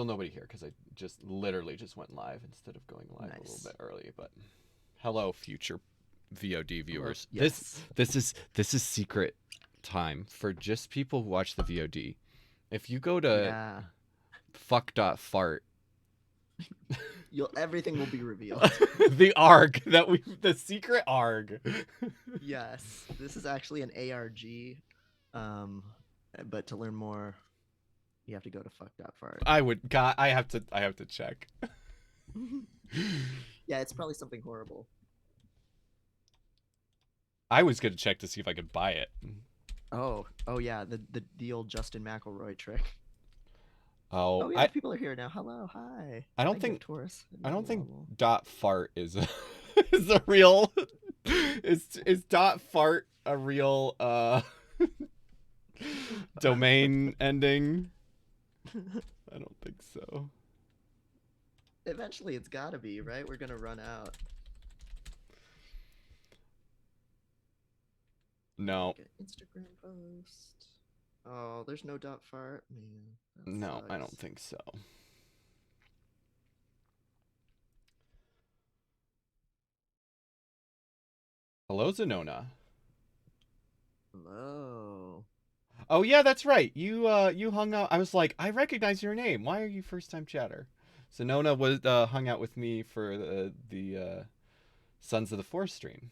Still nobody here because I just literally just went live instead of going live a little Nice. bit early. But hello, future VOD Hello. viewers. This Yes. this is this is secret time for just people who watch the VOD. If you go to Yeah. fuck.fart, You'll everything will be revealed. the arg that we the secret arg. Yes. This is actually an ARG. Um, but to learn more, you have to go to fuck.fart. I have to check. Yeah, it's probably something horrible. I was gonna check to see if I could buy it. Oh yeah, the old Justin McElroy trick. Oh, Oh yeah, I people are here now. Hello, hi. I Hi, don't think Gift Horse. I don't Hello, think Level. dot fart is a, is a real is dot fart a real domain ending? I don't think so. Eventually, it's gotta be right. We're gonna run out. No. Make an Instagram post. Oh, there's no dot fart. Man, that No, I don't sucks. think so. Hello, Zenona. Hello. Oh yeah, that's right. You hung out. I was like, I recognize your name. Why are you first time chatter? Zenona was hung out with me for the Sons of the Forest stream.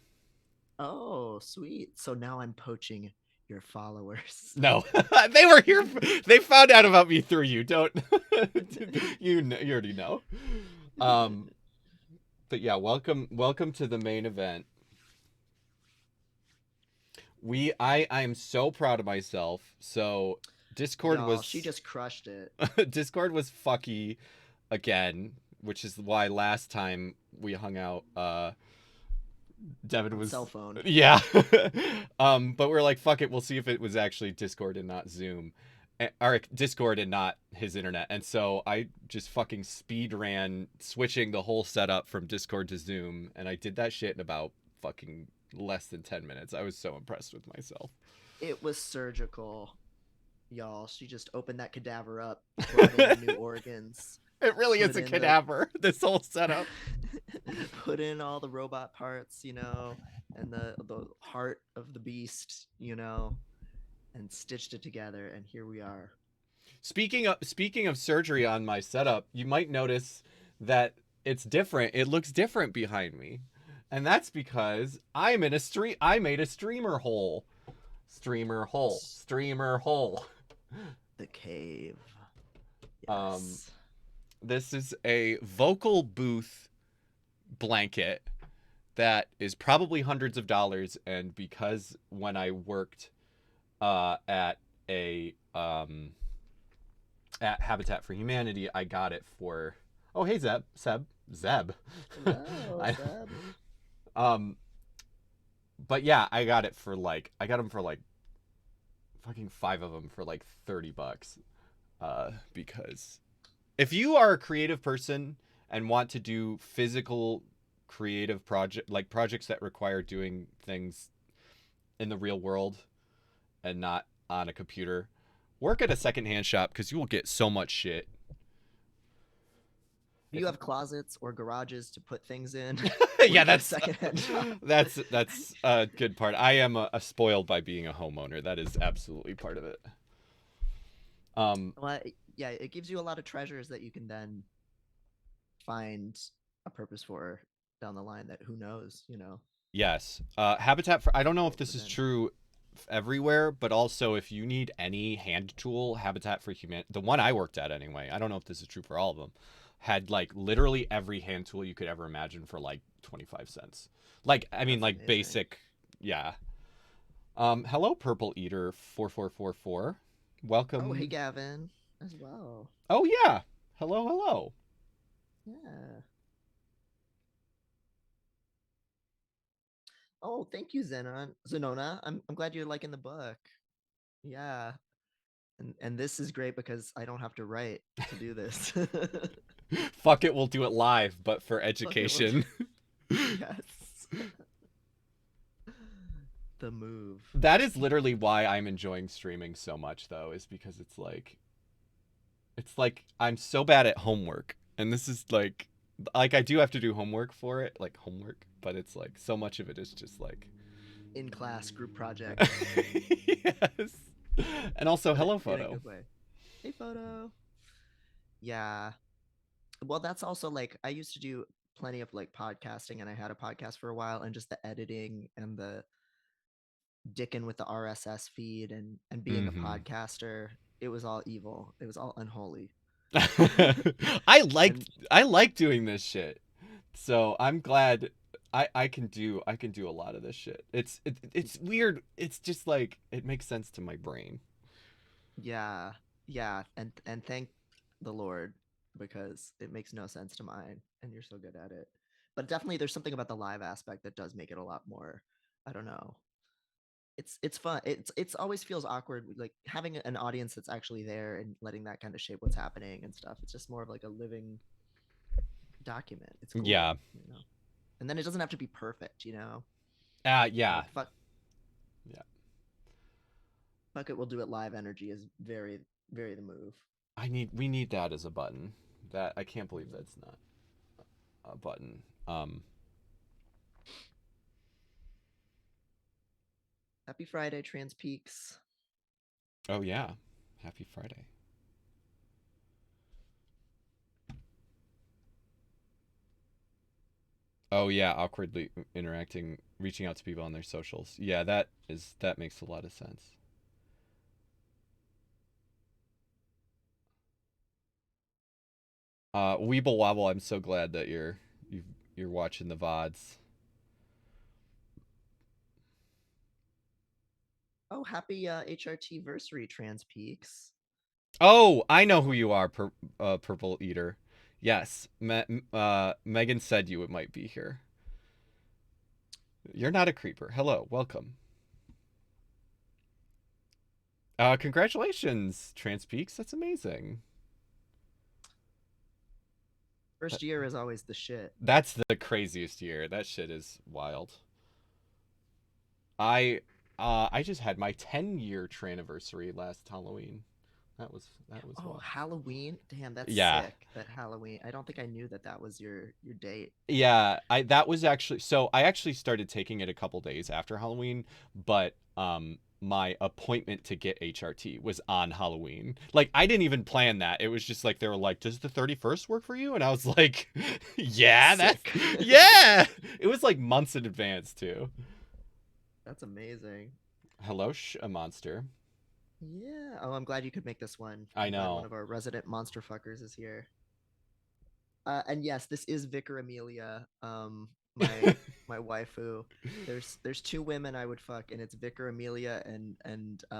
Oh, sweet. So now I'm poaching your followers. No, they were here. They found out about me through you. Don't you already know. Um, but yeah, welcome to the main event. I am so proud of myself. So Discord Y'all, she was just crushed it Discord was fucky again, which is why last time we hung out, Devin on was cell phone. yeah. But we're like, fuck it, we'll see if it was actually Discord and not Zoom. Or Discord and not his internet. And so I just fucking speed ran switching the whole setup from Discord to Zoom, and I did that shit in about fucking less than 10 minutes. I was so impressed with myself. It was surgical, y'all. She just opened that cadaver up, brought in the new organs, It really is put a in the cadaver, this whole setup. put in all the robot parts, and the heart of the beast, and stitched it together, and here we are. Speaking of surgery on my setup, you might notice that it's different. It looks different behind me. And that's because I made a streamer hole. Streamer hole. Streamer hole. The cave. Um Yes. this is a vocal booth blanket that is probably hundreds of dollars, and because when I worked at a at Habitat for Humanity, I got it for. Oh, hey Zeb. Hello, I Seb. um, but yeah, I got them for like fucking five of them for like $30. Because if you are a creative person and want to do physical creative projects that require doing things in the real world and not on a computer, work at a secondhand shop because you will get so much shit. Do you have closets or garages to put things in? Yeah, Work at a secondhand shop. that's a good part. I am a spoiled by being a homeowner. That is absolutely part of it. Um, Well, yeah, it gives you a lot of treasures that you can then find a purpose for down the line that who knows. yes. Habitat for I don't know if World this is within. true everywhere, but also if you need any hand tool, Habitat for Humanity, the one I worked at anyway. I don't know if this is true for all of them. Had like literally every hand tool you could ever imagine for like 25 cents. Like I mean That's like amazing. basic, yeah. Hello Purple Eater 4444. Oh, hey, Welcome. Gavin, as well. Oh yeah. Hello. Yeah. Oh, thank you, Zenona. I'm glad you're liking the book. Yeah. And this is great because I don't have to write to do this. Fuck it, we'll do it live, but for Fuck it, education. yes. The move. That is literally why I'm enjoying streaming so much, though, is because It's like I'm so bad at homework, and this is like I do have to do homework for it, like homework, but it's like so much of it is just like In class group project, yes. And also but hello in a photo. good way. Hey, photo. Yeah. Well, that's also like I used to do plenty of like podcasting, and I had a podcast for a while, and just the editing and the dicking with the RSS feed and being a Mhm. podcaster, it was all evil. It was all unholy. I like And I like doing this shit. So I'm glad I can do a lot of this shit. It's weird. It's just like it makes sense to my brain. yeah, yeah, and thank the Lord, because it makes no sense to mine, and you're so good at it. But definitely, there's something about the live aspect that does make it a lot more. I don't know. It's fun. It's always feels awkward, like having an audience that's actually there and letting that kind of shape what's happening and stuff. It's just more of like a living document. It's Yeah. cool. And then it doesn't have to be perfect. Yeah. Like fuck, Yeah. fuck it, we'll do it live. Energy is very, very the move. We need that as a button. That I can't believe Mhm. that's not a button. Happy Friday, Trans Peaks. Oh yeah. Happy Friday. Oh yeah, awkwardly interacting, reaching out to people on their socials. Yeah, that makes a lot of sense. Weeble Wobble, I'm so glad that you're watching the VODs. Oh, happy HRT versary, Trans Peaks. Oh, I know who you are, Purple Eater. Yes, Megan said you might be here. You're not a creeper. Hello, welcome. Congratulations, Trans Peaks. That's amazing. That, First year is always the shit. that's the craziest year. That shit is wild. I I just had my 10-year anniversary last Halloween. That was Oh, wild. Halloween. Damn, that's Yeah. sick. That Halloween. I don't think I knew that that was your date. Yeah, I that was actually so I actually started taking it a couple days after Halloween, but my appointment to get HRT was on Halloween. Like I didn't even plan that. It was just like they were like, "Does the 31st work for you?" And I was like, "Yeah, that's Sick. yeah." It was like months in advance too. That's amazing. Hello, a monster. Yeah. Oh, I'm glad you could make this one. I I'm glad one know. of our resident monster fuckers is here. And yes, this is Vicar Amelia, my waifu. There's two women I would fuck, and it's Vicar Amelia and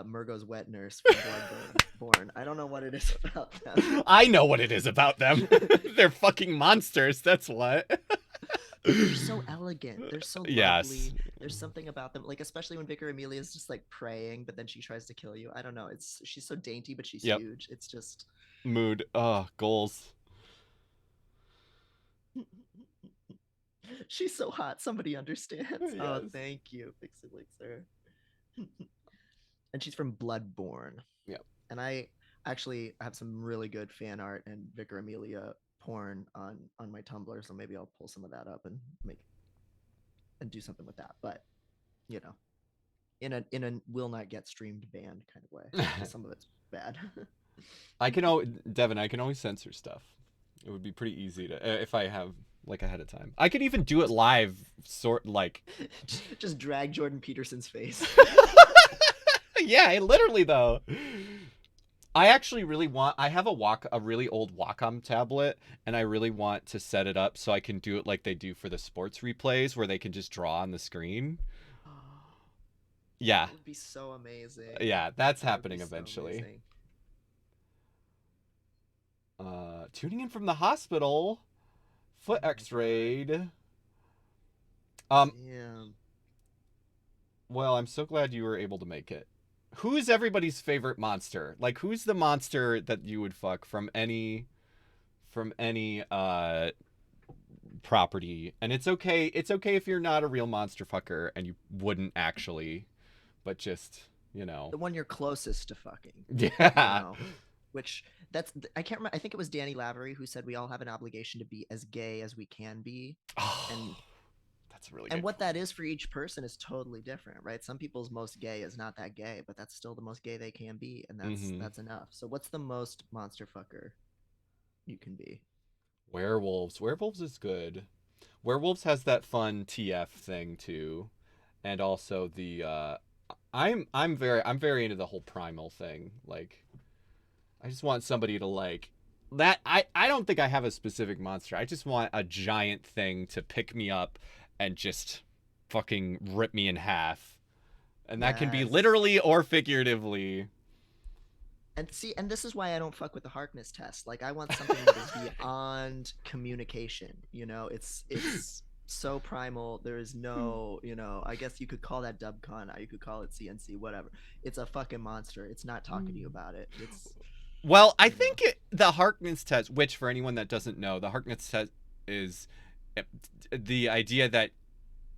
Murgo's wet nurse from Bloodborne. Born. I don't know what it is about them. I know what it is about them. They're fucking monsters. That's what. But they're so elegant. They're so Yes. lovely. There's something about them, like especially when Vicar Amelia is just like praying, but then she tries to kill you. I don't know. She's so dainty, but she's Yep. huge. It's just Mood. Goals. she's so hot. Somebody understands. Oh, Yes. thank you, Pixelixer. And she's from Bloodborne. Yep. And I actually have some really good fan art and Vicar Amelia porn on my Tumblr, so maybe I'll pull some of that up and make and do something with that. But you know, in a will not get streamed band kind of way, because some of it's bad. I can Devin. I can always censor stuff. It would be pretty easy to if I have like ahead of time. I could even do it live, sort like. Just drag Jordan Peterson's face. Yeah, literally though. I actually really want. I have a really old Wacom tablet, and I really want to set it up so I can do it like they do for the sports replays, where they can just draw on the screen. Yeah, That would be so amazing. yeah, that's That would be happening so eventually. amazing. Tuning in from the hospital. Foot Oh my god. X-rayed. Um, Damn. well, I'm so glad you were able to make it. Who's everybody's favorite monster? Like, who's the monster that you would fuck from any property? And it's okay. It's okay if you're not a real monster fucker and you wouldn't actually, but just The one you're closest to fucking. You yeah. know. which that's I can't remember. I think it was Danny Lavery who said we all have an obligation to be as gay as we can be, Oh, and that's a really and good what that quote. is for each person is totally different, right? Some people's most gay is not that gay, but that's still the most gay they can be, and that's Mm-hmm. that's enough. So what's the most monster fucker you can be? Werewolves. Werewolves is good. Werewolves has that fun TF thing too, and also the I'm very into the whole primal thing. Like I just want somebody to like that. I don't think I have a specific monster. I just want a giant thing to pick me up and just fucking rip me in half. And that can be Yes. literally or figuratively. And see, and this is why I don't fuck with the Harkness test. Like I want something that is beyond communication. It's so primal. There is no, I guess you could call that Dubcon, you could call it CNC, whatever. It's a fucking monster. It's not talking to you about it. It's, Well, I you know. think the Harkness test, which for anyone that doesn't know, the Harkness test is the idea that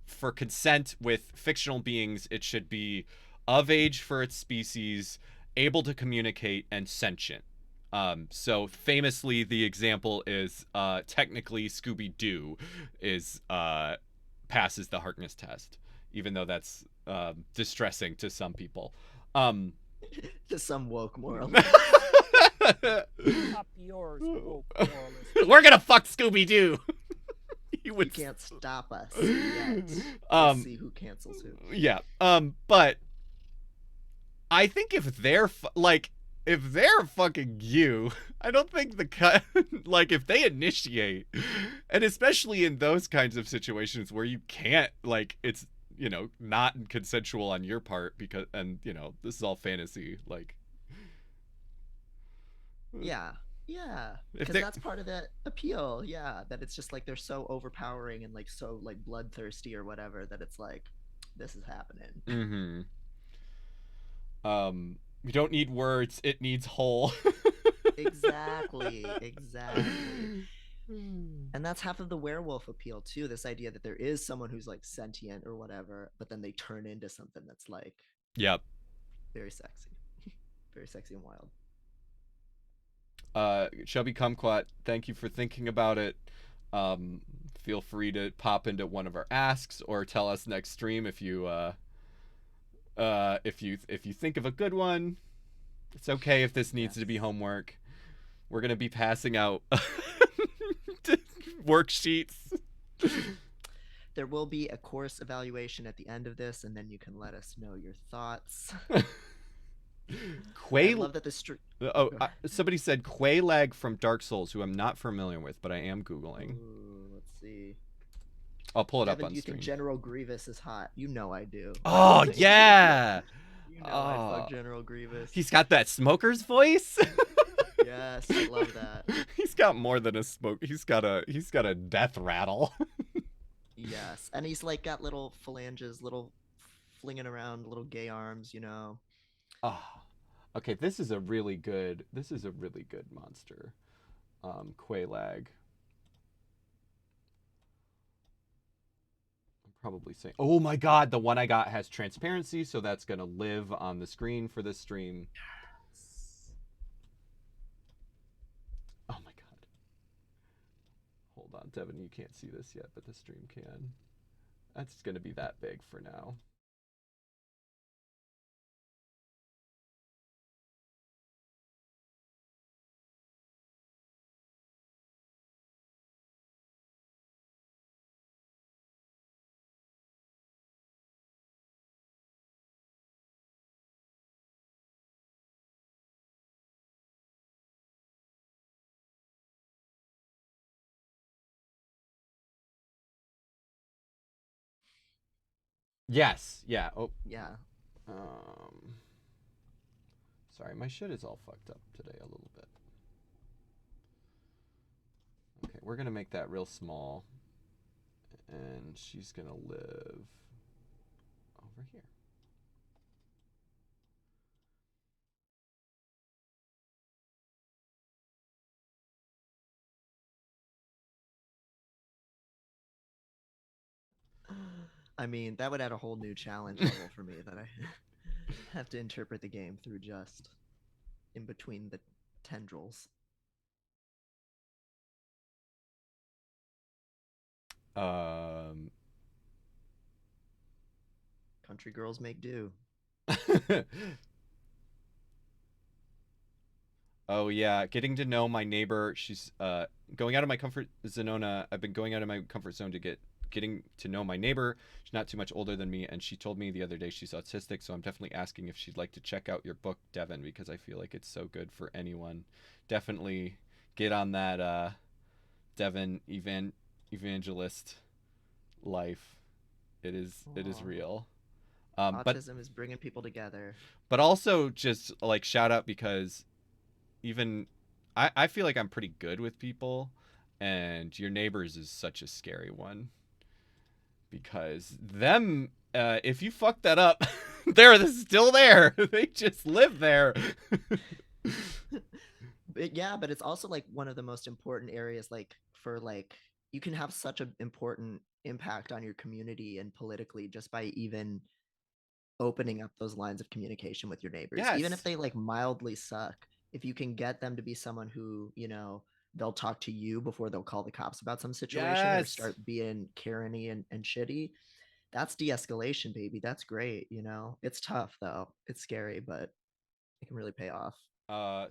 for consent with fictional beings, it should be of age for its species, able to communicate, and sentient. So famously, the example is technically Scooby Doo is passes the Harkness test, even though that's distressing to some people. Um, Just some woke moralist. Up yours, woke moralist. We're gonna fuck Scooby Doo. He You would. can't stop us yet. We'll um, see who cancels who. yeah. But I think if they're like, if they're fucking you, I don't think the cut like if they initiate, and especially in those kinds of situations where you can't like it's not consensual on your part because and this is all fantasy like Yeah. Yeah. if Because they that's part of the appeal. Yeah. That it's just like they're so overpowering and like so like bloodthirsty or whatever that it's like, this is happening. mm-hmm. We don't need words, it needs whole. Exactly. Exactly. And that's half of the werewolf appeal too. This idea that there is someone who's like sentient or whatever, but then they turn into something that's like Yep. very sexy. Very sexy and wild. Chubby Kumquat, thank you for thinking about it. Um, Feel free to pop into one of our asks or tell us next stream if you think of a good one. It's okay if this needs Yes. to be homework. We're gonna be passing out worksheets. There will be a course evaluation at the end of this, and then you can let us know your thoughts. I Quay. love that the street. Oh, Oh, go ahead. somebody said Quaylag from Dark Souls, who I'm not familiar with, but I am googling. Ooh, let's see. I'll pull it up Devin, on do you think stream. General Grievous is hot? You know I do. Oh you know, yeah. you know I'd fuck Oh, General Grievous. he's got that smoker's voice. Yes, I love that. He's got more than a smoke. He's got a death rattle. Yes, and he's like got little phalanges, little flinging around, little gay arms. Oh, okay. This is a really good monster. Quaylag. I'm probably saying. Oh my god, the one I got has transparency, so that's gonna live on the screen for this stream. Oh my god. Hold on, Devin. You can't see this yet, but the stream can. That's gonna be that big for now. Yes. Yeah. Oh. Yeah. Um. Sorry, my shit is all fucked up today a little bit. Okay, we're gonna make that real small, and she's gonna live over here. I mean, that would add a whole new challenge level for me that I have to interpret the game through just in between the tendrils. Um. Country girls make do. Oh yeah, getting to know my neighbor. She's going out of my comfort zone. I've been going out of my comfort zone to getting to know my neighbor. She's not too much older than me, and she told me the other day she's autistic. So I'm definitely asking if she'd like to check out your book, Devin, because I feel like it's so good for anyone. Definitely get on that Devin evangelist life. It is Aw. real. But Autism is bringing people together. also just like shout out because even I feel like I'm pretty good with people, and your neighbors is such a scary one because them if you fuck that up, they're still there. They just live there. But yeah, but it's also like one of the most important areas, like for like you can have such an important impact on your community and politically just by even opening up those lines of communication with your neighbors, even if Yes. they like mildly suck. If you can get them to be someone who, they'll talk to you before they'll call the cops about some situation or Yes. start being Karen-y and shitty, that's de-escalation, baby. That's great. It's tough though. It's scary, but it can really pay off.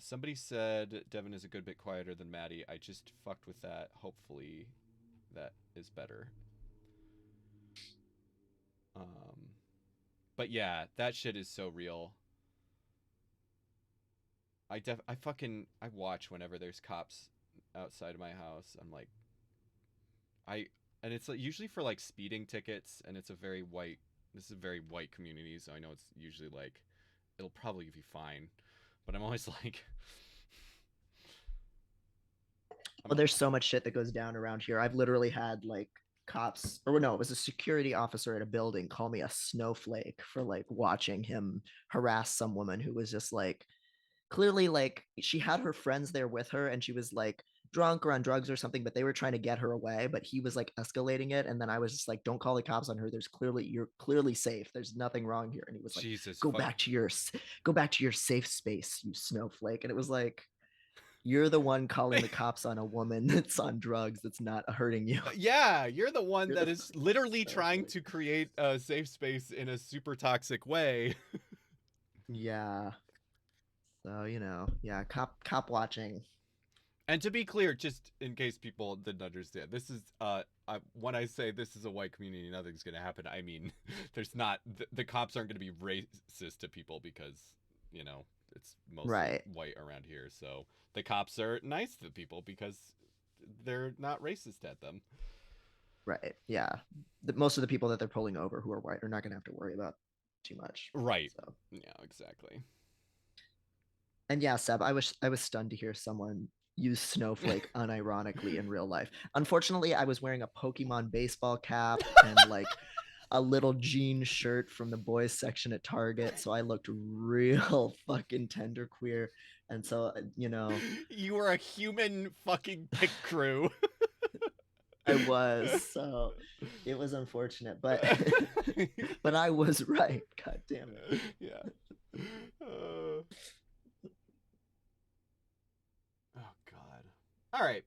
Somebody said Devin is a good bit quieter than Maddie. I just fucked with that. Hopefully that is better. Um but yeah, that shit is so real. I watch whenever there's cops outside of my house. I'm like I and it's like usually for like speeding tickets, and it's a very white. This is a very white community, so I know it's usually like it'll probably be fine. But I'm always like, I'm Well, there's so much shit that goes down around here. I've literally had like cops, or no, it was a security officer at a building call me a snowflake for like watching him harass some woman who was just like clearly like she had her friends there with her and she was like drunk or on drugs or something, but they were trying to get her away, but he was like escalating it, and then I was just like, don't call the cops on her. You're clearly safe. There's nothing wrong here. And he was like, Jesus go fuck. back to your safe space, you snowflake. And it was like, you're the one calling the cops on a woman that's on drugs that's not hurting you. Yeah, you're the one You're that the is literally trying snowflake. to create a safe space in a super toxic way. Yeah. So, yeah, cop watching. And to be clear, just in case people didn't understand, this is when I say this is a white community, nothing's gonna happen. I mean, there's not the cops aren't gonna be racist to people because it's mostly Right. white around here. So the cops are nice to people because they're not racist at them. Right. Yeah. Most of the people that they're pulling over who are white are not going to have to worry about too much. Right. So, Yeah. Exactly. and yeah, Seb, I was stunned to hear someone use snowflake unironically in real life. Unfortunately, I was wearing a Pokemon baseball cap and like a little jean shirt from the boys section at Target, so I looked real fucking tender queer. And so, You were a human fucking pit crew. I was, so it was unfortunate, but but I was right. God damn it. Yeah. Uh, oh God. All right.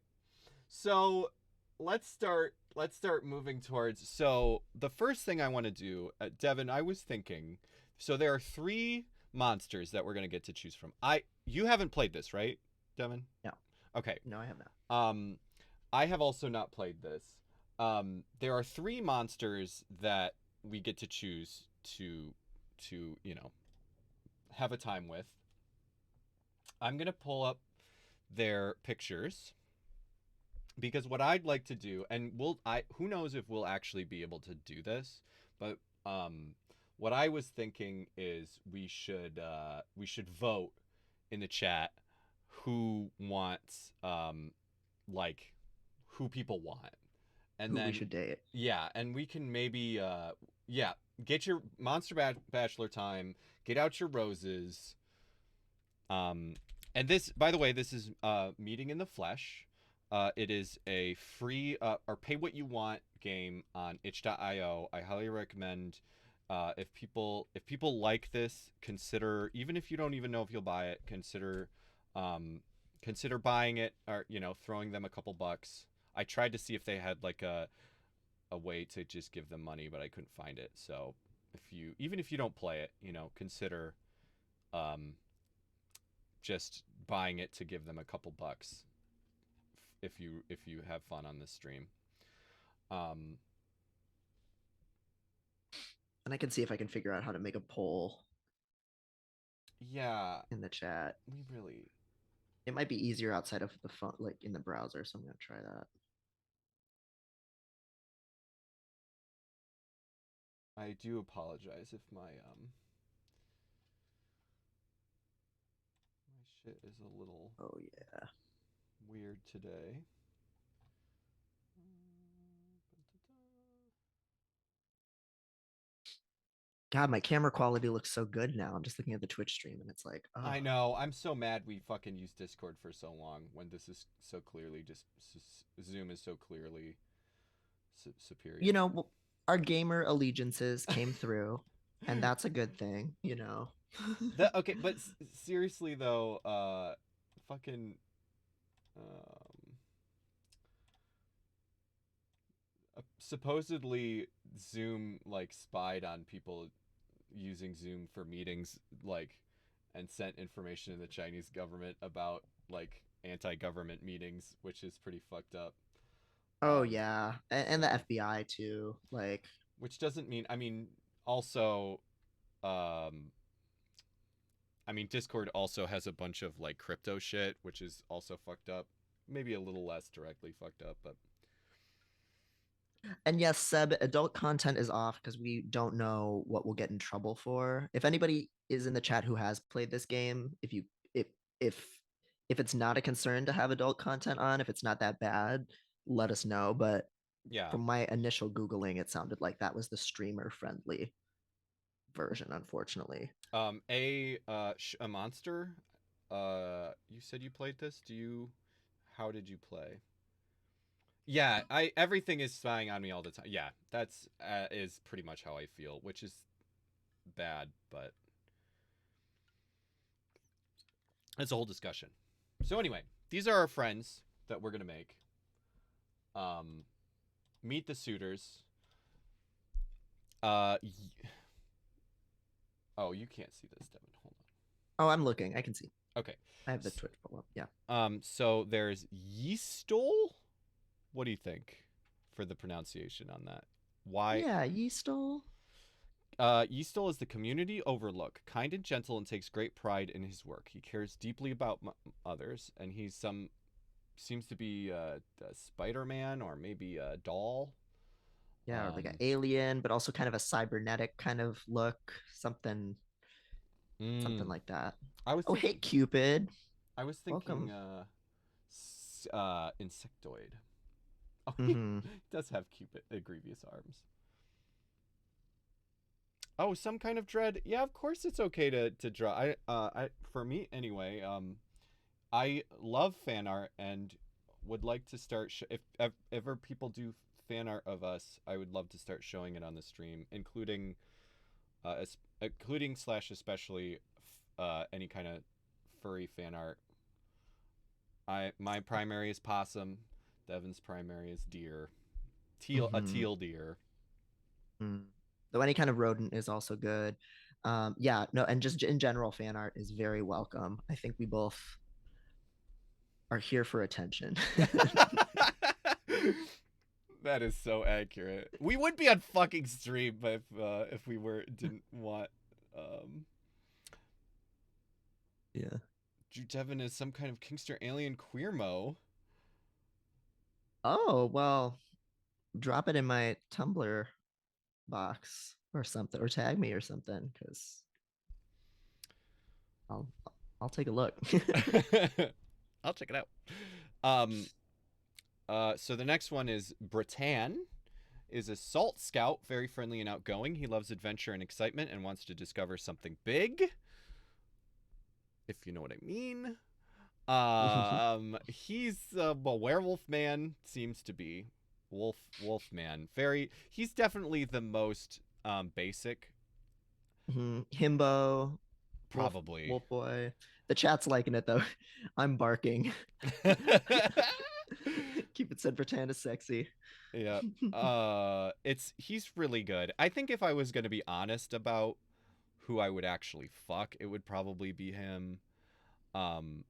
So let's start moving towards. So the first thing I want to do, Devin, I was thinking. So there are three monsters that we're gonna get to choose from. You haven't played this, right, Devin? No, Okay. no, I have not. Um, I have also not played this. There are three monsters that we get to choose to have a time with. I'm gonna pull up their pictures because what I'd like to do, and who knows if we'll actually be able to do this, but what I was thinking is we should vote in the chat who wants like who people want, and Who we then should date. yeah, and we can maybe yeah, get your monster bachelor time, get out your roses. um and this, by the way, this is meeting in the flesh. It is a free or pay what you want game on itch.io. I highly recommend, if people like this, consider, even if you don't even know if you'll buy it, consider consider buying it, or throwing them a couple bucks. I tried to see if they had like a way to just give them money, but I couldn't find it. So even if you don't play it, consider um, just buying it to give them a couple bucks if you have fun on this stream. Um, And I can see if I can figure out how to make a poll yeah, in the chat. we really. It might be easier outside of the phone, like in the browser. So I'm gonna try that. I do apologize if my shit is a little Oh yeah. weird today. God, my camera quality looks so good now. I'm just looking at the Twitch stream and it's like, oh. I know. I'm so mad we fucking used Discord for so long when this is so clearly just Zoom is so clearly superior. You know, our gamer allegiances came through, and that's a good thing. Okay, but seriously though, fucking supposedly Zoom like spied on people using Zoom for meetings, like, and sent information to the Chinese government about like anti-government meetings, which is pretty fucked up. Oh yeah, and the So, FBI too. Like, which doesn't mean, I mean, also, um, I mean, Discord also has a bunch of like crypto shit, which is also fucked up. Maybe a little less directly fucked up, but and yes, Seb, adult content is off because we don't know what we'll get in trouble for. If anybody is in the chat who has played this game, if if if it's not a concern to have adult content on, if it's not that bad, let us know. But yeah. from my initial googling, it sounded like that was the streamer friendly version, unfortunately. A monster. You said you played this. How did you play? Yeah, everything is spying on me all the time. Yeah, that's is pretty much how I feel, which is bad, but it's a whole discussion. So anyway, these are our friends that we're gonna make. Meet the suitors. Uh, oh, you can't see this, Devin. Hold Oh, I'm looking. I can see. on. Okay. I have the Twitch pull up. Yeah. So there's Yeastol. What do you think for the pronunciation on that? Why? Yeah, Yeastol. Yeastel is the community overlook, kind and gentle, and takes great pride in his work. He cares deeply about others, and seems to be a Spider-Man or maybe a doll. Yeah, or like an alien, but also kind of a cybernetic kind of look, something like that. I was Oh, hey, thinking. Cupid. I was thinking. Welcome. Insectoid. Oh, he Mm-hmm. does have grievous arms. Oh, some kind of dread. Yeah, of course it's okay to draw. For me anyway. I love fan art and would like to start if ever people do fan art of us, I would love to start showing it on the stream, including slash especially any kind of furry fan art. My primary is possum. Devin's primary is deer. A teal deer. Mm. Though any kind of rodent is also good. Yeah, no, and just in general, fan art is very welcome. I think we both are here for attention. That is so accurate. We would be on fucking stream if we didn't want Yeah. Devin is some kind of Kingster alien queermo. Oh, well, drop it in my Tumblr box or something, or tag me or something, because I'll I'll take a look. I'll check it out. So the next one is Britann. Is a salt scout, very friendly and outgoing. He loves adventure and excitement and wants to discover something big. If you know what I mean. He's a werewolf man, seems to be. Wolf man. He's definitely the most basic. Himbo, Probably. Wolf Boy. The chat's liking it though. I'm barking. Keep it said Bertan is sexy. Yeah. He's really good. I think if I was gonna be honest about who I would actually fuck, it would probably be him. Um,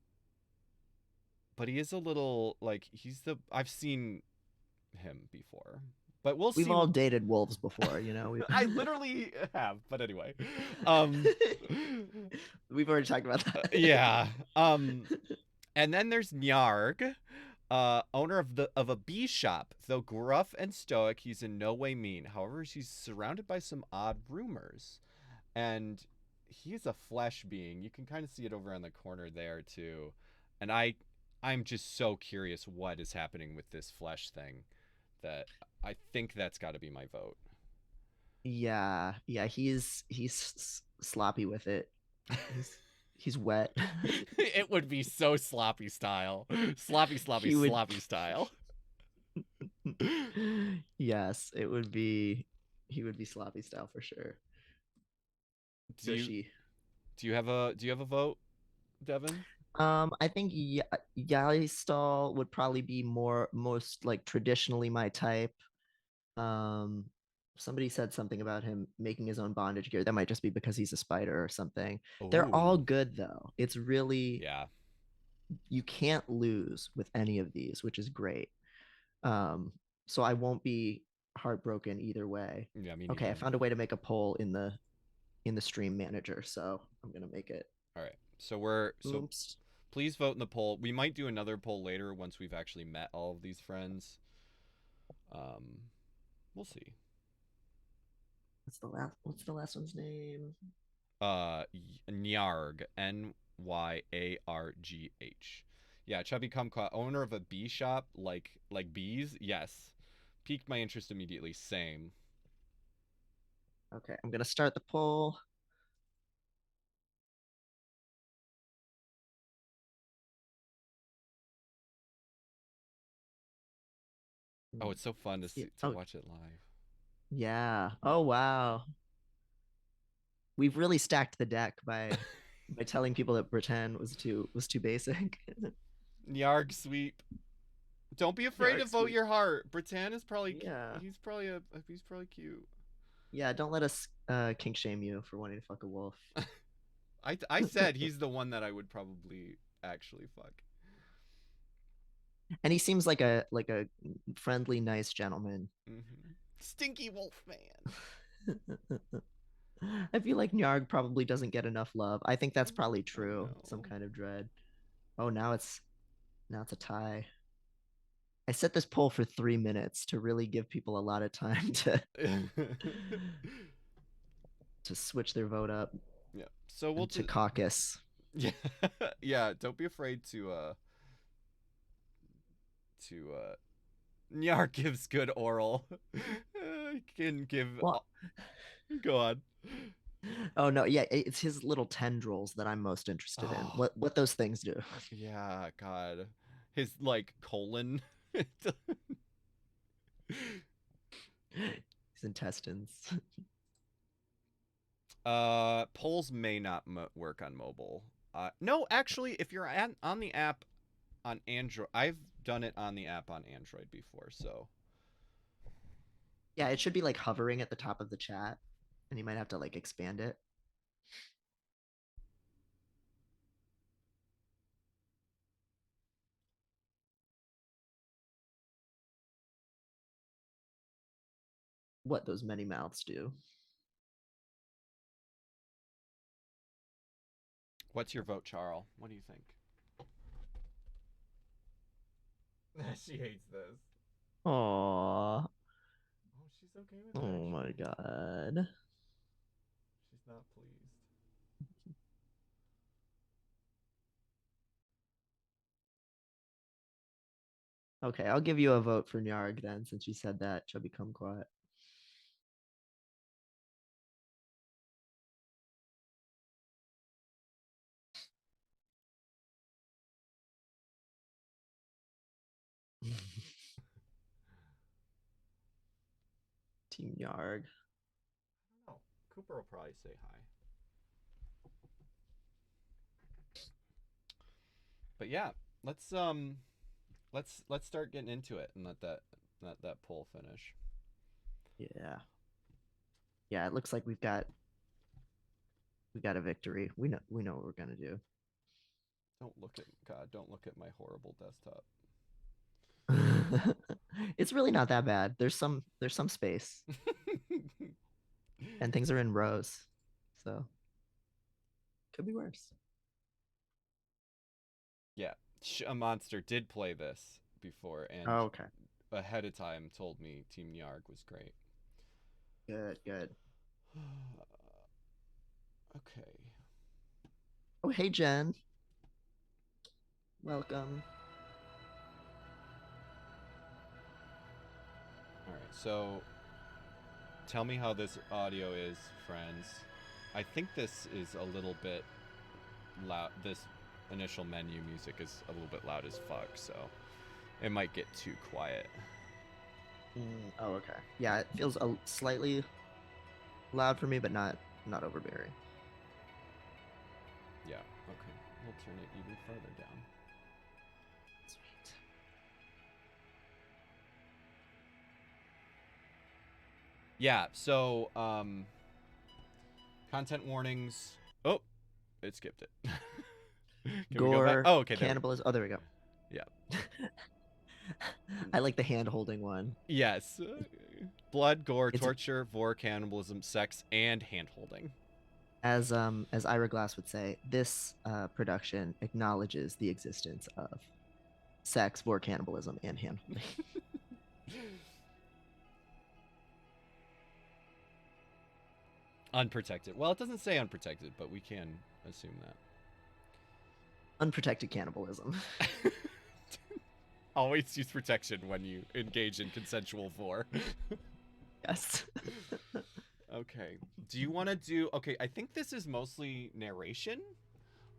but he is a little like he's the I've seen him before, but we'll We've see. all dated wolves before, you know. I literally have, but anyway. Um, We've already talked about that. yeah. And then there's Nyarg, owner of a bee shop. Though gruff and stoic, he's in no way mean. However, he's surrounded by some odd rumors, and he's a flesh being. You can kind of see it over on the corner there too. And I'm just so curious what is happening with this flesh thing that I think that's got to be my vote. Yeah, yeah, he's sloppy with it. He's he's wet. It would be so sloppy style. Sloppy, sloppy, He would sloppy style. Yes, it would be he would be sloppy style for sure. Do you Gushy. do you have a vote, Devin? I think Yalistal would probably be most like traditionally my type. Um, Somebody said something about him making his own bondage gear. That might just be because he's a spider or something. They're all Oh, good though. It's really yeah. you can't lose with any of these, which is great. Um, so I won't be heartbroken either way. Yeah, me Okay, I neither. found a way to make a poll in the stream manager, so I'm gonna make it. All right. So Oops. please vote in the poll. We might do another poll later once we've actually met all of these friends. Um, we'll see. What's the last one's name? Nyarg, Nyargh. Yeah, chubby kumquat, owner of a bee shop, like bees. Yes, piqued my interest immediately. Same. Okay, I'm gonna start the poll. Oh, it's so fun to Yeah, see, to oh watch it live. yeah. Oh wow. We've really stacked the deck by telling people that pretend was too basic. Nyarg sweep. Don't be afraid to Yarg vote sweet. your heart. Britann is probably Yeah. he's probably cute. Yeah, don't let us kink shame you for wanting to fuck a wolf. I said he's the one that I would probably actually fuck. And he seems like a friendly, nice gentleman. Stinky wolf man. I feel like Nyarg probably doesn't get enough love. I think that's probably Oh true. Some no. kind of dread. Oh, now it's a tie. I set this poll for 3 minutes to really give people a lot of time to switch their vote up Yeah. So we'll and to just caucus. yeah yeah. Don't be afraid to Nyar gives good oral. Can give. Well, Go on. oh no, yeah, it's his little tendrils that I'm most interested in. Oh What those things do. yeah, God, his like colon. His intestines. Polls may not work on mobile. No, actually, if you're on the app on Android, I've done it on the app on Android before. So Yeah, it should be like hovering at the top of the chat, and you might have to like expand it. What those many mouths do. what's your vote, Charles? What do you think? She hates this. Aww. Oh, she's okay with it Oh my actually. god. She's not pleased. Okay, I'll give you a vote for Nyarg then, since you said that. Chubby Kumquat. Team Nyarg. Oh, Cooper will probably say hi. But yeah, let's let's start getting into it and let that poll finish. Yeah. Yeah, it looks like we got a victory. We know what we're gonna do. Don't look at my horrible desktop. It's really not that bad. There's some space and things are in rows. So could be worse. Yeah, a monster did play this before and Oh, okay. ahead of time told me Team Yarg was great. Good, good. Okay. Oh, hey Jen. Welcome. All right. So tell me how this audio is, friends. I think this is a little bit loud. This initial menu music is a little bit loud as fuck, so it might get too quiet. Oh, okay. Yeah, it feels slightly loud for me, but not overbearing. Yeah. Okay. We'll turn it even further down. Sweet. Yeah. So content warnings. Oh, it skipped it. Can we go back? Gore, Oh, okay. cannibalism. Oh, there we go. Yeah. I like the hand holding one. Yes. Blood, gore, It's torture, vor, cannibalism, sex, and hand-holding. as Ira Glass would say, this production acknowledges the existence of sex, war, cannibalism, and hand holding. Unprotected. Well, it doesn't say unprotected, but we can assume that. Unprotected cannibalism. Always use protection when you engage in consensual vor. Yes. Okay. Do you want to do... Okay, I think this is mostly narration.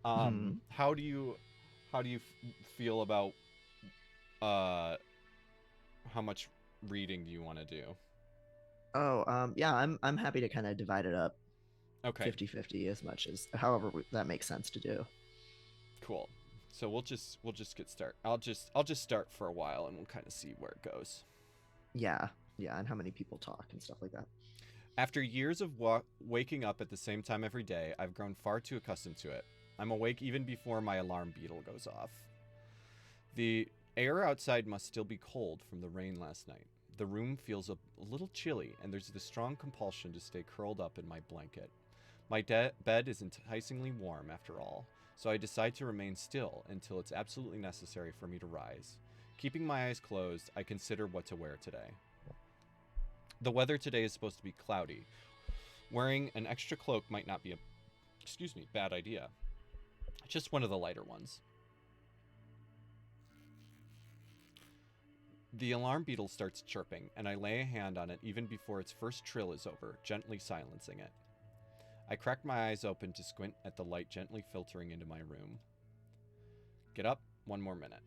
How do you feel about how much reading do you want to do? Oh, yeah, I'm happy to kind of divide it up Okay. 50-50 as much as however that makes sense to do. Cool. So we'll just get started. I'll just start for a while and we'll kind of see where it goes. Yeah. Yeah, and how many people talk and stuff like that. After years of waking up at the same time every day, I've grown far too accustomed to it. I'm awake even before my alarm beetle goes off. The air outside must still be cold from the rain last night. The room feels a little chilly, and there's the strong compulsion to stay curled up in my blanket. My bed is enticingly warm, after all, so I decide to remain still until it's absolutely necessary for me to rise. Keeping my eyes closed, I consider what to wear today. The weather today is supposed to be cloudy. Wearing an extra cloak might not be a, bad idea. Just one of the lighter ones. The alarm beetle starts chirping, and I lay a hand on it even before its first trill is over, gently silencing it. I crack my eyes open to squint at the light gently filtering into my room. Get up, one more minute.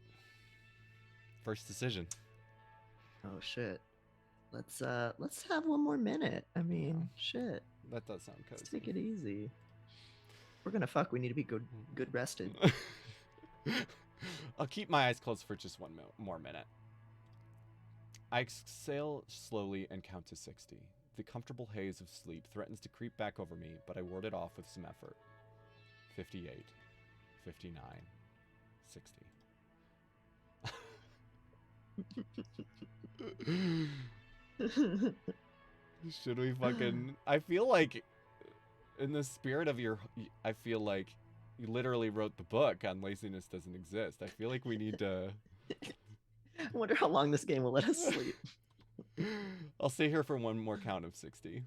First decision. Oh shit. Let's have one more minute. I mean, shit. That does sound cozy. Let's take it easy. If we're gonna fuck, we need to be good rested. I'll keep my eyes closed for just one more minute. I exhale slowly and count to 60. The comfortable haze of sleep threatens to creep back over me, but I ward it off with some effort. 58, 59, 60. Should we fucking... I feel like, in the spirit of your... I feel like you literally wrote the book on Laziness Doesn't Exist. I feel like we need to... I wonder how long this game will let us sleep. I'll stay here for one more count of 60.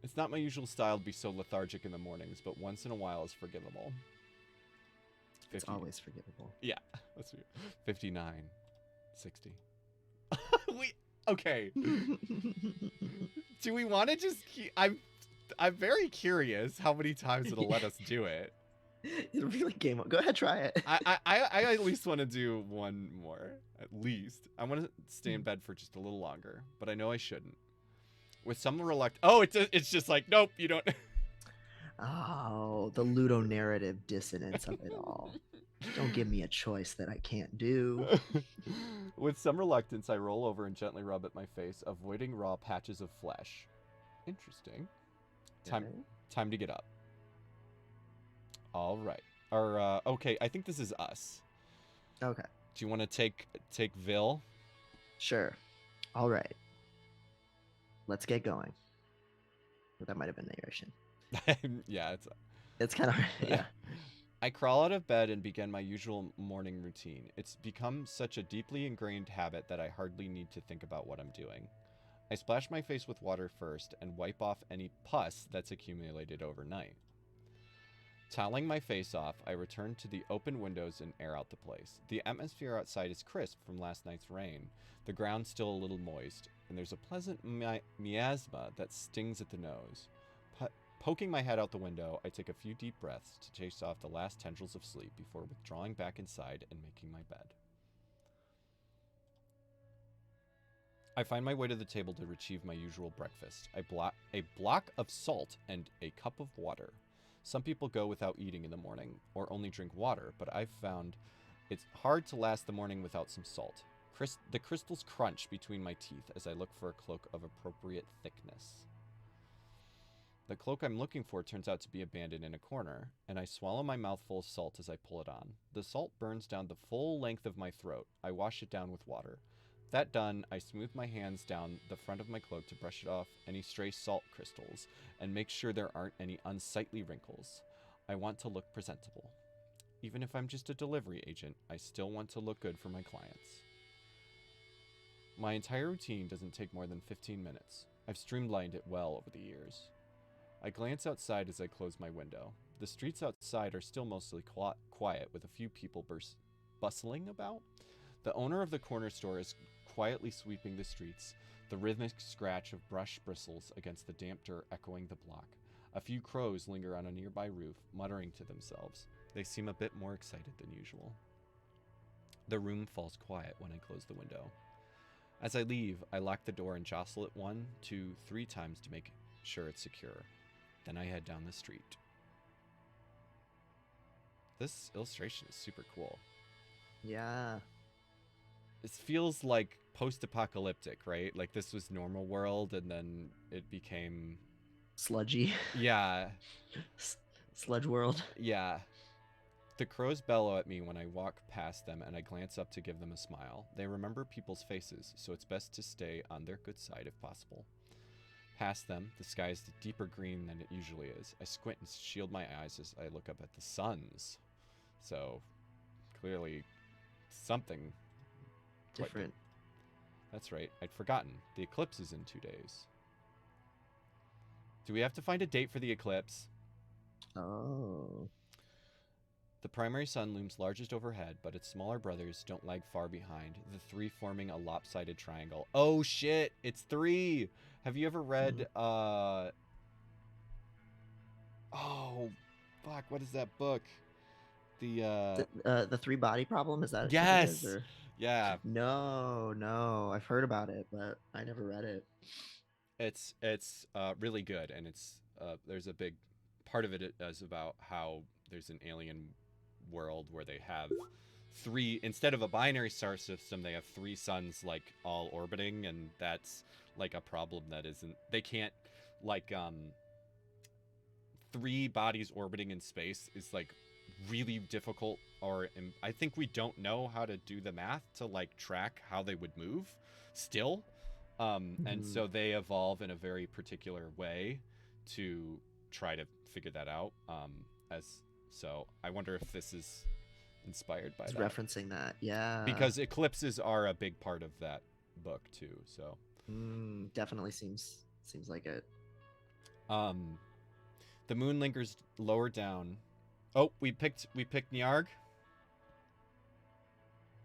It's not my usual style to be so lethargic in the mornings, but once in a while is forgivable. 50. It's always forgivable. Yeah. Let's see. 59. 60. Okay. Do we want to just keep... I'm very curious how many times it'll let us do it. It'll be like game. Go ahead, try it. I at least want to do one more. At least. I want to stay in bed for just a little longer, but I know I shouldn't. With some reluctance... Oh, it's just like, nope, you don't... Oh, the ludonarrative dissonance of it all. Don't give me a choice that I can't do. With some reluctance, I roll over and gently rub at my face, avoiding raw patches of flesh. Interesting. Time, Okay. time to get up. All right. Or okay, I think this is us. Okay. Do you want to take Vil? Sure. All right. Let's get going. But that might have been narration. Yeah, It's kind of yeah. I crawl out of bed and begin my usual morning routine. It's become such a deeply ingrained habit that I hardly need to think about what I'm doing. I splash my face with water first and wipe off any pus that's accumulated overnight. Toweling my face off, I return to the open windows and air out the place. The atmosphere outside is crisp from last night's rain. The ground's still a little moist, and there's a pleasant miasma that stings at the nose. Poking my head out the window, I take a few deep breaths to chase off the last tendrils of sleep before withdrawing back inside and making my bed. I find my way to the table to retrieve my usual breakfast. A block of salt and a cup of water. Some people go without eating in the morning or only drink water, but I've found it's hard to last the morning without some salt. The crystals crunch between my teeth as I look for a cloak of appropriate thickness. The cloak I'm looking for turns out to be abandoned in a corner, and I swallow my mouthful of salt as I pull it on. The salt burns down the full length of my throat. I wash it down with water. That done, I smooth my hands down the front of my cloak to brush off any stray salt crystals and make sure there aren't any unsightly wrinkles. I want to look presentable. Even if I'm just a delivery agent, I still want to look good for my clients. My entire routine doesn't take more than 15 minutes. I've streamlined it well over the years. I glance outside as I close my window. The streets outside are still mostly quiet, with a few people bustling about. The owner of the corner store is quietly sweeping the streets, the rhythmic scratch of brush bristles against the damp dirt echoing the block. A few crows linger on a nearby roof, muttering to themselves. They seem a bit more excited than usual. The room falls quiet when I close the window. As I leave, I lock the door and jostle it 1, 2, 3 times to make sure it's secure. Then I head down the street. This illustration is super cool. Yeah. It feels like post-apocalyptic, right? Like this was normal world and then it became... Sludgy. Yeah. Sludge world. Yeah. The crows bellow at me when I walk past them and I glance up to give them a smile. They remember people's faces, so it's best to stay on their good side if possible. Past them, the sky is deeper green than it usually is. I squint and shield my eyes as I look up at the suns. So, clearly, something Different. That's right. I'd forgotten. The eclipse is in 2 days. Do we have to find a date for the eclipse? Oh. The primary sun looms largest overhead, but its smaller brothers don't lag far behind, the 3 forming a lopsided triangle. Oh shit! It's 3! Have you ever read, oh, fuck, what is that book? The 3-body problem, is that what it Yes! is, or? Yeah. No. I've heard about it, but I never read it. It's really good, and it's there's a big part of it is about how there's an alien world where they have 3, instead of a binary star system, they have 3 suns like all orbiting, and that's like a problem that isn't, they can't, like 3 bodies orbiting in space is like really difficult, or I think we don't know how to do the math to like track how they would move still. And so they evolve in a very particular way to try to figure that out. So I wonder if this is inspired by It's that. referencing that, yeah. Because eclipses are a big part of that book too. So definitely seems like it. The moon lingers lower down. Oh, we picked Nyarg.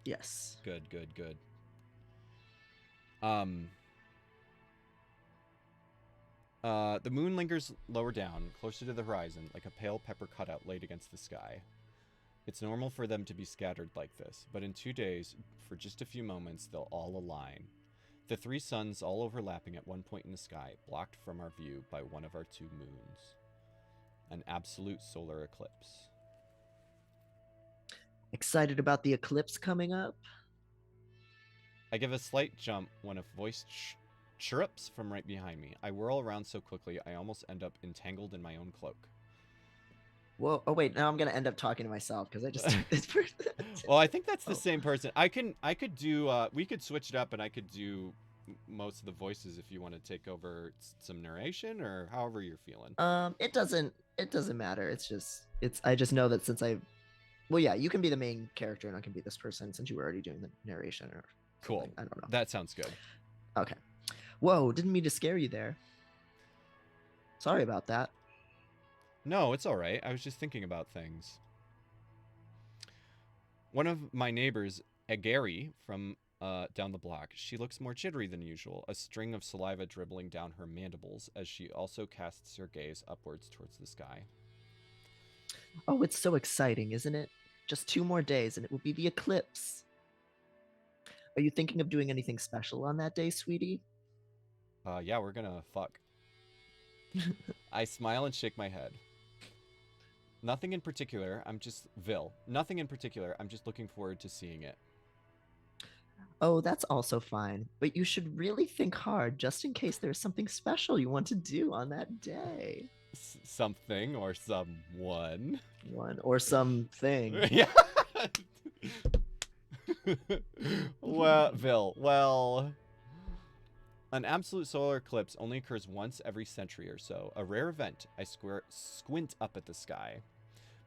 Yes. Good. The moon lingers lower down, closer to the horizon, like a pale pepper cutout laid against the sky. It's normal for them to be scattered like this, but in 2 days, for just a few moments, they'll all align. The 3 suns all overlapping at one point in the sky, blocked from our view by one of our 2 moons. An absolute solar eclipse. Excited about the eclipse coming up? I give a slight jump when a voice chirrups from right behind me. I whirl around so quickly I almost end up entangled in my own cloak. Whoa! Oh wait, now I'm gonna end up talking to myself because I just took this person. Well, I think that's the Oh. same person. I could do we could switch it up and I could do most of the voices if you want to take over some narration or however you're feeling. It doesn't matter. I just know that since well, yeah, you can be the main character and I can be this person since you were already doing the narration or Cool. something. I don't know. That sounds good. Okay. Whoa, didn't mean to scare you there. Sorry about that. No, it's all right. I was just thinking about things. One of my neighbors, Gary, from down the block, she looks more jittery than usual, a string of saliva dribbling down her mandibles as she also casts her gaze upwards towards the sky. Oh, it's so exciting, isn't it? Just 2 more days and it will be the eclipse. Are you thinking of doing anything special on that day, sweetie? Yeah, we're gonna fuck. I smile and shake my head. Nothing in particular, Nothing in particular, I'm just looking forward to seeing it. Oh, that's also fine, but you should really think hard just in case there's something special you want to do on that day. Something or someone. One or something. Yeah. well, an absolute solar eclipse only occurs once every century or so. A rare event. I squint up at the sky.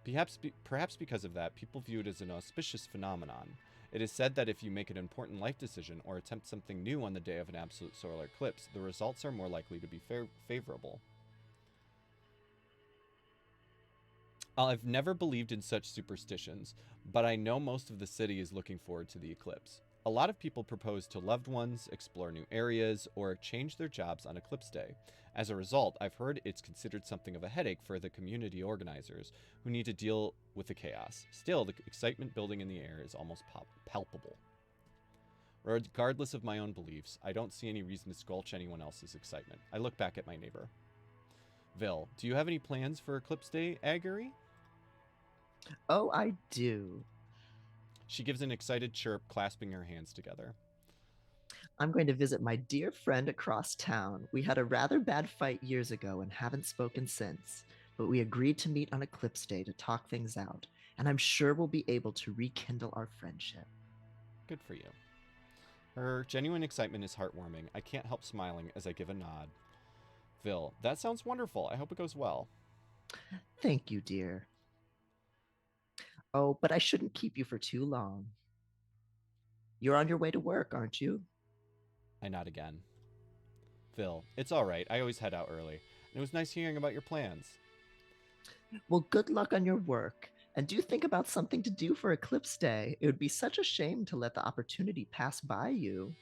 Perhaps because of that, people view it as an auspicious phenomenon. It is said that if you make an important life decision or attempt something new on the day of an absolute solar eclipse, the results are more likely to be favorable. I've never believed in such superstitions, but I know most of the city is looking forward to the eclipse. A lot of people propose to loved ones, explore new areas, or change their jobs on eclipse day. As a result, I've heard it's considered something of a headache for the community organizers who need to deal with the chaos. Still, the excitement building in the air is almost palpable. Regardless of my own beliefs, I don't see any reason to squelch anyone else's excitement. I look back at my neighbor. Vil, do you have any plans for Eclipse Day, Agary? Oh, I do. She gives an excited chirp, clasping her hands together. I'm going to visit my dear friend across town. We had a rather bad fight years ago and haven't spoken since, but we agreed to meet on Eclipse Day to talk things out, and I'm sure we'll be able to rekindle our friendship. Good for you. Her genuine excitement is heartwarming. I can't help smiling as I give a nod. Vil, that sounds wonderful. I hope it goes well. Thank you, dear. Oh, but I shouldn't keep you for too long. You're on your way to work, aren't you? I nod again. Vil, it's all right. I always head out early. And it was nice hearing about your plans. Well, good luck on your work. And do think about something to do for Eclipse Day. It would be such a shame to let the opportunity pass by you.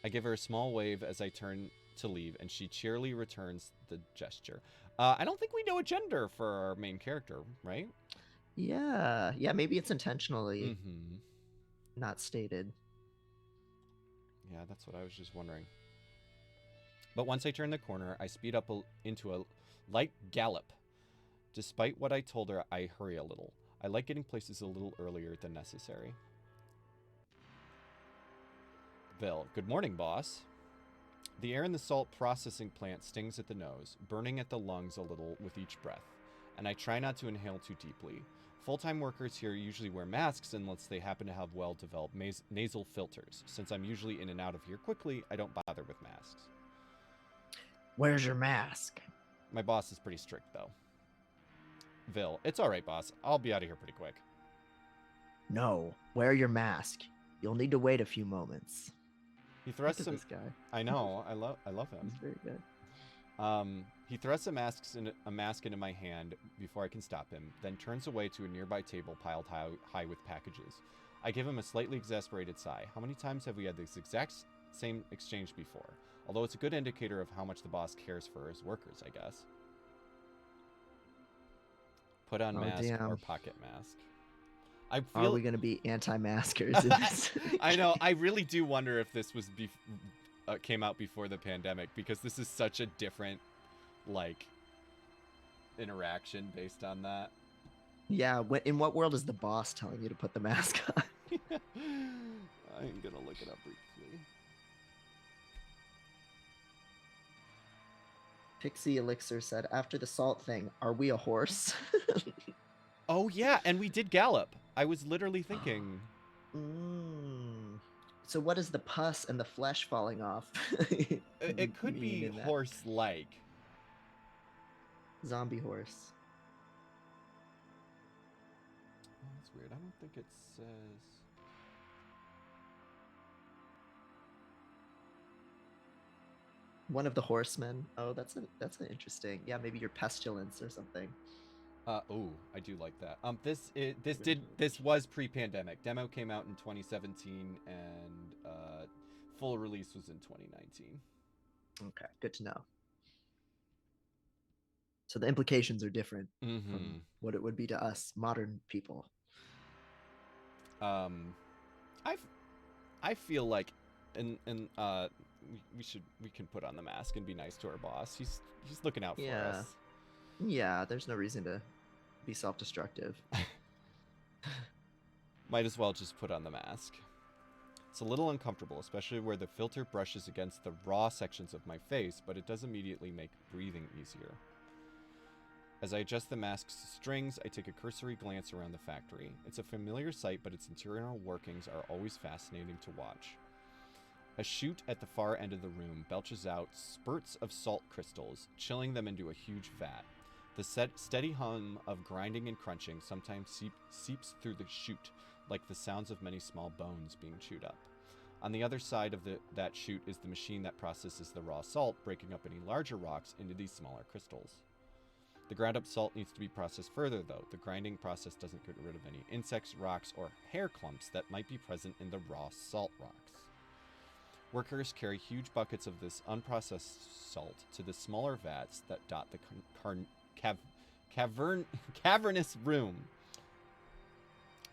I give her a small wave as I turn to leave, and she cheerily returns the gesture. I don't think we know a gender for our main character, right? Yeah, maybe it's intentionally Mm-hmm. not stated. Yeah, that's what I was just wondering. But once I turn the corner, I speed up into a light gallop. Despite what I told her, I hurry a little. I like getting places a little earlier than necessary. Vil, good morning, boss. The air in the salt processing plant stings at the nose, burning at the lungs a little with each breath, and I try not to inhale too deeply. Full-time workers here usually wear masks unless they happen to have well-developed nasal filters. Since I'm usually in and out of here quickly, I don't bother with masks. Where's your mask? My boss is pretty strict, though. Vil, it's alright, boss. I'll be out of here pretty quick. No, wear your mask. You'll need to wait a few moments. He thrusts Look at this guy. I know. I love him. He's very good. He thrusts a mask into my hand before I can stop him, then turns away to a nearby table piled high with packages. I give him a slightly exasperated sigh. How many times have we had this exact same exchange before? Although it's a good indicator of how much the boss cares for his workers, I guess. Put on mask damn. or pocket mask. I Are feel we going to be anti-maskers in this? I know. I really do wonder if this was came out before the pandemic, because this is such a different, like, interaction based on that. Yeah, in what world is the boss telling you to put the mask on? I'm gonna look it up briefly. Pixie Elixir said, after the salt thing, are we a horse? Oh yeah, and we did gallop. I was literally thinking. Mm. So what is the pus and the flesh falling off? It could mean be in that? horse-like. Zombie horse. Oh, that's weird. I don't think it says. One of the horsemen. Oh, that's an interesting. Yeah, maybe your pestilence or something. Oh, I do like that. This was pre-pandemic. Demo came out in 2017, and full release was in 2019. Okay, good to know. So the implications are different Mm-hmm. from what it would be to us modern people. I feel like, and we can put on the mask and be nice to our boss. He's looking out for us. Yeah, there's no reason to be self-destructive. Might as well just put on the mask. It's a little uncomfortable, especially where the filter brushes against the raw sections of my face, but it does immediately make breathing easier. As I adjust the mask's strings, I take a cursory glance around the factory. It's a familiar sight, but its interior workings are always fascinating to watch. A chute at the far end of the room belches out spurts of salt crystals, chilling them into a huge vat. The steady hum of grinding and crunching sometimes seeps through the chute, like the sounds of many small bones being chewed up. On the other side of that chute is the machine that processes the raw salt, breaking up any larger rocks into these smaller crystals. The ground-up salt needs to be processed further, though. The grinding process doesn't get rid of any insects, rocks, or hair clumps that might be present in the raw salt rocks. Workers carry huge buckets of this unprocessed salt to the smaller vats that dot the cavernous room.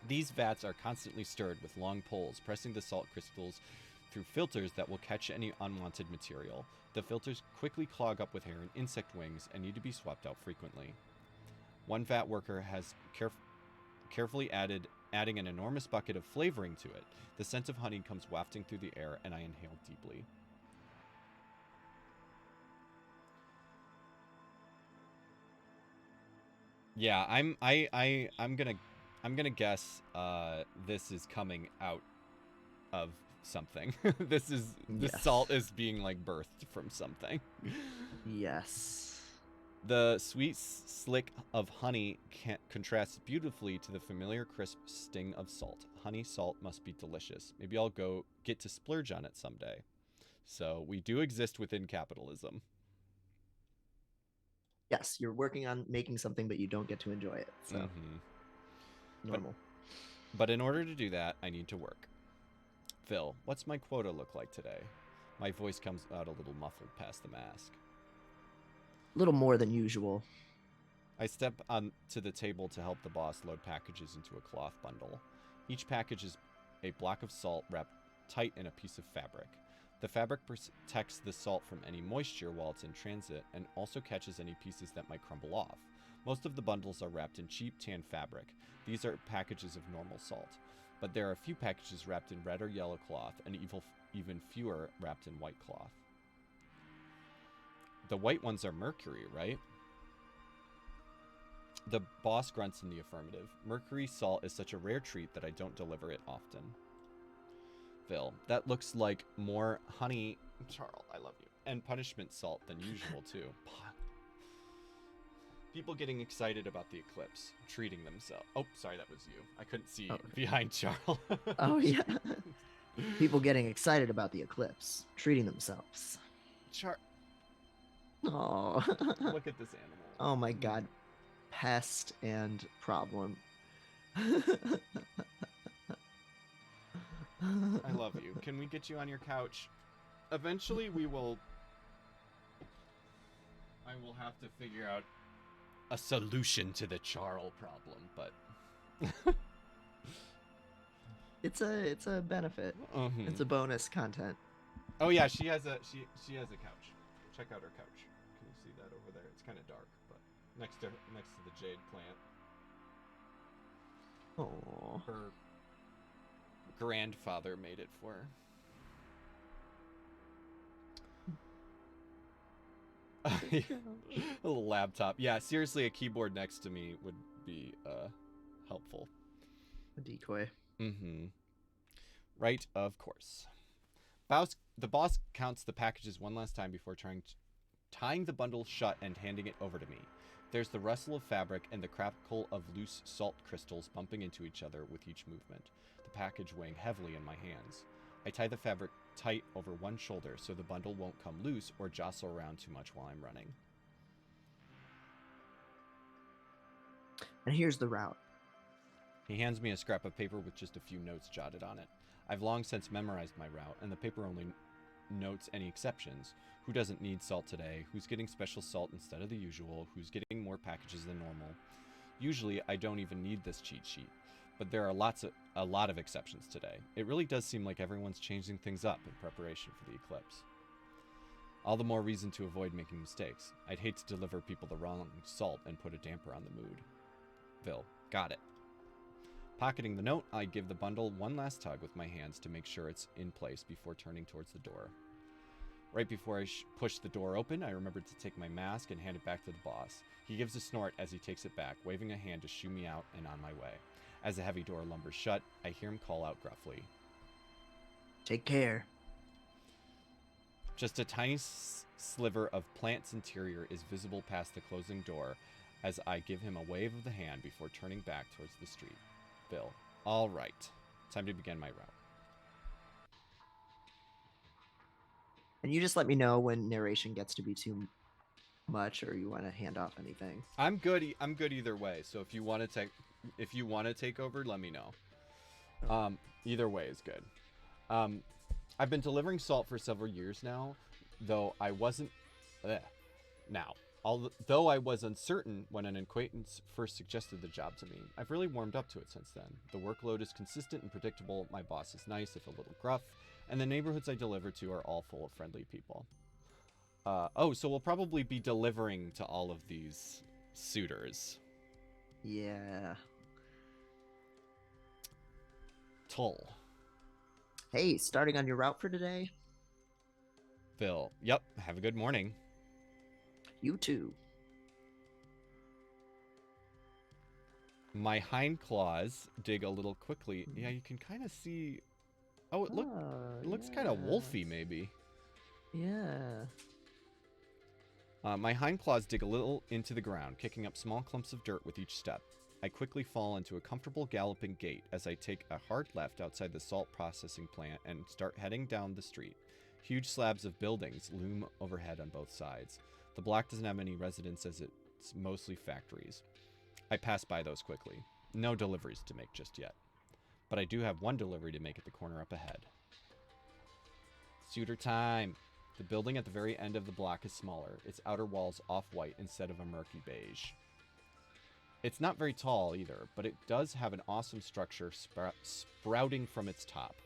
These vats are constantly stirred with long poles, pressing the salt crystals through filters that will catch any unwanted material. The filters quickly clog up with hair and insect wings and need to be swapped out frequently. One vat worker has carefully adding an enormous bucket of flavoring to it. The scent of honey comes wafting through the air, and I inhale deeply. Yeah, I'm gonna guess this is coming out of something. This salt is being like birthed from something. Yes. The sweet slick of honey contrasts beautifully to the familiar crisp sting of salt. Honey salt must be delicious. Maybe I'll go get to splurge on it someday. So we do exist within capitalism. Yes, you're working on making something, but you don't get to enjoy it. So normal. But in order to do that, I need to work. Phil, what's my quota look like today? My voice comes out a little muffled past the mask. A little more than usual. I step onto the table to help the boss load packages into a cloth bundle. Each package is a block of salt wrapped tight in a piece of fabric. The fabric protects the salt from any moisture while it's in transit and also catches any pieces that might crumble off. Most of the bundles are wrapped in cheap tan fabric. These are packages of normal salt. But there are a few packages wrapped in red or yellow cloth and even fewer wrapped in white cloth. The white ones are mercury, right? The boss grunts in the affirmative. Mercury salt is such a rare treat that I don't deliver it often. Phil, that looks like more honey, Charles, I love you, and punishment salt than usual, too. People getting excited about the eclipse, treating themselves. Oh, sorry, that was you. I couldn't see behind Charles. Oh, yeah. People getting excited about the eclipse, treating themselves. Oh. Look at this animal. Oh my god. Pest and problem. I love you. Can we get you on your couch? Eventually I will have to figure out a solution to the Charl problem, but it's a benefit. It's a bonus content. Oh yeah, she has a couch. Check out her couch. Can you see that over there? It's kind of dark, but next to the jade plant. Oh. Her grandfather made it for her. A little laptop. Yeah, seriously, a keyboard next to me would be helpful. A decoy. Mm-hmm. Right, of course. The boss counts the packages one last time before tying the bundle shut and handing it over to me. There's the rustle of fabric and the crackle of loose salt crystals bumping into each other with each movement, the package weighing heavily in my hands. I tie the fabric tight over one shoulder so the bundle won't come loose or jostle around too much while I'm running. And here's the route. He hands me a scrap of paper with just a few notes jotted on it. I've long since memorized my route, and the paper only notes any exceptions. Who doesn't need salt today? Who's getting special salt instead of the usual? Who's getting more packages than normal? Usually, I don't even need this cheat sheet, but there are a lot of exceptions today. It really does seem like everyone's changing things up in preparation for the eclipse. All the more reason to avoid making mistakes. I'd hate to deliver people the wrong salt and put a damper on the mood. Vil, got it. Pocketing the note, I give the bundle one last tug with my hands to make sure it's in place before turning towards the door. Right before I push the door open, I remember to take my mask and hand it back to the boss. He gives a snort as he takes it back, waving a hand to shoo me out and on my way. As the heavy door lumbers shut, I hear him call out gruffly. Take care. Just a tiny sliver of plant's interior is visible past the closing door as I give him a wave of the hand before turning back towards the street. Vil, all right. Time to begin my route. And you just let me know when narration gets to be too much or you want to hand off anything. I'm good either way. So if you want to take over, let me know. Either way is good. I've been delivering salt for several years now, though I wasn't Although I was uncertain when an acquaintance first suggested the job to me, I've really warmed up to it since then. The workload is consistent and predictable, my boss is nice, if a little gruff, and the neighborhoods I deliver to are all full of friendly people. So we'll probably be delivering to all of these suitors. Yeah. Tull. Hey, starting on your route for today? Vil. Yep, have a good morning. You too. My hind claws dig a little quickly. Yeah, you can kind of see... Oh, it looks kind of wolfy, maybe. Yeah. My hind claws dig a little into the ground, kicking up small clumps of dirt with each step. I quickly fall into a comfortable galloping gait as I take a hard left outside the salt processing plant and start heading down the street. Huge slabs of buildings loom overhead on both sides. The block doesn't have many residents as it's mostly factories. I pass by those quickly. No deliveries to make just yet. But I do have one delivery to make at the corner up ahead. Suitor time! The building at the very end of the block is smaller, its outer walls off-white instead of a murky beige. It's not very tall either, but it does have an awesome structure sprouting from its top.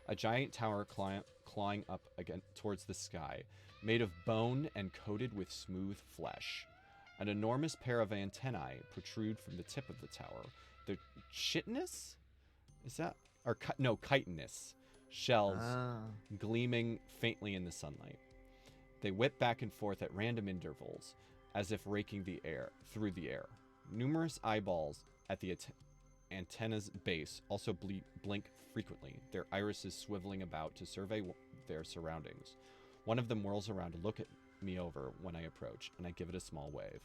A giant tower clawing up again towards the sky, made of bone and coated with smooth flesh. An enormous pair of antennae protrude from the tip of the tower. The chitinous? Is that... Or no, chitinous. Shells gleaming faintly in the sunlight. They whip back and forth at random intervals, as if raking the air through the air. Numerous eyeballs at the antenna's base also blink frequently, their irises swiveling about to survey their surroundings. One of them whirls around to look at me over when I approach, and I give it a small wave.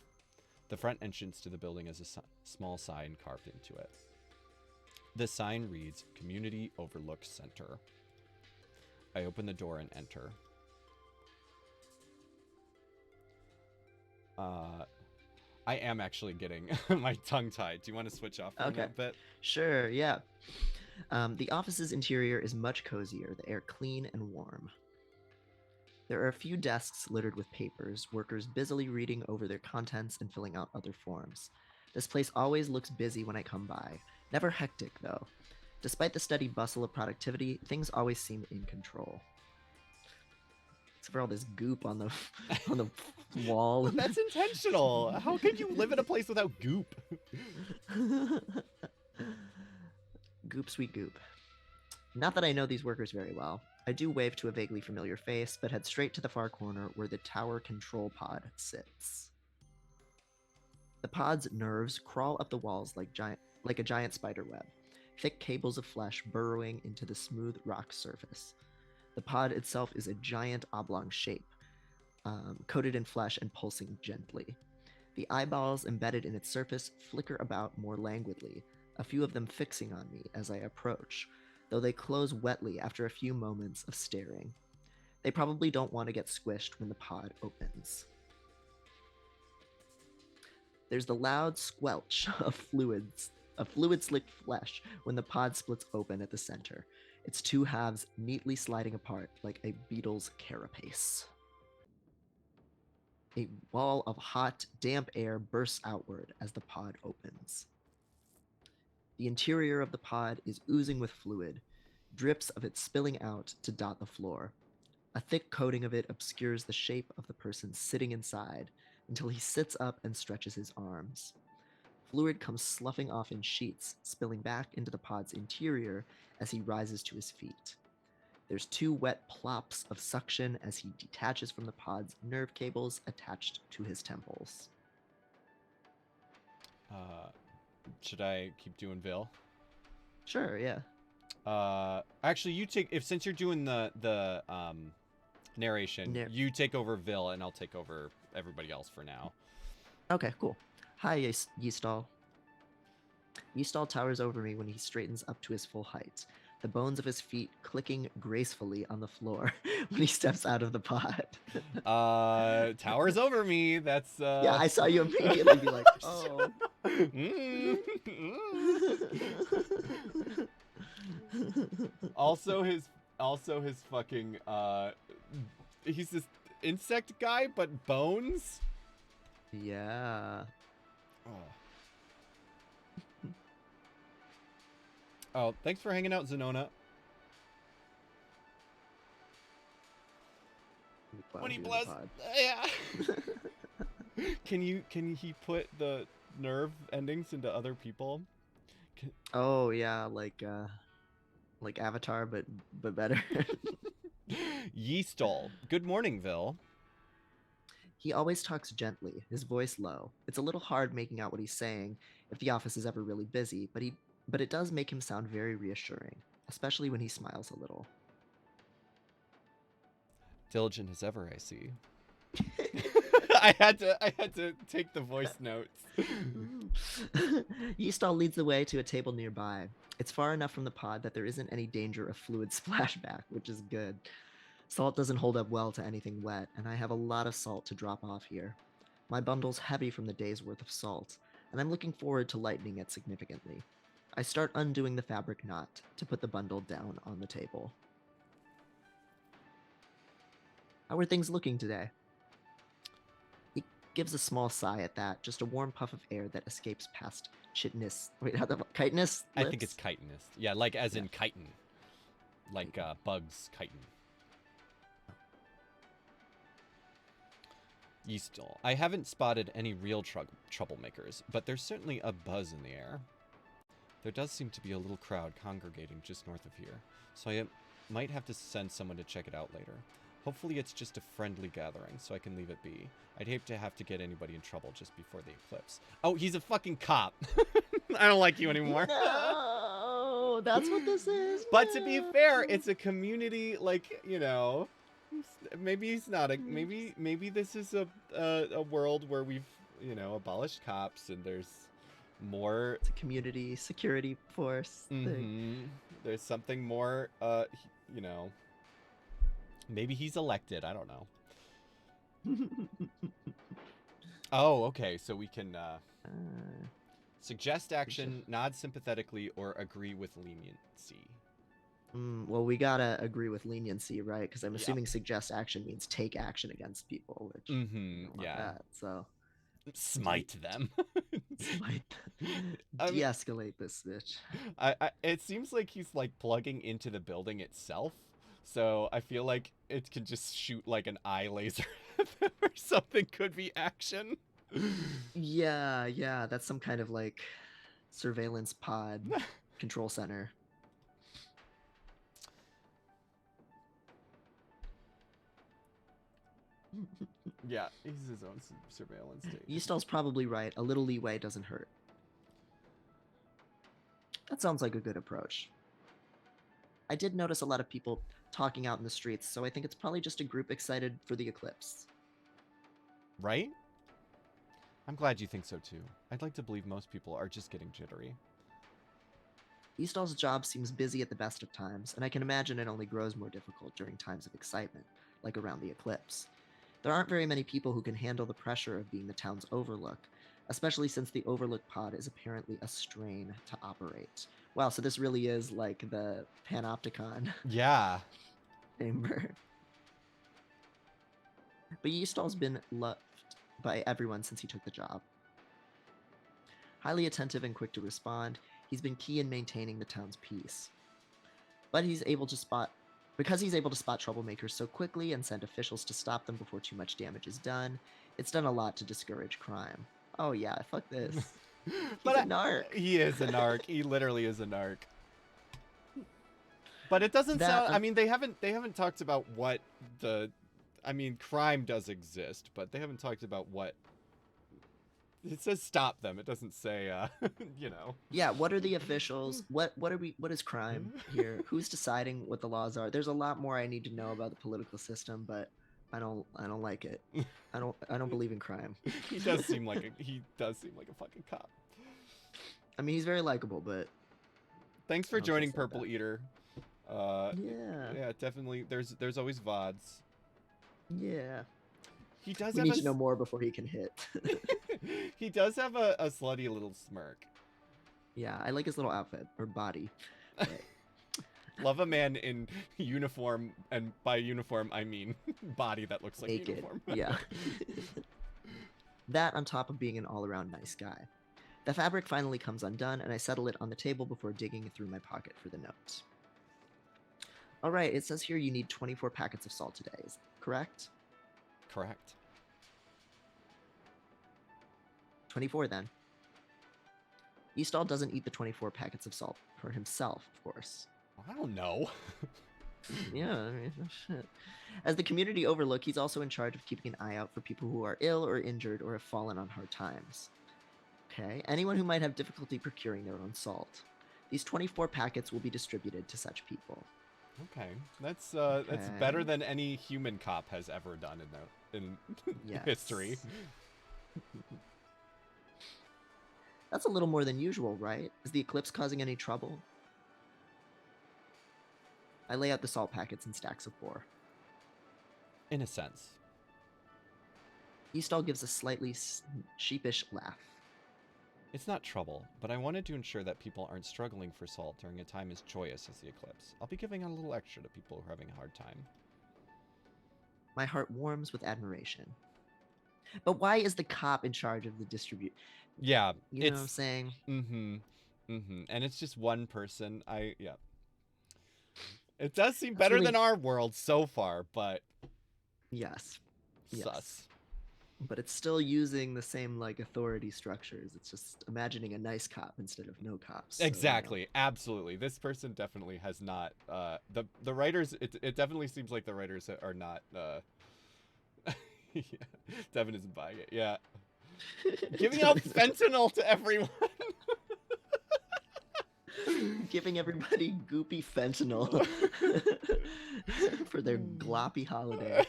The front entrance to the building has a small sign carved into it. The sign reads, Community Overlook Center. I open the door and enter. I am actually getting my tongue tied. Do you want to switch off for a little bit? Sure, yeah. The office's interior is much cozier, the air clean and warm. There are a few desks littered with papers, workers busily reading over their contents and filling out other forms. This place always looks busy when I come by. Never hectic, though. Despite the steady bustle of productivity, things always seem in control. Except for all this goop on the wall. That's intentional. How could you live in a place without goop? Goop, sweet goop. Not that I know these workers very well. I do wave to a vaguely familiar face, but head straight to the far corner where the tower control pod sits. The pod's nerves crawl up the walls like a giant spider web, thick cables of flesh burrowing into the smooth rock surface. The pod itself is a giant oblong shape, coated in flesh and pulsing gently. The eyeballs embedded in its surface flicker about more languidly, a few of them fixing on me as I approach, though they close wetly after a few moments of staring. They probably don't want to get squished when the pod opens. There's the loud squelch of fluid-slick flesh when the pod splits open at the center, its two halves neatly sliding apart like a beetle's carapace. A wall of hot, damp air bursts outward as the pod opens. The interior of the pod is oozing with fluid, drips of it spilling out to dot the floor. A thick coating of it obscures the shape of the person sitting inside until he sits up and stretches his arms. Fluid comes sloughing off in sheets, spilling back into the pod's interior as he rises to his feet. There's two wet plops of suction as he detaches from the pod's nerve cables attached to his temples. Should I keep doing Vil? Sure, yeah. Actually, you take since you're doing the narration, you take over Vil, and I'll take over everybody else for now. Okay, cool. Hi, Yeastal. Yeastal towers over me when he straightens up to his full height, the bones of his feet clicking gracefully on the floor when he steps out of the pod. Towers over me. That's Yeah, I saw you immediately be like, oh. also his fucking he's this insect guy, but bones. Yeah. Oh, thanks for hanging out, Zenona. When he bless, yeah. Can he put the nerve endings into other people? Oh yeah, like Avatar, but better. Yeastal. Good morning, Vil. He always talks gently, his voice low. It's a little hard making out what he's saying if the office is ever really busy, but it does make him sound very reassuring, especially when he smiles a little. Diligent as ever, I see. I had to take the voice notes. Yeastal leads the way to a table nearby. It's far enough from the pod that there isn't any danger of fluid splashback, which is good. Salt doesn't hold up well to anything wet, and I have a lot of salt to drop off here. My bundle's heavy from the day's worth of salt, and I'm looking forward to lightening it significantly. I start undoing the fabric knot to put the bundle down on the table. How are things looking today? He gives a small sigh at that, just a warm puff of air that escapes past chitinous. Wait, how the chitinous? I think it's chitinous. Yeah, like as in chitin. Like bugs chitin. Yeastal. I haven't spotted any real troublemakers, but there's certainly a buzz in the air. There does seem to be a little crowd congregating just north of here, so I might have to send someone to check it out later. Hopefully it's just a friendly gathering, so I can leave it be. I'd hate to have to get anybody in trouble just before the eclipse. Oh, he's a fucking cop. I don't like you anymore. No, that's what this is. But to be fair, it's a community, like, you know, maybe he's not a, maybe this is a world where we've, you know, abolished cops and there's more. It's a community security force thing. There's something more, you know. Maybe he's elected. I don't know. Oh, okay. So we can suggest action, nod sympathetically, or agree with leniency. Well, we gotta agree with leniency, right? Because I'm assuming suggest action means take action against people, which that, so smite them. Smite. De-escalate this bitch. It seems like he's like plugging into the building itself. So I feel like it can just shoot like an eye laser or something. Could be action. Yeah, that's some kind of like surveillance pod control center. Yeah, he's his own surveillance state. Yeastal's probably right. A little leeway doesn't hurt. That sounds like a good approach. I did notice a lot of people talking out in the streets, so I think it's probably just a group excited for the eclipse. Right? I'm glad you think so too. I'd like to believe most people are just getting jittery. Yeastal's job seems busy at the best of times, and I can imagine it only grows more difficult during times of excitement, like around the eclipse. There aren't very many people who can handle the pressure of being the town's overlook, especially since the overlook pod is apparently a strain to operate. Wow, so this really is like the Panopticon Yeah. chamber. But Yeastal's been loved by everyone since he took the job. Highly attentive and quick to respond, he's been key in maintaining the town's peace. But he's able to spot troublemakers so quickly and send officials to stop them before too much damage is done, it's done a lot to discourage crime. Oh yeah, fuck this. He's a narc. He is a narc. He literally is a narc. But it doesn't sound. I mean, they haven't talked about what the. I mean, crime does exist, but they haven't talked about what. It says stop them. It doesn't say, you know. Yeah, what are the officials? What is crime here? Who's deciding what the laws are? There's a lot more I need to know about the political system, but I don't like it. I don't believe in crime. He does seem like a fucking cop. I mean, he's very likable, but thanks for joining, Purple Eater. Yeah. Yeah, definitely. There's always VODs. Yeah. He does. We need to know more before he can hit. He does have a slutty little smirk. Yeah, I like his little outfit or body. But... Love a man in uniform, and by uniform I mean body that looks like naked. Uniform. Yeah. That on top of being an all-around nice guy. The fabric finally comes undone, and I settle it on the table before digging through my pocket for the notes. All right, it says here you need 24 packets of salt today, is that correct? Correct. 24 then. Yeastal doesn't eat the 24 packets of salt for himself, of course. I don't know. Yeah, I mean, shit. As the community overlook, he's also in charge of keeping an eye out for people who are ill or injured or have fallen on hard times. Okay, anyone who might have difficulty procuring their own salt. These 24 packets will be distributed to such people. Okay, that's better than any human cop has ever done in Yes. history. That's a little more than usual, right? Is the eclipse causing any trouble? I lay out the salt packets in stacks of 4. In a sense. Yeastal gives a slightly sheepish laugh. It's not trouble, but I wanted to ensure that people aren't struggling for salt during a time as joyous as the eclipse. I'll be giving a little extra to people who are having a hard time. My heart warms with admiration. But why is the cop in charge of the distribute? Yeah, you know what I'm saying? And it's just one person. Yeah. It does seem better than our world so far, but yes. Sus. But it's still using the same like authority structures. It's just imagining a nice cop instead of no cops. So, exactly, absolutely. This person definitely has not. The writers. It definitely seems like the writers are not. Yeah, Devin isn't buying it. Yeah, giving out fentanyl to everyone. Giving everybody goopy fentanyl for their gloppy holiday.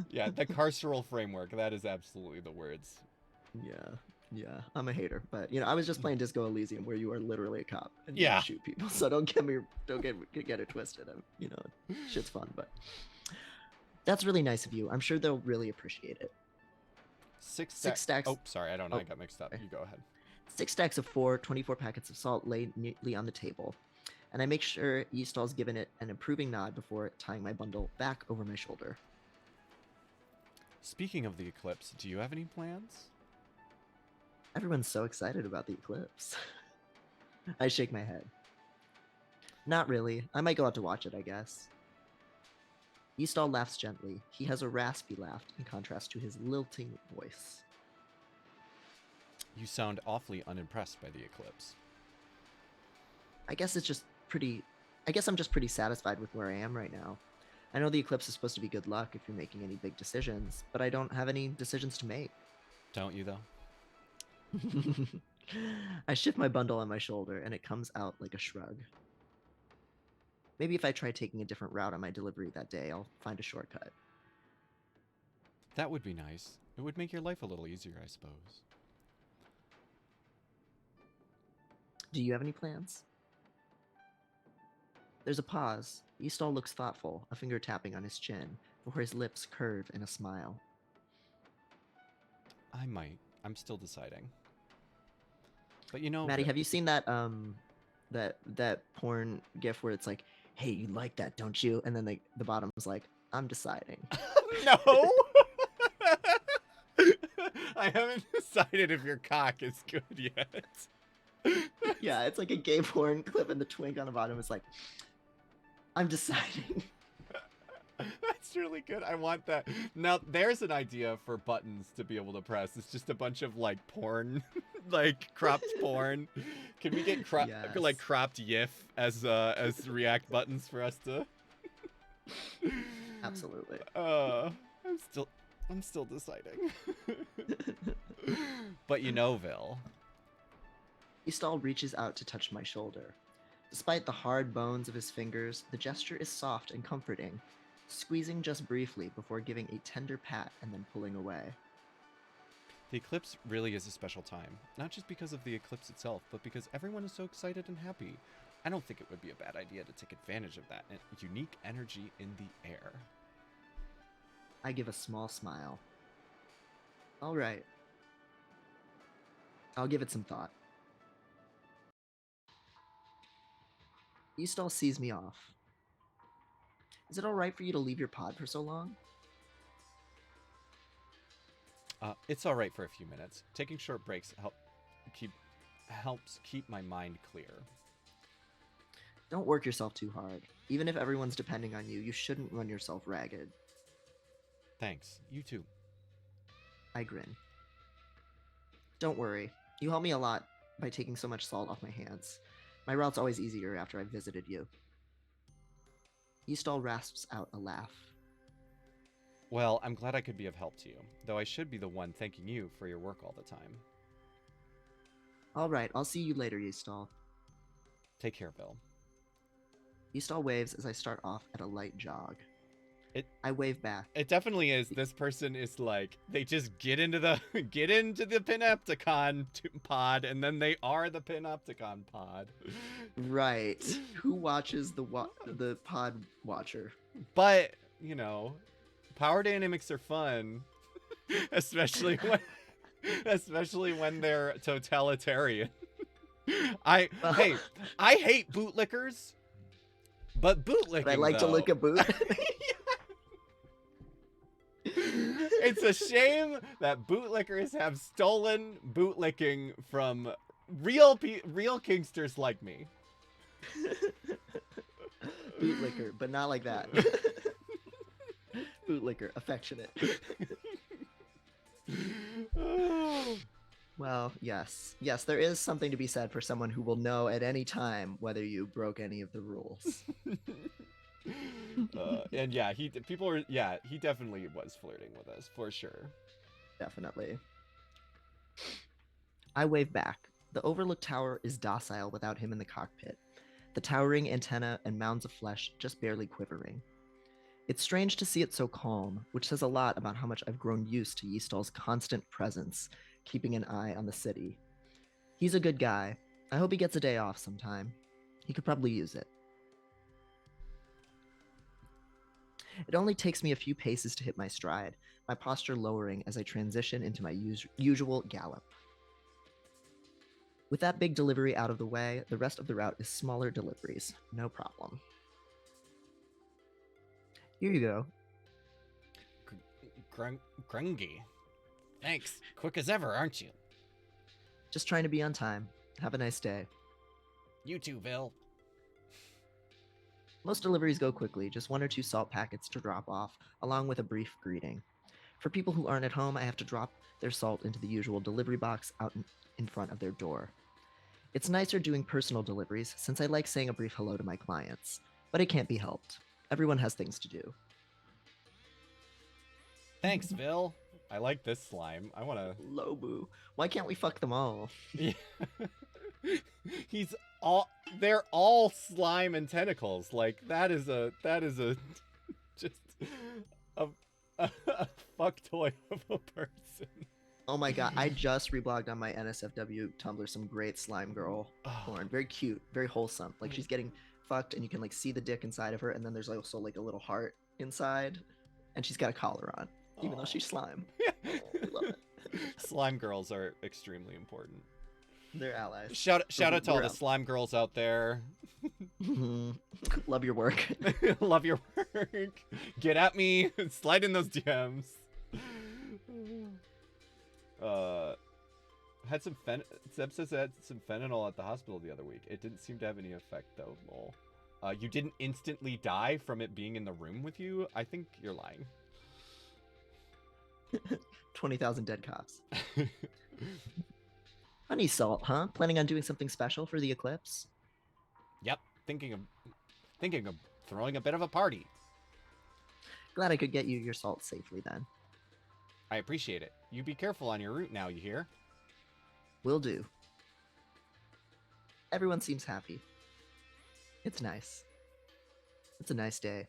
Yeah, the carceral framework. That is absolutely the words. Yeah. I'm a hater, but you know, I was just playing Disco Elysium, where you are literally a cop and you shoot people. So don't get it twisted. You know, shit's fun, but that's really nice of you. I'm sure they'll really appreciate it. 6 stacks. Oh, sorry, I don't know. I got mixed up. You go ahead. 6 stacks of 4, 24 packets of salt laid neatly on the table, and I make sure Yeastal's given it an approving nod before tying my bundle back over my shoulder. Speaking of the eclipse, do you have any plans? Everyone's so excited about the eclipse. I shake my head. Not really. I might go out to watch it, I guess. Yeastal laughs gently. He has a raspy laugh in contrast to his lilting voice. You sound awfully unimpressed by the eclipse. I guess I'm just pretty satisfied with where I am right now. I know the eclipse is supposed to be good luck if you're making any big decisions, but I don't have any decisions to make. Don't you, though? I shift my bundle on my shoulder, and it comes out like a shrug. Maybe if I try taking a different route on my delivery that day, I'll find a shortcut. That would be nice. It would make your life a little easier, I suppose. Do you have any plans? There's a pause. Eastall looks thoughtful, a finger tapping on his chin, before his lips curve in a smile. I might. I'm still deciding. But you know, Maddie, have you seen that that porn gif where it's like, "Hey, you like that, don't you?" And then the bottom's like, "I'm deciding." No. I haven't decided if your cock is good yet. Yeah, it's like a gay porn clip, and the twink on the bottom is like, "I'm deciding." That's really good. I want that. Now, there's an idea for buttons to be able to press. It's just a bunch of like porn, like cropped porn. Can we get Yes. like cropped YIF as React buttons for us to? Absolutely. I'm still deciding. But you know, Vil. Eastall reaches out to touch my shoulder. Despite the hard bones of his fingers, the gesture is soft and comforting, squeezing just briefly before giving a tender pat and then pulling away. The eclipse really is a special time, not just because of the eclipse itself, but because everyone is so excited and happy. I don't think it would be a bad idea to take advantage of that unique energy in the air. I give a small smile. All right. I'll give it some thought. Eastall sees me off. Is it all right for you to leave your pod for so long? It's all right for a few minutes. Taking short breaks helps keep my mind clear. Don't work yourself too hard. Even if everyone's depending on you, you shouldn't run yourself ragged. Thanks. You too. I grin. Don't worry. You help me a lot by taking so much salt off my hands. My route's always easier after I've visited you. Eastall rasps out a laugh. Well, I'm glad I could be of help to you, though I should be the one thanking you for your work all the time. All right, I'll see you later, Eastall. Take care, Vil. Eastall waves as I start off at a light jog. It- I wave back. It definitely is. This person is like, they just get into the Panopticon pod, and then they are the Panopticon pod. Right. Who watches the pod watcher? But, you know, power dynamics are fun, especially when they're totalitarian. I hate bootlickers, but bootlicking. But I like to lick a boot. It's a shame that bootlickers have stolen bootlicking from real Kingsters like me. Bootlicker, but not like that. Bootlicker, affectionate. Well, yes. Yes, there is something to be said for someone who will know at any time whether you broke any of the rules. And yeah, he definitely was flirting with us for sure. Definitely. I wave back. The Overlook Tower is docile without him in the cockpit, the towering antenna and mounds of flesh just barely quivering. It's strange to see it so calm, which says a lot about how much I've grown used to Eastall's constant presence, keeping an eye on the city. He's a good guy. I hope he gets a day off sometime. He could probably use it. It only takes me a few paces to hit my stride, my posture lowering as I transition into my usual gallop. With that big delivery out of the way, the rest of the route is smaller deliveries. No problem. Here you go. Grungy. Thanks. Quick as ever, aren't you? Just trying to be on time. Have a nice day. You too, Vil. Most deliveries go quickly, just 1 or 2 salt packets to drop off, along with a brief greeting. For people who aren't at home, I have to drop their salt into the usual delivery box out in front of their door. It's nicer doing personal deliveries, since I like saying a brief hello to my clients, but it can't be helped. Everyone has things to do. Thanks, Phil. I like this slime. I want to... Lobu. Why can't we fuck them all? Yeah. He's all... They're all slime and tentacles. Like, that is a just a fuck toy of a person. Oh my god, I just reblogged on my NSFW Tumblr some great slime girl porn. Very cute, very wholesome. Like she's getting fucked and you can like see the dick inside of her, and then there's also like a little heart inside, and she's got a collar on, even though she's slime. I love it. Slime girls are extremely important. They're allies. Shout out to all We're the out. slime girls out there. Love your work. Love your work. Get at me. Slide in those DMs. Had some Seb says I had some fentanyl at the hospital the other week. It didn't seem to have any effect though. Lol. You didn't instantly die from it being in the room with you? I think you're lying. 20,000 dead cops. Honey salt, huh? Planning on doing something special for the eclipse? Yep, thinking of throwing a bit of a party. Glad I could get you your salt safely then. I appreciate it. You be careful on your route now, you hear? Will do. Everyone seems happy. It's nice. It's a nice day.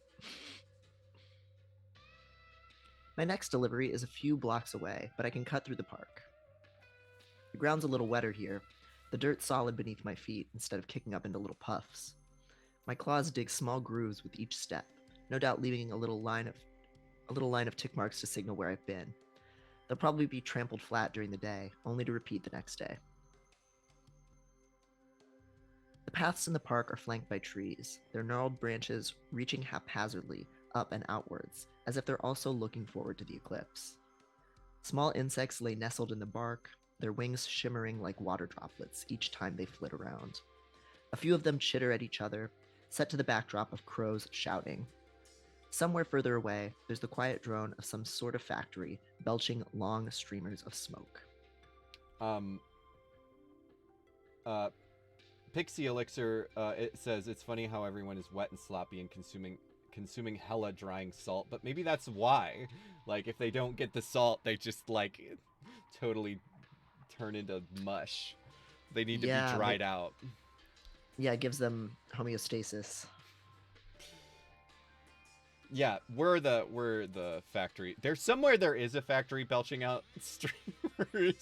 My next delivery is a few blocks away, but I can cut through the park. The ground's a little wetter here. The dirt's solid beneath my feet instead of kicking up into little puffs. My claws dig small grooves with each step, no doubt leaving a little line of tick marks to signal where I've been. They'll probably be trampled flat during the day, only to repeat the next day. The paths in the park are flanked by trees, their gnarled branches reaching haphazardly up and outwards, as if they're also looking forward to the eclipse. Small insects lay nestled in the bark, their wings shimmering like water droplets each time they flit around. A few of them chitter at each other, set to the backdrop of crows shouting. Somewhere further away, there's the quiet drone of some sort of factory, belching long streamers of smoke. Pixie Elixir, it says, it's funny how everyone is wet and sloppy and consuming hella drying salt, but maybe that's why. Like, if they don't get the salt, they just, like, totally turn into mush. They need to be dried out. Yeah, it gives them homeostasis. Yeah, we're the factory. There's somewhere there is a factory belching out streamers.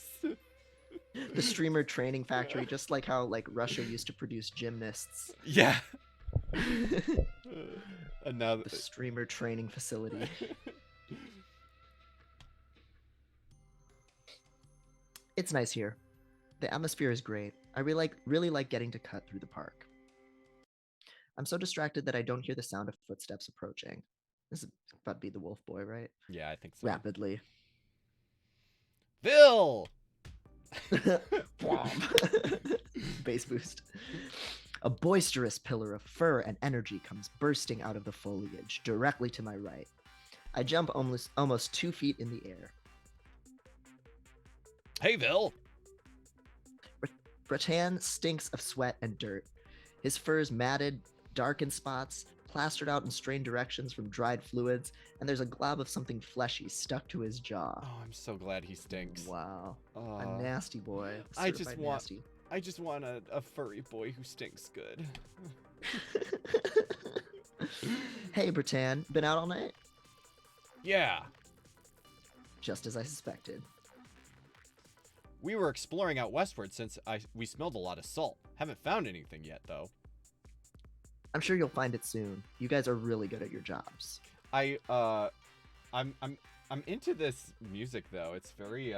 The streamer training factory, just like how like Russia used to produce gymnasts. Yeah. And now The streamer training facility. It's nice here. The atmosphere is great. I really like getting to cut through the park. I'm so distracted that I don't hear the sound of footsteps approaching. This is about to be the wolf boy, right? yeah, I think so. Rapidly. Phil! Bass boost. A boisterous pillar of fur and energy comes bursting out of the foliage, directly to my right. I jump almost 2 feet in the air. Hey, Phil! Bratan stinks of sweat and dirt. His fur is matted, dark in spots, plastered out in strange directions from dried fluids, and there's a glob of something fleshy stuck to his jaw. Oh, I'm so glad he stinks. Wow. A nasty boy. I just Certified want nasty. I just want a furry boy who stinks good. Hey, Bratan, been out all night? Yeah. Just as I suspected. We were exploring out westward since we smelled a lot of salt. Haven't found anything yet, though. I'm sure you'll find it soon. You guys are really good at your jobs. I'm into this music though. It's very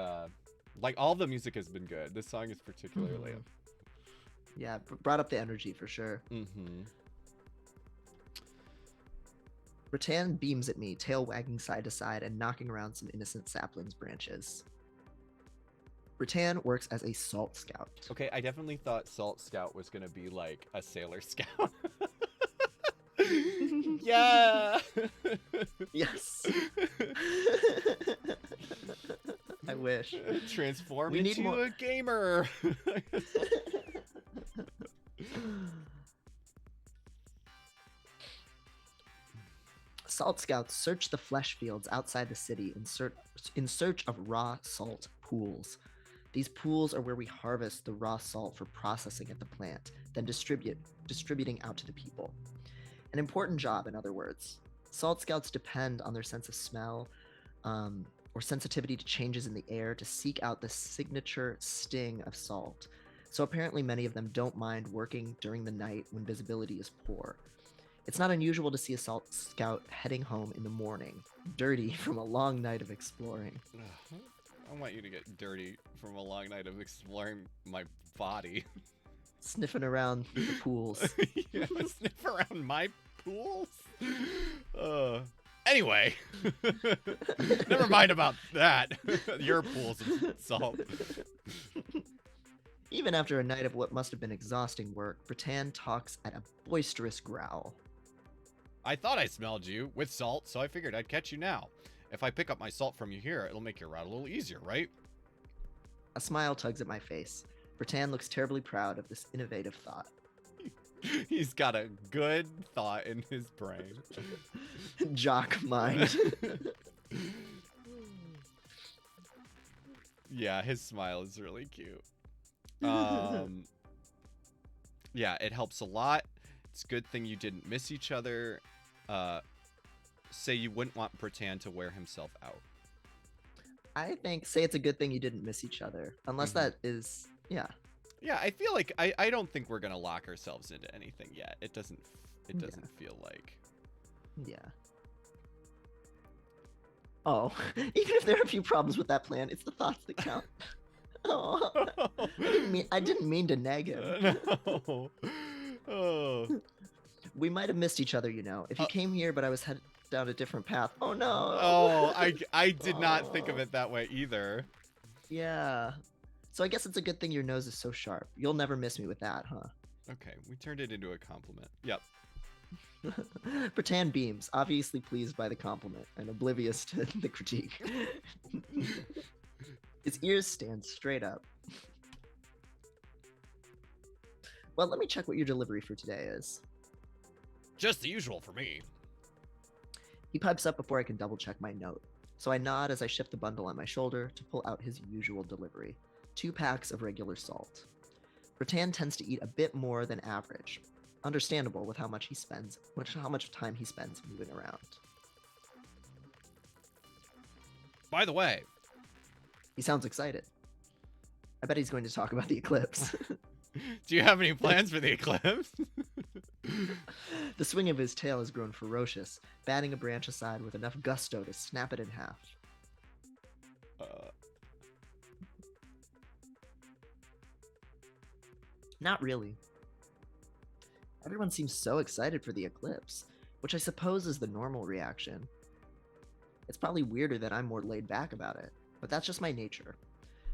like all the music has been good. This song is particularly. Yeah, brought up the energy for sure. Bratan beams at me, tail wagging side to side and knocking around some innocent saplings branches. Bratan works as a salt scout. Okay, I definitely thought Salt Scout was gonna be like a Sailor Scout. Yeah. Yes. I wish. Transform We need into more- a gamer. Salt scouts search the flesh fields outside the city in search of raw salt pools. These pools are where we harvest the raw salt for processing at the plant, then distributing out to the people. An important job, in other words. Salt scouts depend on their sense of smell or sensitivity to changes in the air to seek out the signature sting of salt. So apparently many of them don't mind working during the night when visibility is poor. It's not unusual to see a salt scout heading home in the morning, dirty from a long night of exploring. I want you to get dirty from a long night of exploring my body. Sniffing around the pools. Yeah, sniff around my pools? Anyway. Never mind about that. Your pools of salt. Even after a night of what must have been exhausting work, Bratan talks at a boisterous growl. I thought I smelled you with salt, so I figured I'd catch you now. If I pick up my salt from you here, it'll make your route a little easier, right? A smile tugs at my face. Bratan looks terribly proud of this innovative thought. He's got a good thought in his brain. Jock mind. Yeah, his smile is really cute. Yeah, it helps a lot. It's a good thing you didn't miss each other. Say you wouldn't want Bratan to wear himself out. I think, say it's a good thing you didn't miss each other. Unless that is, yeah. Yeah, I feel like I don't think we're gonna lock ourselves into anything yet. It doesn't feel like. Yeah. Oh, even if there are a few problems with that plan, it's the thoughts that count. Oh, I didn't mean to nag him. No. Oh. We might have missed each other, you know. If you came here, but I was headed down a different path. Oh no. Oh, I did not think of it that way either. Yeah. So I guess it's a good thing your nose is so sharp. You'll never miss me with that, huh? Okay, we turned it into a compliment. Yep. Bratan beams, obviously pleased by the compliment and oblivious to the critique. His ears stand straight up. Well, let me check what your delivery for today is. Just the usual for me. He pipes up before I can double check my note. So I nod as I shift the bundle on my shoulder to pull out his usual delivery. 2 packs of regular salt. Bratan tends to eat a bit more than average. Understandable with how much time he spends moving around. By the way, he sounds excited. I bet he's going to talk about the eclipse. Do you have any plans for the eclipse? The swing of his tail has grown ferocious, batting a branch aside with enough gusto to snap it in half. Not really. Everyone seems so excited for the eclipse, which I suppose is the normal reaction. It's probably weirder that I'm more laid back about it, but that's just my nature.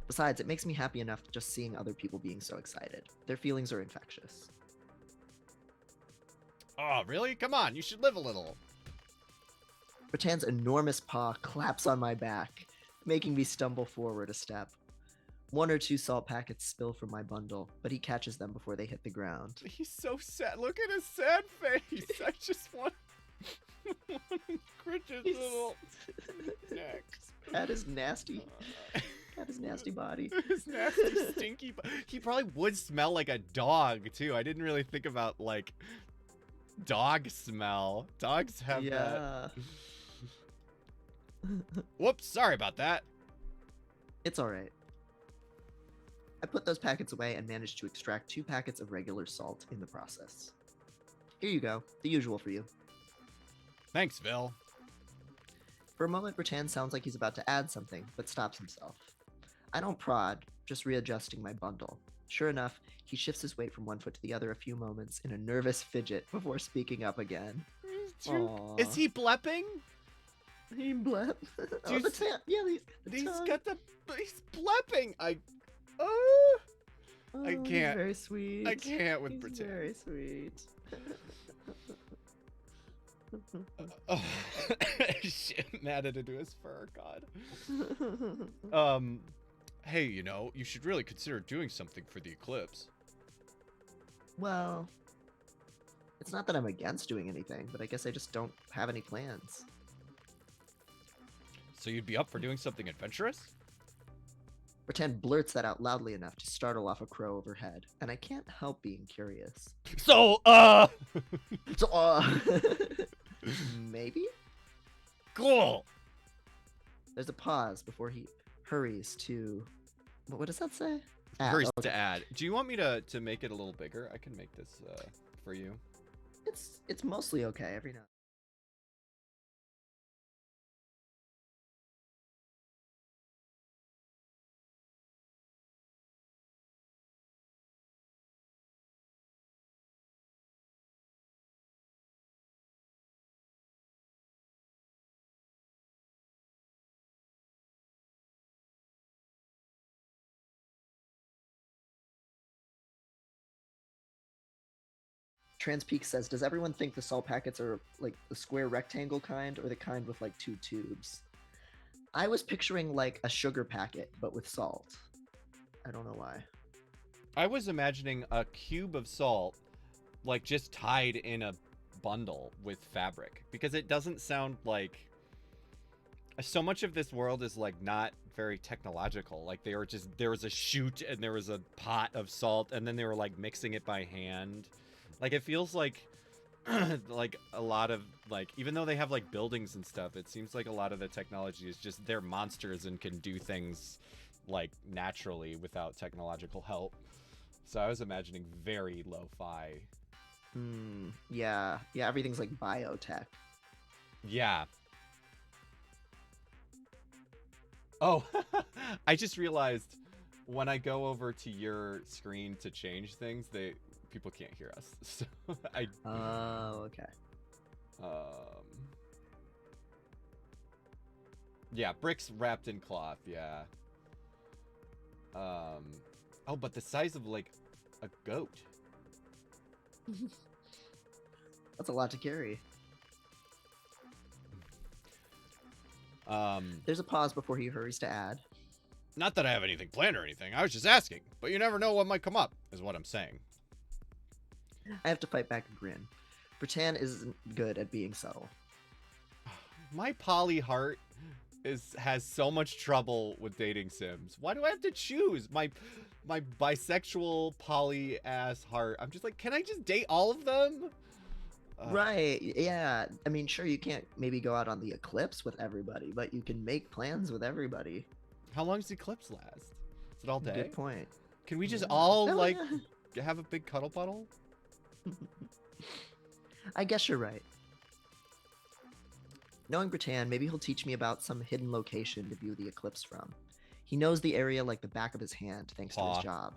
Besides, it makes me happy enough just seeing other people being so excited. Their feelings are infectious. Oh, really? Come on, you should live a little. Bratan's enormous paw claps on my back, making me stumble forward a step. 1 or 2 salt packets spill from my bundle, but he catches them before they hit the ground. He's so sad. Look at his sad face. I just want to crush his little neck. Pat his nasty body. His nasty, stinky he probably would smell like a dog, too. I didn't really think about, like, dog smell. Dogs have that. Whoops, sorry about that. It's alright. I put those packets away and managed to extract 2 packets of regular salt in the process. Here you go, the usual for you. Thanks, Phil. For a moment, Bratan sounds like he's about to add something, but stops himself. I don't prod, just readjusting my bundle. Sure enough, he shifts his weight from one foot to the other a few moments in a nervous fidget before speaking up again. Is he blepping? He blep. Oh, the tongue. Yeah, he's blepping. I can't. He's very sweet. I can't with He's Bratan. very sweet. Oh, shit, mad at into his fur, God. Hey, you know, you should really consider doing something for the eclipse. Well, It's not that I'm against doing anything, but I guess I just don't have any plans. So you'd be up for doing something adventurous? Rattan blurts that out loudly enough to startle off a crow overhead, and I can't help being curious. So, So, maybe? cool. There's a pause before he hurries to. What does that say? Hurries okay. to add. Do you want me to make it a little bigger? I can make this for you. It's mostly okay every now. Transpeak says, "Does everyone think the salt packets are like the square rectangle kind, or the kind with like 2 tubes?" I was picturing like a sugar packet, but with salt. I don't know why. I was imagining a cube of salt, like just tied in a bundle with fabric, because it doesn't sound like. So much of this world is like not very technological. Like there was a chute and there was a pot of salt, and then they were like mixing it by hand. Like it feels like like a lot of like, even though they have like buildings and stuff, it seems like a lot of the technology is just they're monsters and can do things like naturally without technological help. So I was imagining very lo-fi. Yeah, everything's like biotech. Yeah. Oh, I just realized when I go over to your screen to change things, people can't hear us. So Oh, okay. Yeah, bricks wrapped in cloth, yeah. Oh, but the size of like a goat. That's a lot to carry. There's a pause before he hurries to add. Not that I have anything planned or anything. I was just asking, but you never know what might come up, is what I'm saying. I have to fight back a grin. Rattan isn't good at being subtle. My poly heart has so much trouble with dating sims. Why do I have to choose my bisexual poly ass heart? I'm just like, can I just date all of them? Right, yeah. I mean, sure, you can't maybe go out on the eclipse with everybody, but you can make plans with everybody. How long does the eclipse last? Is it all day? Good point. Can we just Yeah. all Oh, like yeah. have a big cuddle puddle? I guess you're right. Knowing Rattan, maybe he'll teach me about some hidden location to view the eclipse from. He knows the area like the back of his hand, thanks to his job.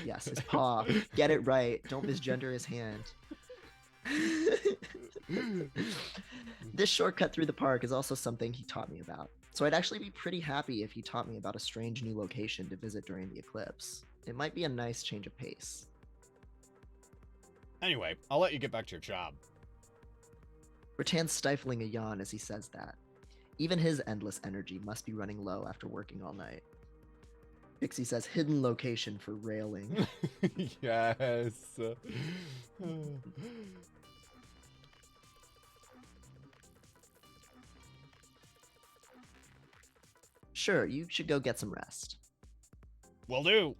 Yes, his paw. Get it right. Don't misgender his hand. This shortcut through the park is also something he taught me about. So I'd actually be pretty happy if he taught me about a strange new location to visit during the eclipse. It might be a nice change of pace. Anyway, I'll let you get back to your job. Rattan's stifling a yawn as he says that. Even his endless energy must be running low after working all night. Pixie says hidden location for railing. Yes. Sure, you should go get some rest. Will do.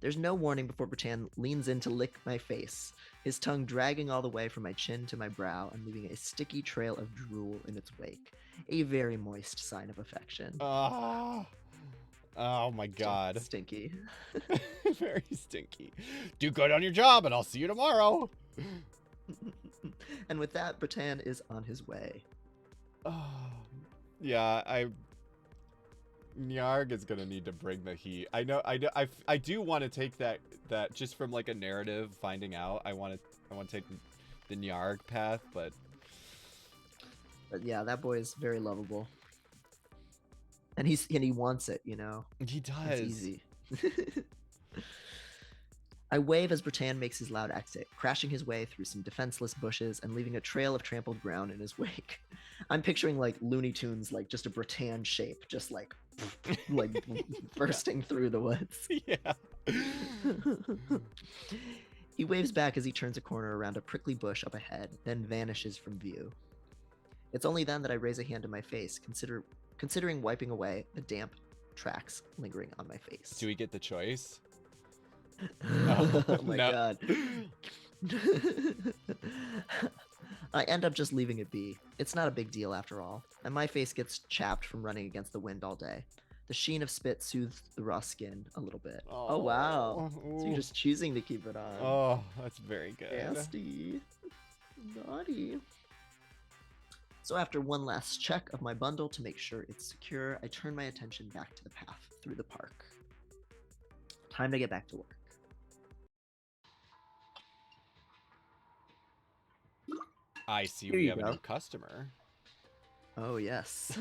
There's no warning before Rattan leans in to lick my face, his tongue dragging all the way from my chin to my brow and leaving a sticky trail of drool in its wake. A very moist sign of affection. Oh my god. Stinky. Very stinky. Do good on your job and I'll see you tomorrow. And with that, Rattan is on his way. Oh, yeah, Nyarg is gonna need to bring the heat. I do want to take that just from like a narrative finding out. I want to take the Nyarg path, but yeah, that boy is very lovable, and he wants it. You know, he does. It's easy. I wave as Rattan makes his loud exit, crashing his way through some defenseless bushes and leaving a trail of trampled ground in his wake. I'm picturing like Looney Tunes, like just a Rattan shape, just like bursting through the woods. Yeah. He waves back as he turns a corner around a prickly bush up ahead, then vanishes from view. It's only then that I raise a hand to my face, considering wiping away the damp tracks lingering on my face. Do we get the choice? Oh my no. god. I end up just leaving it be. It's not a big deal after all, and my face gets chapped from running against the wind all day. The sheen of spit soothes the raw skin a little bit. Oh wow. So you're just choosing to keep it on. Oh, that's very good. Nasty. Naughty. So after one last check of my bundle to make sure it's secure, I turn my attention back to the path through the park. Time to get back to work. I see Here we you have a go. new customer. Oh yes.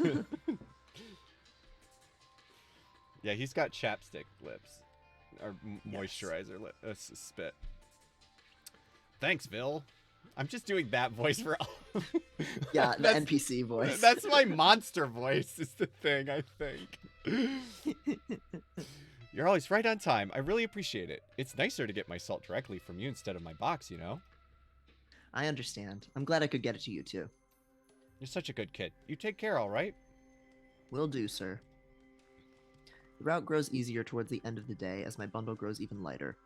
Yeah, he's got chapstick lips. Or Yes. moisturizer spit. Thanks, Bill. I'm just doing that voice for all. Yeah, the NPC voice. That's my monster voice, is the thing, I think. You're always right on time. I really appreciate it. It's nicer to get my salt directly from you instead of my box, you know? I understand. I'm glad I could get it to you too. You're such a good kid. You take care, all right? Will do, sir. The route grows easier towards the end of the day as my bundle grows even lighter.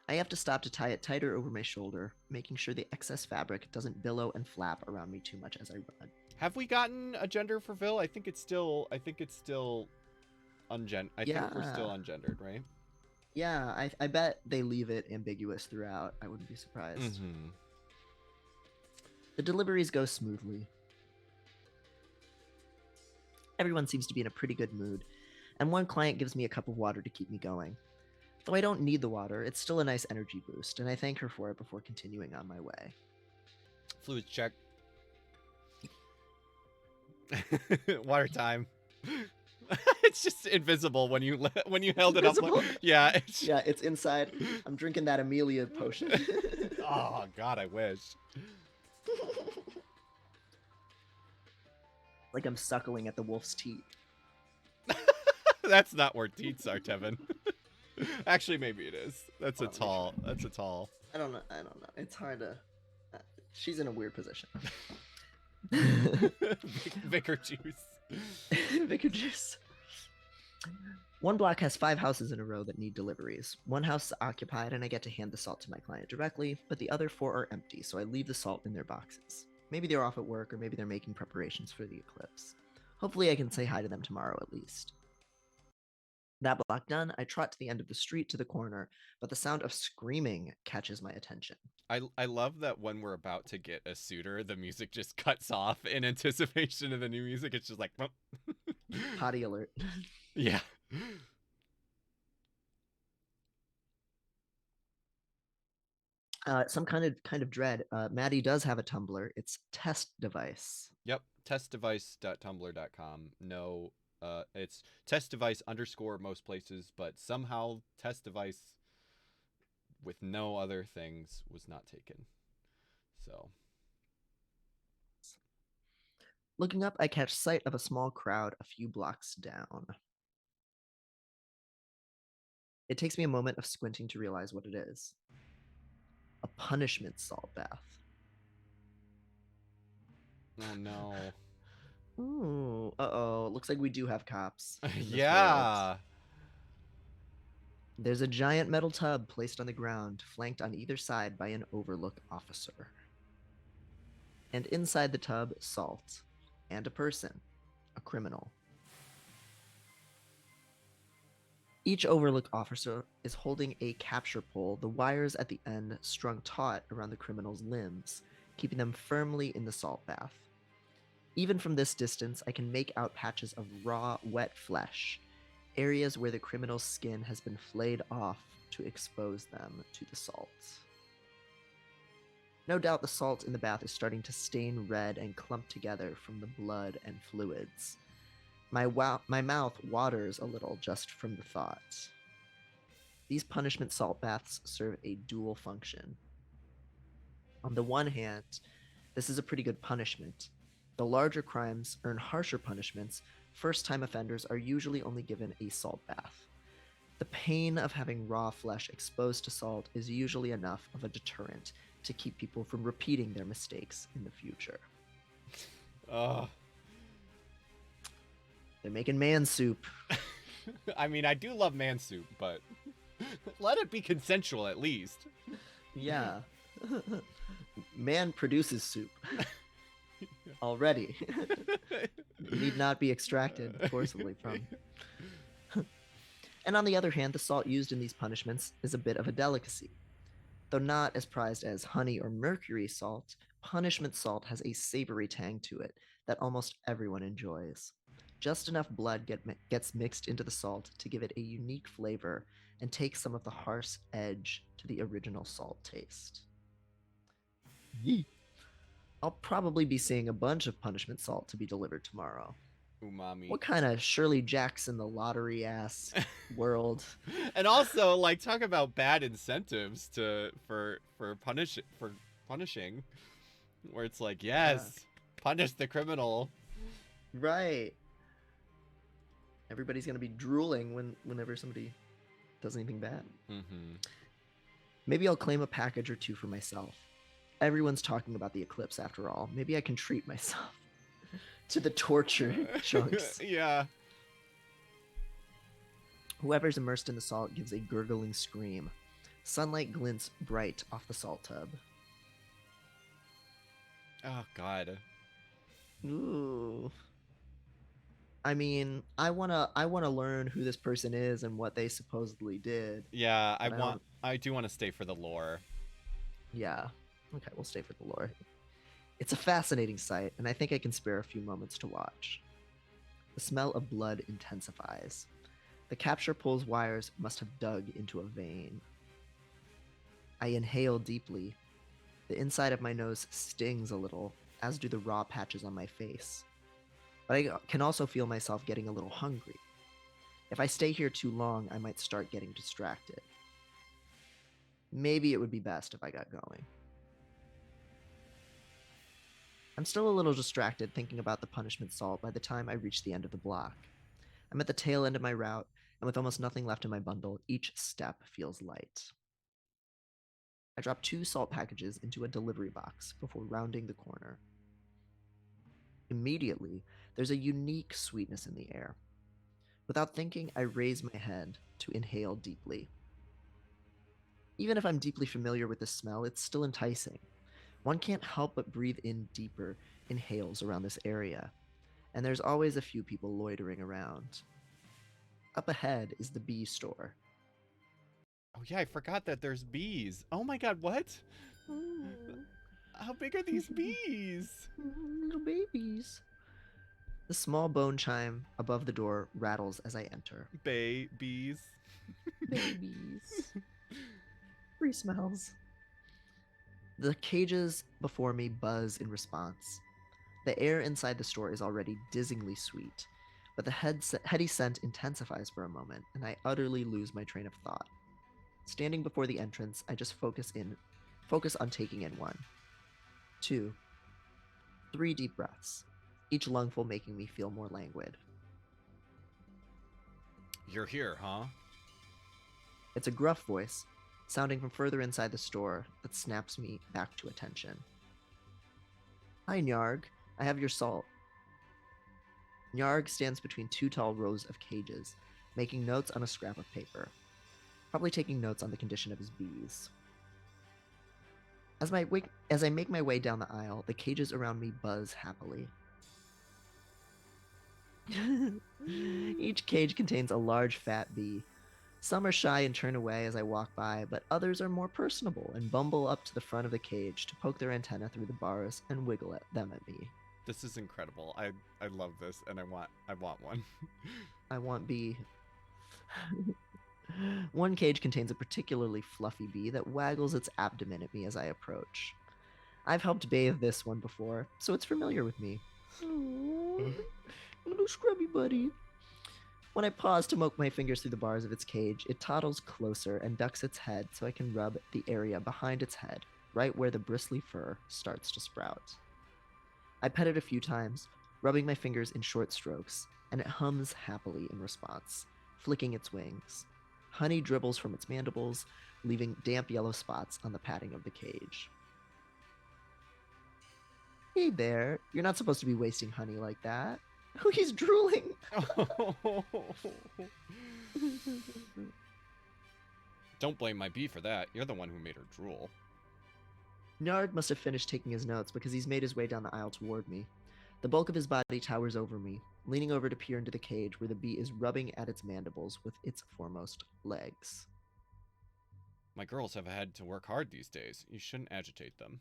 I have to stop to tie it tighter over my shoulder, making sure the excess fabric doesn't billow and flap around me too much as I run. Have we gotten a gender for Vil? I think it's still think we're still ungendered, right? Yeah, I bet they leave it ambiguous throughout. I wouldn't be surprised. Mm-hmm. The deliveries go smoothly. Everyone seems to be in a pretty good mood, and one client gives me a cup of water to keep me going. Though I don't need the water, it's still a nice energy boost, and I thank her for it before continuing on my way. Fluids check. Water time. It's just invisible when you held it up. Yeah. Yeah, it's inside. I'm drinking that Amelia potion. Oh God, I wish. Like I'm suckling at the wolf's teat. That's not where teats are, Tevin. Actually, maybe it is. That's a tall. I don't know. It's hard to. She's in a weird position. Vicar juice. Vicar juice. One block has 5 houses in a row that need deliveries. One house is occupied, and I get to hand the salt to my client directly, but the other 4 are empty, so I leave the salt in their boxes. Maybe they're off at work, or maybe they're making preparations for the eclipse. Hopefully I can say hi to them tomorrow at least. That block done, I trot to the end of the street to the corner, but the sound of screaming catches my attention. I love that when we're about to get a suitor, the music just cuts off in anticipation of the new music. It's just like, Potty alert. Yeah. Some kind of dread. Maddie does have a Tumblr. It's Test Device. Yep. Testdevice.tumblr.com. No, it's test device _ most places, but somehow test device with no other things was not taken. So. Looking up, I catch sight of a small crowd a few blocks down. It takes me a moment of squinting to realize what it is. A punishment salt bath. Oh no. Ooh, uh-oh. Looks like we do have cops. Yeah. There's a giant metal tub placed on the ground, flanked on either side by an overlook officer. And inside the tub, salt. And a person. A criminal. Each overlook officer is holding a capture pole, the wires at the end strung taut around the criminal's limbs, keeping them firmly in the salt bath. Even from this distance, I can make out patches of raw, wet flesh, areas where the criminal's skin has been flayed off to expose them to the salt. No doubt the salt in the bath is starting to stain red and clump together from the blood and fluids. My mouth waters a little just from the thought. These punishment salt baths serve a dual function. On the one hand, this is a pretty good punishment. The larger crimes earn harsher punishments. First-time offenders are usually only given a salt bath. The pain of having raw flesh exposed to salt is usually enough of a deterrent to keep people from repeating their mistakes in the future. Ugh. They're making man soup. I mean, I do love man soup, but let it be consensual at least. Yeah. Man produces soup. Already. Need not be extracted forcibly from. And on the other hand, the salt used in these punishments is a bit of a delicacy. Though not as prized as honey or mercury salt, punishment salt has a savory tang to it that almost everyone enjoys. Just enough blood gets mixed into the salt to give it a unique flavor and take some of the harsh edge to the original salt taste. Yeet. I'll probably be seeing a bunch of punishment salt to be delivered tomorrow. Umami. What kind of Shirley Jackson the lottery ass world? And also, like, talk about bad incentives for punishing, where it's like, yes, punish the criminal. Right. Everybody's gonna be drooling whenever somebody does anything bad. Mm-hmm. Maybe I'll claim a package or two for myself. Everyone's talking about the eclipse after all. Maybe I can treat myself to the torture chunks. Yeah. Whoever's immersed in the salt gives a gurgling scream. Sunlight glints bright off the salt tub. Oh God. Ooh. I mean, I wanna learn who this person is and what they supposedly did. Yeah, But I do want to stay for the lore. Yeah. Okay, we'll stay for the lore. It's a fascinating sight, and I think I can spare a few moments to watch. The smell of blood intensifies. The capture pole's wires must have dug into a vein. I inhale deeply. The inside of my nose stings a little, as do the raw patches on my face. But I can also feel myself getting a little hungry. If I stay here too long, I might start getting distracted. Maybe it would be best if I got going. I'm still a little distracted thinking about the punishment salt by the time I reach the end of the block. I'm at the tail end of my route, and with almost nothing left in my bundle, each step feels light. I drop 2 salt packages into a delivery box before rounding the corner. Immediately, there's a unique sweetness in the air. Without thinking, I raise my head to inhale deeply. Even if I'm deeply familiar with the smell, it's still enticing. One can't help but breathe in deeper inhales around this area, and there's always a few people loitering around. Up ahead is the bee store. Oh yeah, I forgot that there's bees. Oh my God, what? How big are these bees? Little babies. The small bone chime above the door rattles as I enter. Bees. Babies. Free smells. The cages before me buzz in response. The air inside the store is already dizzyingly sweet, but the heady scent intensifies for a moment, and I utterly lose my train of thought. Standing before the entrance, I just focus on taking in 1, 2, 3 deep breaths, each lungful making me feel more languid. You're here, huh? It's a gruff voice, sounding from further inside the store, that snaps me back to attention. Hi, Nyarg. I have your salt. Nyarg stands between 2 tall rows of cages, making notes on a scrap of paper. Probably taking notes on the condition of his bees. As I make my way down the aisle, the cages around me buzz happily. Each cage contains a large fat bee. Some are shy and turn away as I walk by, but others are more personable and bumble up to the front of the cage to poke their antenna through the bars and wiggle them at me. This is incredible. I love this, and I want one. I want bee. One cage contains a particularly fluffy bee that waggles its abdomen at me as I approach. I've helped bathe this one before, so it's familiar with me. Aww, little scrubby buddy. When I pause to poke my fingers through the bars of its cage, it toddles closer and ducks its head so I can rub the area behind its head, right where the bristly fur starts to sprout. I pet it a few times, rubbing my fingers in short strokes, and it hums happily in response, flicking its wings. Honey dribbles from its mandibles, leaving damp yellow spots on the padding of the cage. Hey there, you're not supposed to be wasting honey like that. Oh, he's drooling. Don't blame my bee for that. You're the one who made her drool. Nyarg must have finished taking his notes because he's made his way down the aisle toward me. The bulk of his body towers over me, leaning over to peer into the cage where the bee is rubbing at its mandibles with its foremost legs. My girls have had to work hard these days. You shouldn't agitate them.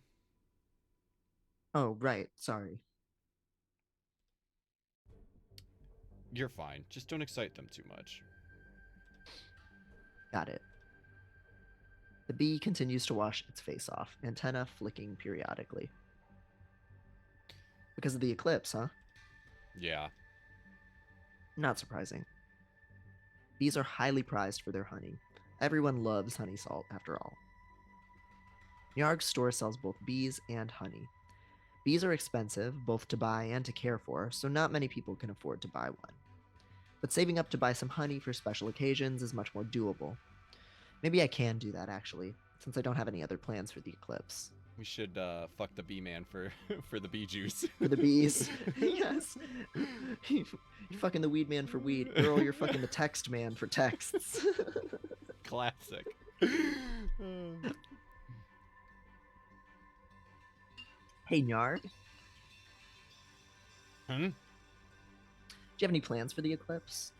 Oh, right, sorry. You're fine. Just don't excite them too much. Got it. The bee continues to wash its face off, antenna flicking periodically. Because of the eclipse, huh? Yeah. Not surprising. Bees are highly prized for their honey. Everyone loves honey salt, after all. Nyarg's store sells both bees and honey. Bees are expensive, both to buy and to care for, so not many people can afford to buy one. But saving up to buy some honey for special occasions is much more doable. Maybe I can do that, actually, since I don't have any other plans for the eclipse. We should fuck the bee man for for the bee juice. For the bees. Yes. You're fucking the weed man for weed. Girl, you're fucking the text man for texts. Classic. Hey, Nyarg. Hmm? Do you have any plans for the eclipse?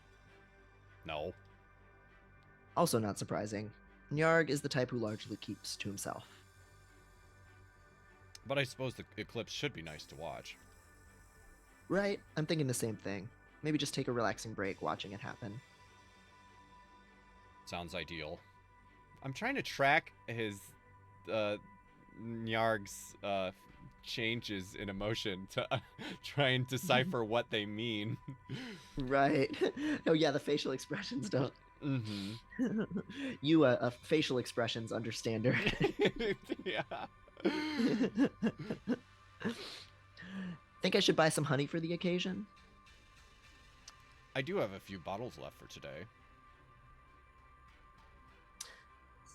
No. Also not surprising. Nyarg is the type who largely keeps to himself. But I suppose the eclipse should be nice to watch. Right, I'm thinking the same thing. Maybe just take a relaxing break watching it happen. Sounds ideal. I'm trying to track his Nyarg's changes in emotion to try and decipher what they mean. Right. Oh yeah, the facial expressions don't. Mm-hmm. You a facial expressions understander. Yeah. Think I should buy some honey for the occasion? I do have a few bottles left for today.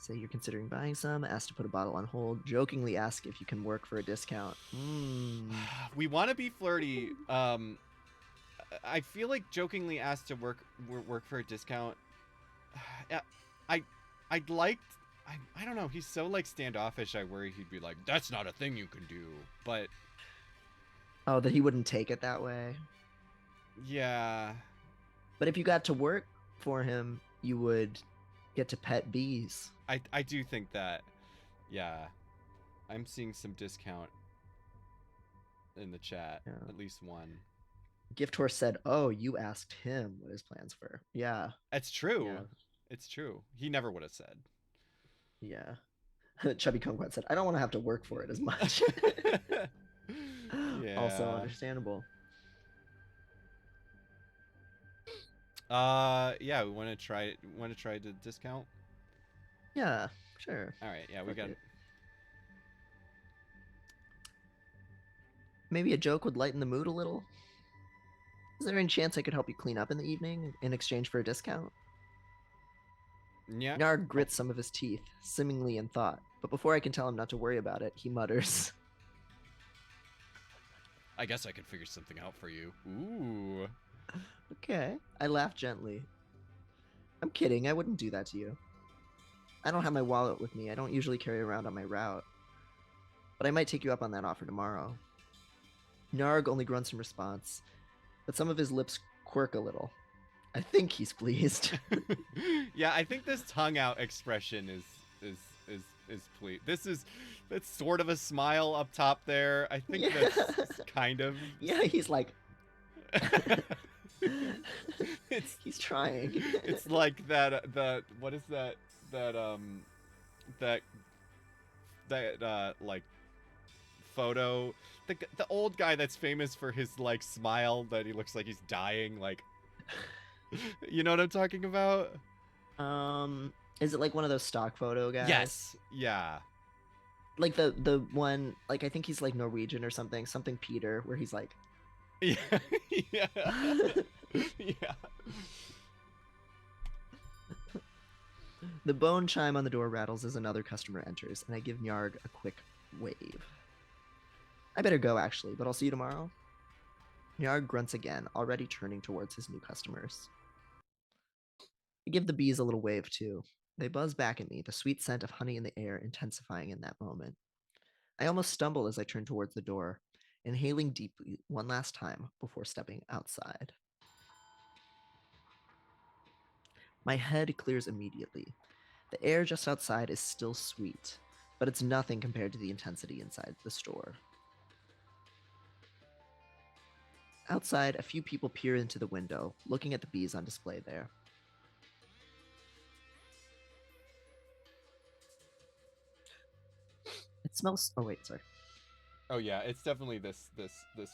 Say you're considering buying some, ask to put a bottle on hold, jokingly ask if you can work for a discount. We want to be flirty. I feel like jokingly asked to work for a discount. Yeah, I'd liked. I don't know. He's so like standoffish. I worry he'd be like, "That's not a thing you can do." But Oh, that he wouldn't take it that way. yeah, But if you got to work for him, you would get to pet bees. I do think that. Yeah, I'm seeing some discount in the chat. Yeah. At least one. Gift Horse said, "Oh, you asked him what his plans were." Yeah, It's true. Yeah. It's true. He never would have said. yeah. Chubby Kumquat said, "I don't want to have to work for it as much." Also Yeah. understandable. Yeah, we want to try the discount. Yeah, sure. All right, yeah, we Fuck got it. Maybe a joke would lighten the mood a little. Is there any chance I could help you clean up in the evening in exchange for a discount? Yeah. Nard grits some of his teeth, seemingly in thought, but before I can tell him not to worry about it, he mutters, I guess I could figure something out for you. Ooh. "Okay." I laugh gently. I'm kidding, I wouldn't do that to you. I don't have my wallet with me, I don't usually carry around on my route. But I might take you up on that offer tomorrow. Narg only grunts in response, but some of his lips quirk a little. I think he's pleased. Yeah, I think this tongue out expression is pleased. That's sort of a smile up top there. I think Yeah. that's kind of. Yeah, he's like, It's he's trying. it's like that what is that like photo, the old guy that's famous for his like smile that he looks like he's dying, like you know what I'm talking about? Is it like one of those stock photo guys? Yes. Yeah. Like the one, like I think he's like Norwegian or something Peter, where he's like, Yeah. Yeah. Yeah. The bone chime on the door rattles as another customer enters, and I give Nyarg a quick wave. I better go, actually, but I'll see you tomorrow. Nyarg grunts again, already turning towards his new customers. I give the bees a little wave, too. They buzz back at me, the sweet scent of honey in the air intensifying in that moment. I almost stumble as I turn towards the door, inhaling deeply one last time before stepping outside. My head clears immediately. The air just outside is still sweet, but it's nothing compared to the intensity inside the store. Outside, a few people peer into the window, looking at the bees on display there. It smells. Oh wait, sorry. Oh yeah, it's definitely this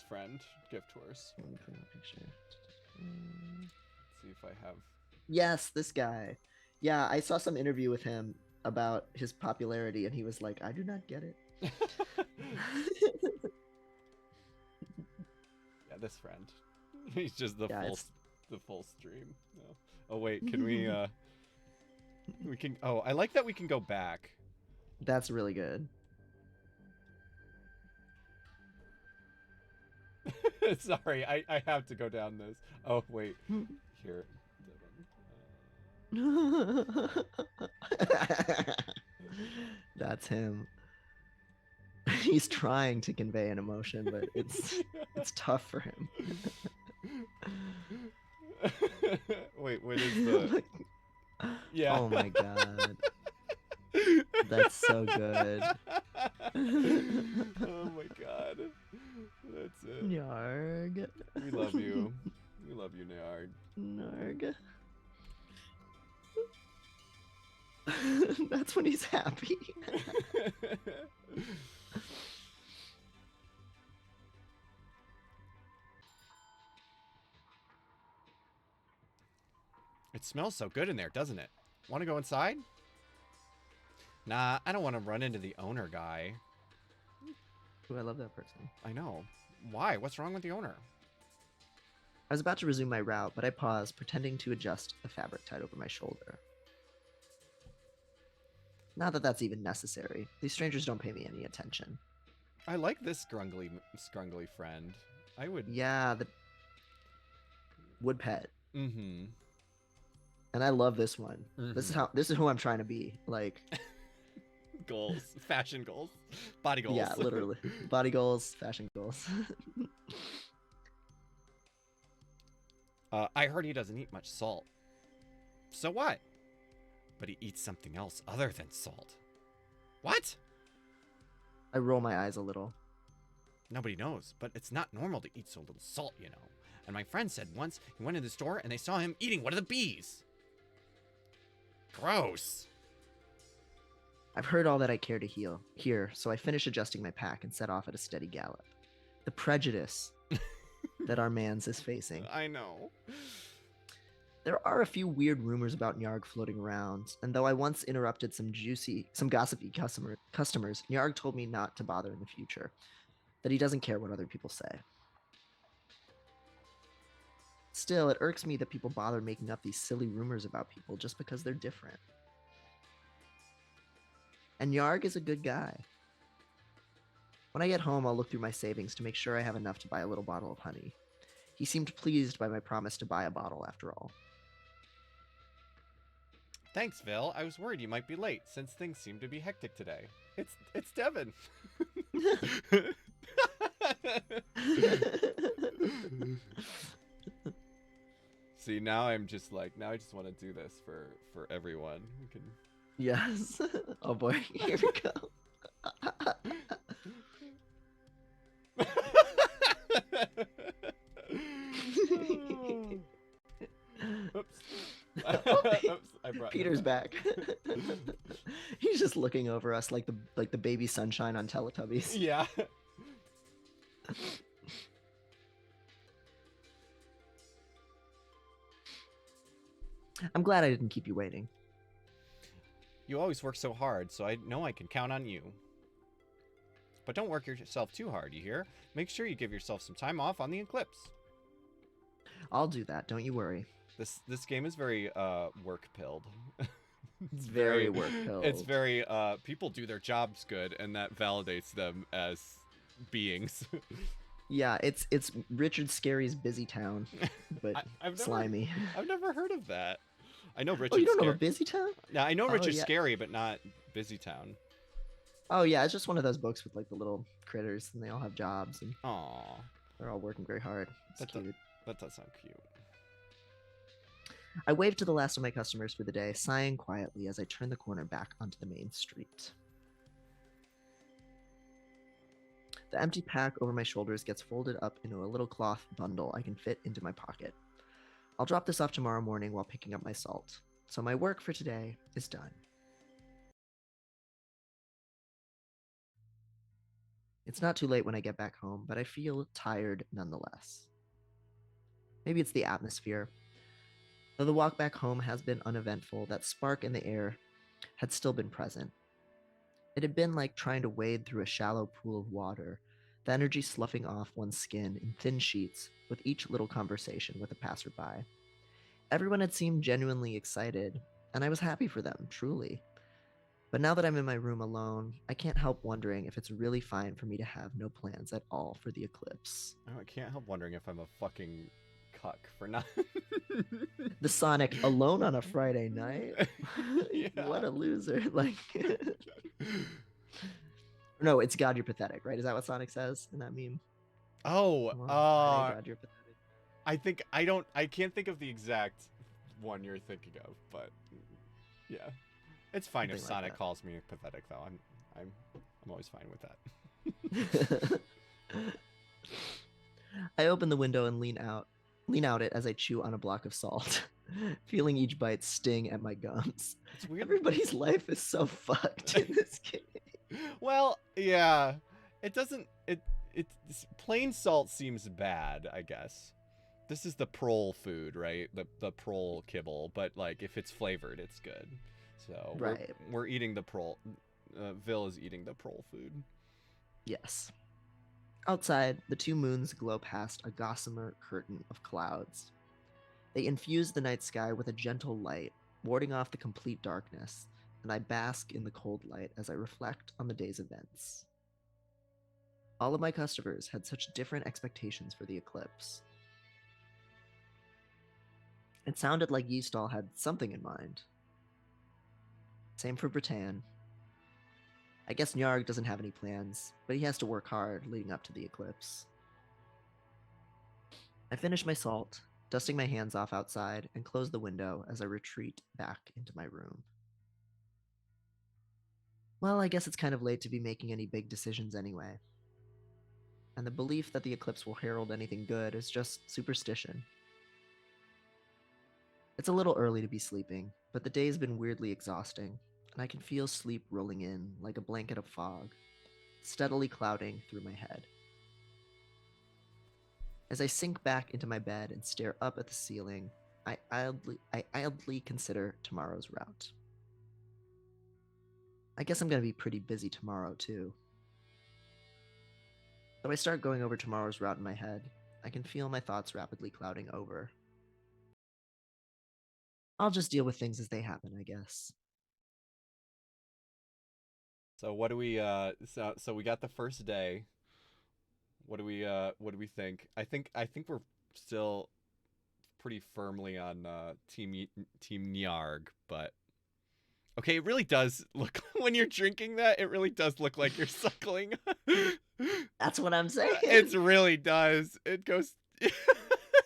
friend gift horse. Let me put in a picture. Let's see if I have. Yes, this guy. Yeah, I saw some interview with him about his popularity, and he was like, "I do not get it." Yeah, this friend. He's just the Yeah, full stream. No. Oh wait, can we we can oh, I like that we can go back. That's really good. Sorry, I have to go down this. Oh wait. Here. That's him. He's trying to convey an emotion, but it's tough for him. Wait, what is the? Yeah. Oh my god. That's so good. Oh my god. That's it. Nyarg. We love you. We love you, Nayard. Narg. That's when he's happy. It smells so good in there, doesn't it? Want to go inside? Nah, I don't want to run into the owner guy. Ooh, I love that person. I know. Why? What's wrong with the owner? I was about to resume my route, but I paused, pretending to adjust the fabric tied over my shoulder. Not that that's even necessary. These strangers don't pay me any attention. I like this scrungly friend. I would. Yeah, the wood pet. Mm-hmm. And I love this one. Mm-hmm. This is who I'm trying to be. Like Goals, fashion goals, body goals. Yeah, literally. Body goals, fashion goals. I heard he doesn't eat much salt. So what? But he eats something else other than salt. What? I roll my eyes a little. Nobody knows, but it's not normal to eat so little salt, you know. And my friend said once he went in the store and they saw him eating one of the bees. Gross. I've heard all that I care to hear, so I finish adjusting my pack and set off at a steady gallop. The prejudice that our man's is facing. I know. There are a few weird rumors about Nyarg floating around, and though I once interrupted some gossipy customers, Nyarg told me not to bother in the future, that he doesn't care what other people say. Still, it irks me that people bother making up these silly rumors about people just because they're different. And Nyarg is a good guy. When I get home, I'll look through my savings to make sure I have enough to buy a little bottle of honey. He seemed pleased by my promise to buy a bottle after all. Thanks, Vil. I was worried you might be late, since things seem to be hectic today. It's Devin. See, now I'm just like, now I just want to do this for everyone. We can... Yes. Oh boy, here we go. Oops. Oops, I brought Peter's back. He's just looking over us like the baby sunshine on Teletubbies. Yeah. I'm glad I didn't keep you waiting. You always work so hard, so I know I can count on you. But don't work yourself too hard, you hear? Make sure you give yourself some time off on the eclipse. I'll do that, don't you worry. This game is very work-pilled. It's Very very, work it's pilled. very. People do their jobs good, and that validates them as beings. Yeah, it's Richard Scarry's Busy Town, but I've never, slimy. I've never heard of that. I know Oh, you Richard don't know Scary. about Busy Town? Now I know Oh Richard yeah. Scary, but not Busy Town. Oh yeah, it's just one of those books with like the little critters, and they all have jobs, and Aw, they're all working very hard. It's that does, cute. that does sound cute. I waved to the last of my customers for the day, sighing quietly as I turned the corner back onto the main street. The empty pack over my shoulders gets folded up into a little cloth bundle I can fit into my pocket. I'll drop this off tomorrow morning while picking up my salt. So my work for today is done. It's not too late when I get back home, but I feel tired nonetheless. Maybe it's the atmosphere. Though the walk back home has been uneventful, that spark in the air had still been present. It had been like trying to wade through a shallow pool of water, the energy sloughing off one's skin in thin sheets with each little conversation with a passerby. Everyone had seemed genuinely excited, and I was happy for them, truly. But now that I'm in my room alone, I can't help wondering if it's really fine for me to have no plans at all for the eclipse. Oh, I can't help wondering if I'm a fucking cuck for not. The Sonic alone on a Friday night? Yeah. What a loser. Like, no, it's God, you're pathetic, right? Is that what Sonic says in that meme? Oh, Alone on a Friday, God, you're pathetic. I can't think of the exact one you're thinking of, but yeah, it's fine if Something like Sonic that. calls me pathetic though. I'm always fine with that. I open the window and lean out it as I chew on a block of salt, feeling each bite sting at my gums. It's weird. Everybody's life is so fucked in this game. Well, yeah, it doesn't. Plain salt seems bad, I guess. This is the prole food, right? The prole kibble, but like if it's flavored, it's good. So Right. we're eating the prole. Vil is eating the prole food. Yes. Outside, the two moons glow past a gossamer curtain of clouds. They infuse the night sky with a gentle light, warding off the complete darkness, and I bask in the cold light as I reflect on the day's events. All of my customers had such different expectations for the eclipse. It sounded like Yeastall had something in mind. Same for Britann. I guess Nyarg doesn't have any plans, but he has to work hard leading up to the eclipse. I finish my salt, dusting my hands off outside, and close the window as I retreat back into my room. Well, I guess it's kind of late to be making any big decisions anyway. And the belief that the eclipse will herald anything good is just superstition. It's a little early to be sleeping, but the day's been weirdly exhausting, and I can feel sleep rolling in like a blanket of fog, steadily clouding through my head. As I sink back into my bed and stare up at the ceiling, I idly consider tomorrow's route. I guess I'm going to be pretty busy tomorrow, too. Though I start going over tomorrow's route in my head, I can feel my thoughts rapidly clouding over. I'll just deal with things as they happen, I guess. So what do we? So we got the first day. What do we think? I think we're still pretty firmly on Team Nyarg, but okay, it really does look when you're drinking that. It really does look like you're suckling. That's what I'm saying. It really does. It goes.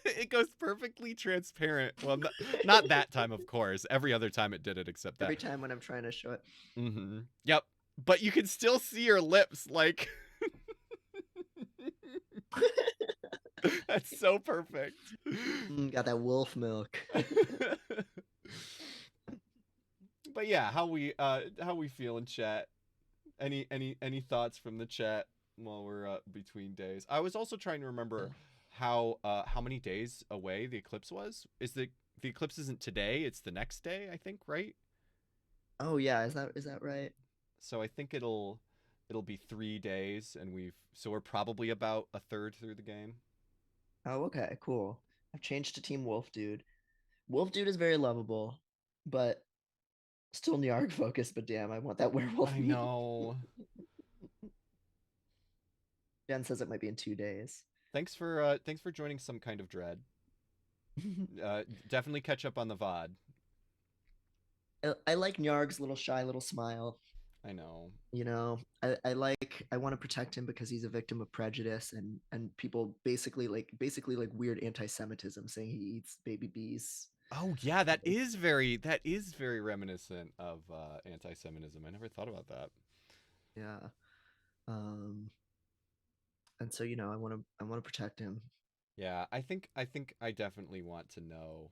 It goes perfectly transparent. Well, not that time, of course. Every other time it did it, except that. Every time when I'm trying to show it. Mm-hmm. Yep. But you can still see your lips, like. That's so perfect. Got that wolf milk. But yeah, how we feel in chat? Any thoughts from the chat while we're between days? I was also trying to remember how many days away the eclipse was. Is the eclipse isn't today, it's the next day, I think, right? Oh yeah, is that right? So I think it'll be 3 days, and we're probably about a third through the game. Oh, okay, cool. I've changed to Team Wolf Dude. Wolf Dude is very lovable, but Still Nyarg focused, but damn, I want that werewolf I meat. know. Jen says it might be in 2 days. Thanks for joining Some Kind of Dread. Definitely catch up on the VOD. I like Nyarg's little shy little smile. I know. You know, I want to protect him because he's a victim of prejudice and people basically like weird anti-Semitism saying he eats baby bees. Oh yeah, that is very reminiscent of anti-Semitism. I never thought about that. Yeah. Um and so I want to protect him. Yeah, I think I definitely want to know.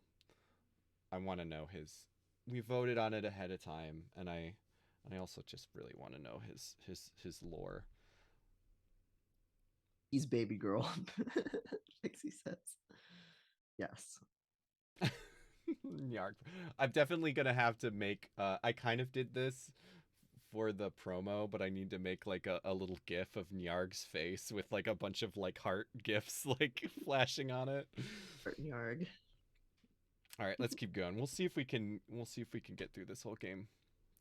I want to know his. We voted on it ahead of time, and I also just really want to know his lore. He's baby girl. Pixie says. Yes. Yark. I'm definitely gonna have to make. I kind of did this for the promo, but I need to make like a little GIF of Nyarg's face with like a bunch of like heart GIFs like flashing on it. Nyarg. All right, let's keep going. We'll see if we can. We'll see if we can get through this whole game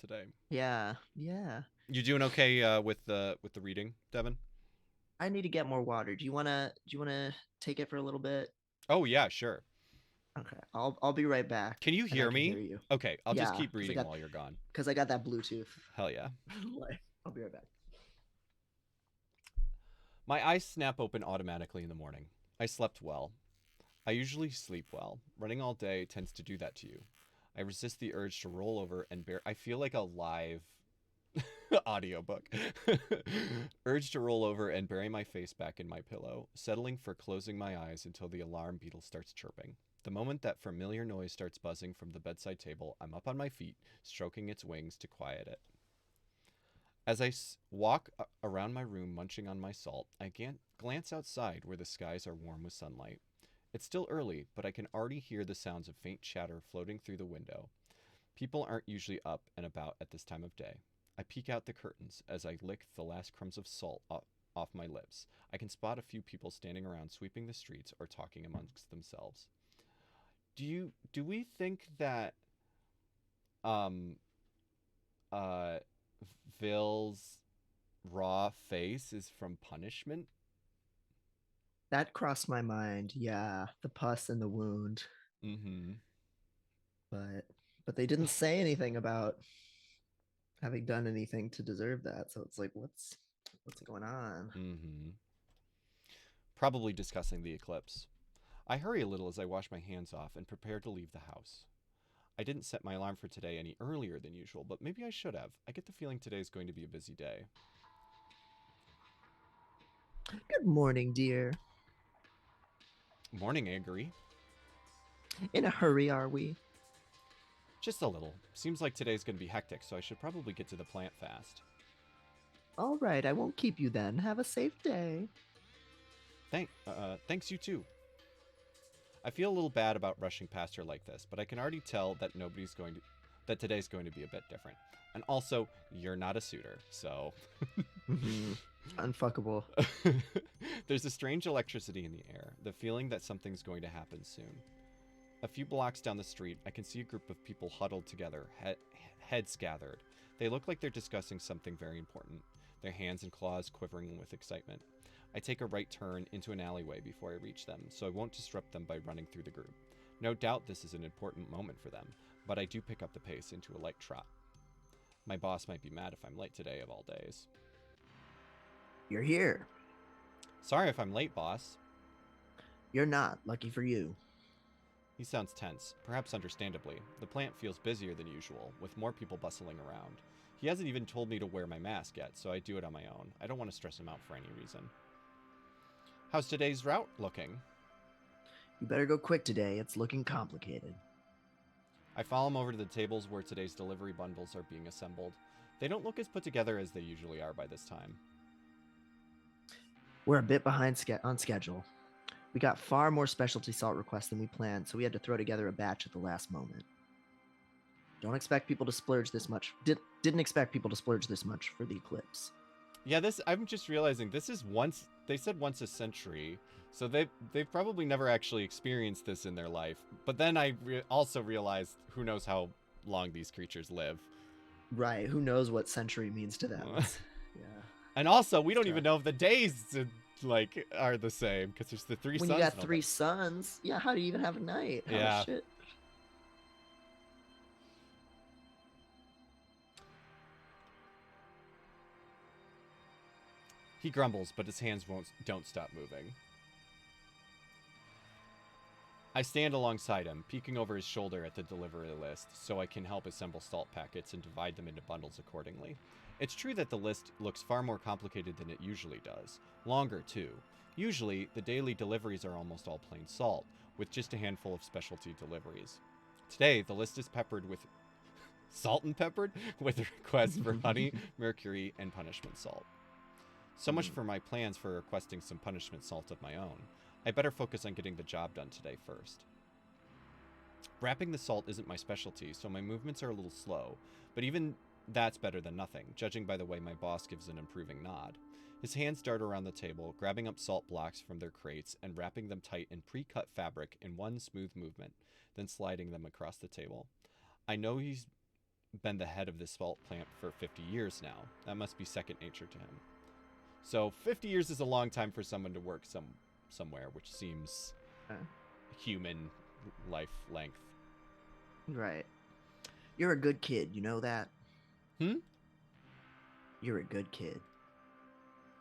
today. Yeah. Yeah. You doing okay with the reading, Devin? I need to get more water. Do you wanna take it for a little bit? Oh yeah, sure. Okay. I'll be right back. Can you And I hear can me? hear you. Okay, I'll just Yeah, keep reading while you're gone. because I got that Bluetooth. Hell yeah. Like, I'll be right back. My eyes snap open automatically in the morning. I slept well. I usually sleep well. Running all day tends to do that to you. I resist the urge to roll over and bear. I feel like a live audiobook. Urge to roll over and bury my face back in my pillow, settling for closing my eyes until the alarm beetle starts chirping. The moment that familiar noise starts buzzing from the bedside table, I'm up on my feet, stroking its wings to quiet it. As I walk around my room munching on my salt, I glance outside where the skies are warm with sunlight. It's still early, but I can already hear the sounds of faint chatter floating through the window. People aren't usually up and about at this time of day. I peek out the curtains as I lick the last crumbs of salt off my lips. I can spot a few people standing around sweeping the streets or talking amongst themselves. Do we think that um uh Ville's raw face is from punishment? That crossed my mind. Yeah, the pus and the wound, Mm-hmm. but they didn't say anything about having done anything to deserve that. So it's like, what's going on? Mm-hmm. Probably discussing the eclipse. I hurry a little as I wash my hands off and prepare to leave the house. I didn't set my alarm for today any earlier than usual, but maybe I should have. I get the feeling today is going to be a busy day. Good morning, dear. Morning, Angry. In a hurry, are we? Just a little. Seems like today's going to be hectic, so I should probably get to the plant fast. All right, I won't keep you then. Have a safe day. Thanks you too. I feel a little bad about rushing past her like this, but I can already tell that that today's going to be a bit different. And also, you're not a suitor, so Unfuckable. there's a strange electricity in the air, the feeling that something's going to happen soon. A few blocks down the street, I can see a group of people huddled together, heads gathered. They look like they're discussing something very important, their hands and claws quivering with excitement. I take a right turn into an alleyway before I reach them, so I won't disrupt them by running through the group. No doubt this is an important moment for them, but I do pick up the pace into a light trot. My boss might be mad if I'm late today of all days. You're here. Sorry if I'm late, boss. You're not. Lucky for you. He sounds tense, perhaps understandably. The plant feels busier than usual, with more people bustling around. He hasn't even told me to wear my mask yet, so I do it on my own. I don't want to stress him out for any reason. How's today's route looking? You better go quick today. It's looking complicated. I follow him over to the tables where today's delivery bundles are being assembled. They don't look as put together as they usually are by this time. We're a bit behind on schedule. We got far more specialty salt requests than we planned, so we had to throw together a batch at the last moment. Don't expect people to splurge this much. Didn't expect people to splurge this much for the eclipse. Yeah, I'm just realizing this is they said once a century, so they've probably never actually experienced this in their life. But then I also realized who knows how long these creatures live. Right. Who knows what century means to them? Yeah. And also, we don't Sure. even know if the days like are the same because there's the 3 When suns. you got and all 3 that. suns, yeah, how do you even have a night? How Yeah. shit? He grumbles, but his hands don't stop moving. I stand alongside him, peeking over his shoulder at the delivery list so I can help assemble salt packets and divide them into bundles accordingly. It's true that the list looks far more complicated than it usually does. Longer, too. Usually, the daily deliveries are almost all plain salt, with just a handful of specialty deliveries. Today, the list is peppered with... salt and peppered? With requests for honey, mercury, and punishment salt. So much for my plans for requesting some punishment salt of my own. I better focus on getting the job done today first. Wrapping the salt isn't my specialty, so my movements are a little slow, but even that's better than nothing, judging by the way my boss gives an approving nod. His hands dart around the table, grabbing up salt blocks from their crates and wrapping them tight in pre-cut fabric in one smooth movement, then sliding them across the table. I know he's been the head of this salt plant for 50 years now. That must be second nature to him. So 50 years is a long time for someone to work somewhere, which seems human life length. Right. You're a good kid, you know that? You're a good kid.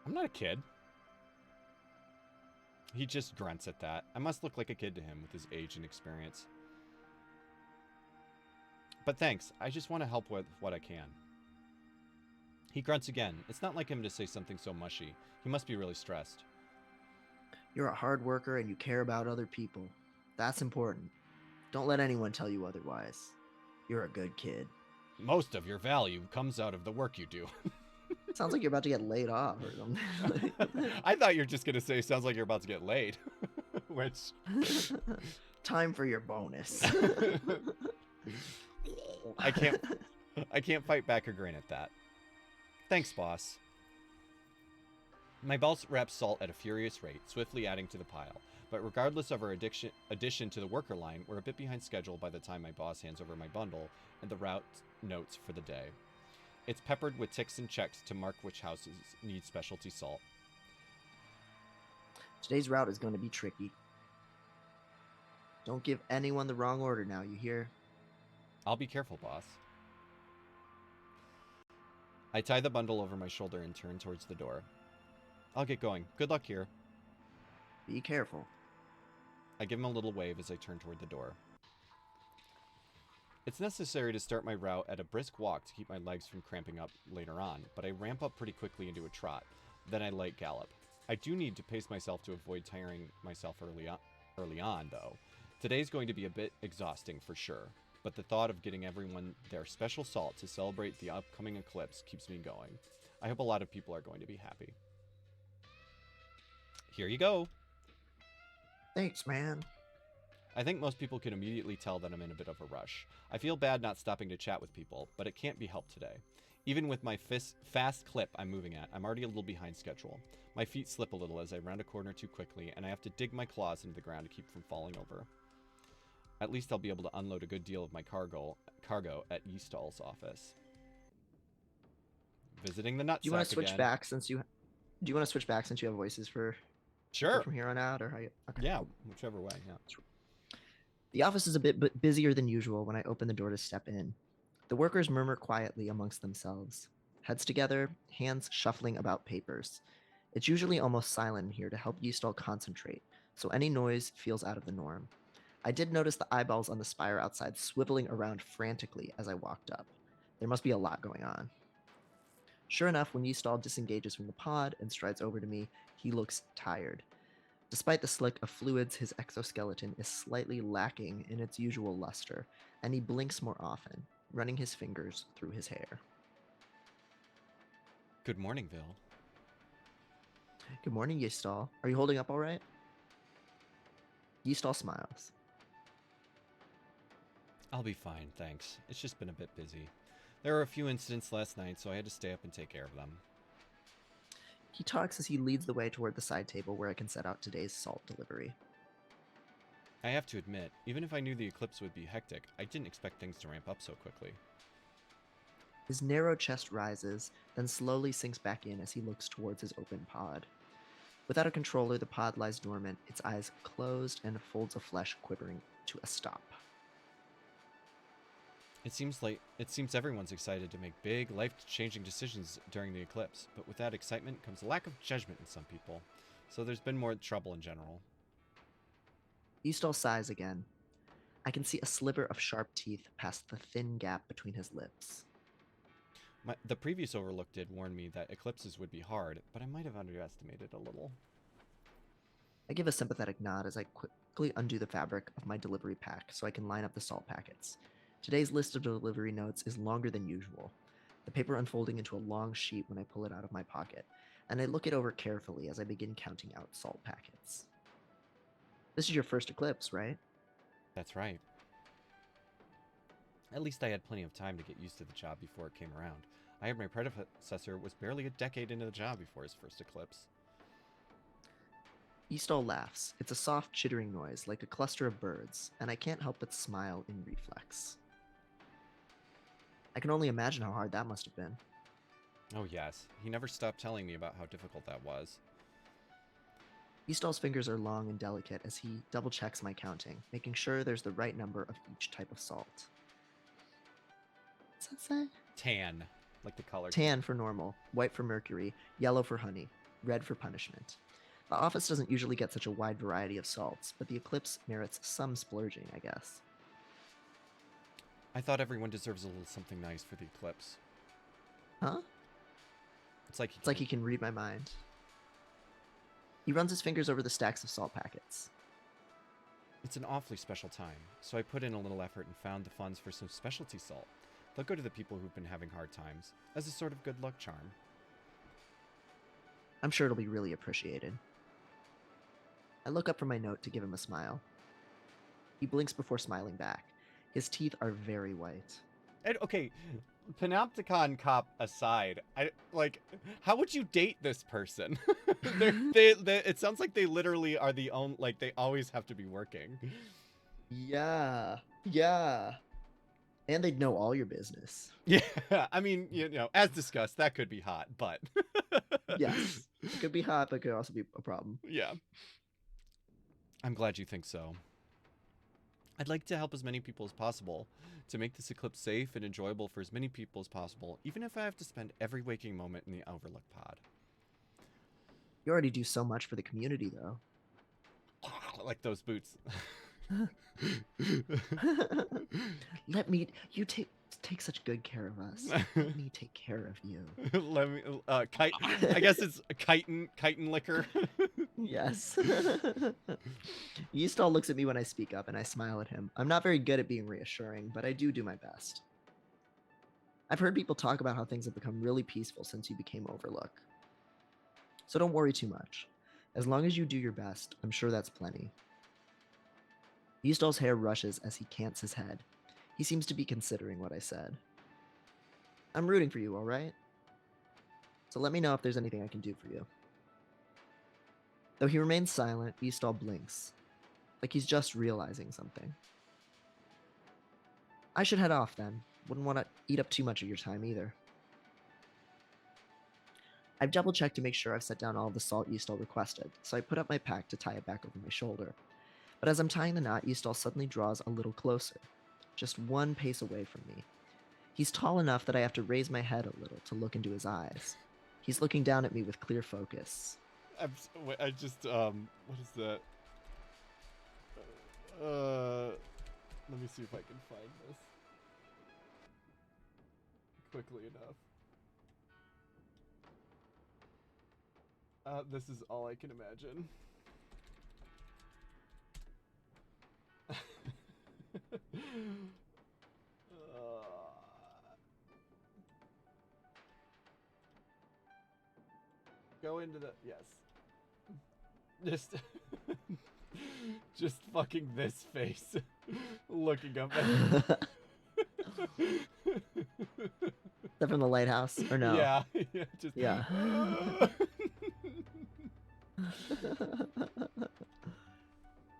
I'm not a kid. He just grunts at that. I must look like a kid to him with his age and experience. But thanks, I just want to help with what I can. He grunts again. It's not like him to say something so mushy. He must be really stressed. You're a hard worker and you care about other people. That's important. Don't let anyone tell you otherwise. You're a good kid. Most of your value comes out of the work you do. Sounds like you're about to get laid off or something. I thought you were just going to say, sounds like you're about to get laid. Which... Time for your bonus. I can't fight back a grin at that. Thanks, boss. My boss wraps salt at a furious rate, swiftly adding to the pile. But regardless of our addition to the worker line, we're a bit behind schedule by the time my boss hands over my bundle and the route notes for the day. It's peppered with ticks and checks to mark which houses need specialty salt. Today's route is going to be tricky. Don't give anyone the wrong order now, you hear? I'll be careful, boss. I tie the bundle over my shoulder and turn towards the door. I'll get going. Good luck here. Be careful. I give him a little wave as I turn toward the door. It's necessary to start my route at a brisk walk to keep my legs from cramping up later on, but I ramp up pretty quickly into a trot. Then I light gallop. I do need to pace myself to avoid tiring myself early on, though. Today's going to be a bit exhausting for sure, but the thought of getting everyone their special salt to celebrate the upcoming eclipse keeps me going. I hope a lot of people are going to be happy. Here you go. Thanks, man. I think most people can immediately tell that I'm in a bit of a rush. I feel bad not stopping to chat with people, but it can't be helped today. Even with my fast clip I'm moving at, I'm already a little behind schedule. My feet slip a little as I round a corner too quickly, and I have to dig my claws into the ground to keep from falling over. At least I'll be able to unload a good deal of my cargo at Yeastall's office. Visiting the nutsack again. Do you want to switch back since you? Do you want to switch back since you have voices for? Sure. From here on out, or how you? Okay. Yeah, whichever way. Yeah. The office is a bit busier than usual when I open the door to step in. The workers murmur quietly amongst themselves, heads together, hands shuffling about papers. It's usually almost silent in here to help Yeastall concentrate, so any noise feels out of the norm. I did notice the eyeballs on the spire outside swiveling around frantically as I walked up. There must be a lot going on. Sure enough, when Yeastall disengages from the pod and strides over to me, he looks tired. Despite the slick of fluids, his exoskeleton is slightly lacking in its usual luster, and he blinks more often, running his fingers through his hair. Good morning, Bill. Good morning, Yeastall. Are you holding up all right? Yeastall smiles. I'll be fine, thanks. It's just been a bit busy. There were a few incidents last night, so I had to stay up and take care of them. He talks as he leads the way toward the side table where I can set out today's salt delivery. I have to admit, even if I knew the eclipse would be hectic, I didn't expect things to ramp up so quickly. His narrow chest rises, then slowly sinks back in as he looks towards his open pod. Without a controller, the pod lies dormant, its eyes closed and folds of flesh quivering to a stop. It seems everyone's excited to make big, life-changing decisions during the eclipse, but with that excitement comes a lack of judgment in some people. So there's been more trouble in general. Eastall sighs again. I can see a sliver of sharp teeth past the thin gap between his lips. The previous overlook did warn me that eclipses would be hard, but I might have underestimated a little. I give a sympathetic nod as I quickly undo the fabric of my delivery pack so I can line up the salt packets. Today's list of delivery notes is longer than usual, the paper unfolding into a long sheet when I pull it out of my pocket, and I look it over carefully as I begin counting out salt packets. This is your first eclipse, right? That's right. At least I had plenty of time to get used to the job before it came around. I heard my predecessor was barely a decade into the job before his first eclipse. Eastall laughs. It's a soft, chittering noise, like a cluster of birds, and I can't help but smile in reflex. I can only imagine how hard that must have been. Oh yes, he never stopped telling me about how difficult that was. Eastall's fingers are long and delicate as he double-checks my counting, making sure there's the right number of each type of salt. What's that say? Tan, like the color. Tan for normal, white for mercury, yellow for honey, red for punishment. The office doesn't usually get such a wide variety of salts, but the eclipse merits some splurging, I guess. I thought everyone deserves a little something nice for the eclipse. Huh? It's like he can read my mind. He runs his fingers over the stacks of salt packets. It's an awfully special time, so I put in a little effort and found the funds for some specialty salt. They'll go to the people who've been having hard times, as a sort of good luck charm. I'm sure it'll be really appreciated. I look up from my note to give him a smile. He blinks before smiling back. His teeth are very white. And, okay, Panopticon cop aside, how would you date this person? It sounds like they literally are the only, like, they always have to be working. Yeah. And they'd know all your business. Yeah, I mean, as discussed, that could be hot, but... Yes, it could be hot, but it could also be a problem. Yeah. I'm glad you think so. I'd like to help as many people as possible, to make this eclipse safe and enjoyable for as many people as possible, even if I have to spend every waking moment in the Overlook pod. You already do so much for the community, though. Like those boots. You take such good care of us. Let me take care of you. Let me, I guess it's a chitin liquor. Yes. Eastall looks at me when I speak up, and I smile at him. I'm not very good at being reassuring, but I do my best. I've heard people talk about how things have become really peaceful since you became Overlook. So don't worry too much. As long as you do your best, I'm sure that's plenty. Eastall's hair rushes as he cants his head. He seems to be considering what I said. I'm rooting for you, all right? So let me know if there's anything I can do for you. Though he remains silent, Eastall blinks, like he's just realizing something. I should head off then. Wouldn't want to eat up too much of your time either. I've double-checked to make sure I've set down all the salt Eastall requested, so I put up my pack to tie it back over my shoulder. But as I'm tying the knot, Eastall suddenly draws a little closer, just one pace away from me. He's tall enough that I have to raise my head a little to look into his eyes. He's looking down at me with clear focus. what is that? Let me see if I can find this quickly enough. This is all I can imagine. Go into the yes. Just fucking this face, looking up at. Is that from the lighthouse or no? Yeah, just Yeah.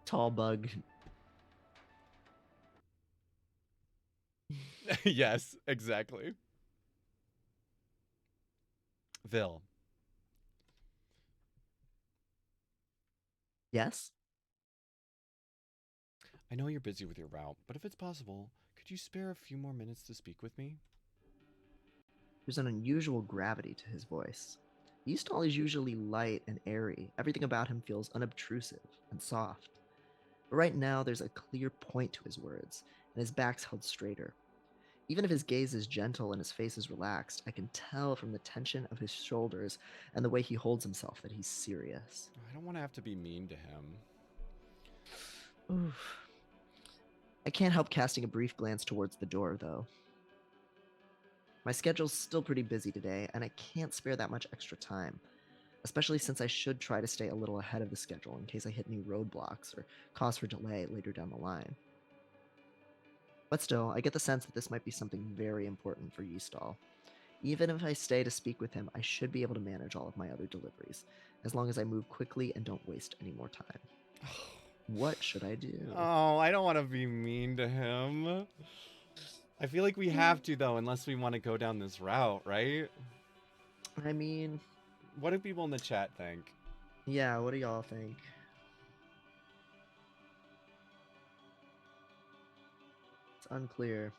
Tall bug Yes, exactly. Vil, Yes? I know you're busy with your route, but if it's possible, could you spare a few more minutes to speak with me? There's an unusual gravity to his voice. Eastall is usually light and airy. Everything about him feels unobtrusive and soft. But right now, there's a clear point to his words, and his back's held straighter. Even if his gaze is gentle and his face is relaxed, I can tell from the tension of his shoulders and the way he holds himself that he's serious. I don't want to have to be mean to him. Oof. I can't help casting a brief glance towards the door, though. My schedule's still pretty busy today, and I can't spare that much extra time, especially since I should try to stay a little ahead of the schedule in case I hit any roadblocks or cause for delay later down the line. But still, I get the sense that this might be something very important for Yeastall. Even if I stay to speak with him, I should be able to manage all of my other deliveries, as long as I move quickly and don't waste any more time. What should I do? Oh, I don't want to be mean to him. I feel like we have to, though, unless we want to go down this route, right? I mean, What do people in the chat think? yeah, what do y'all think? It's unclear.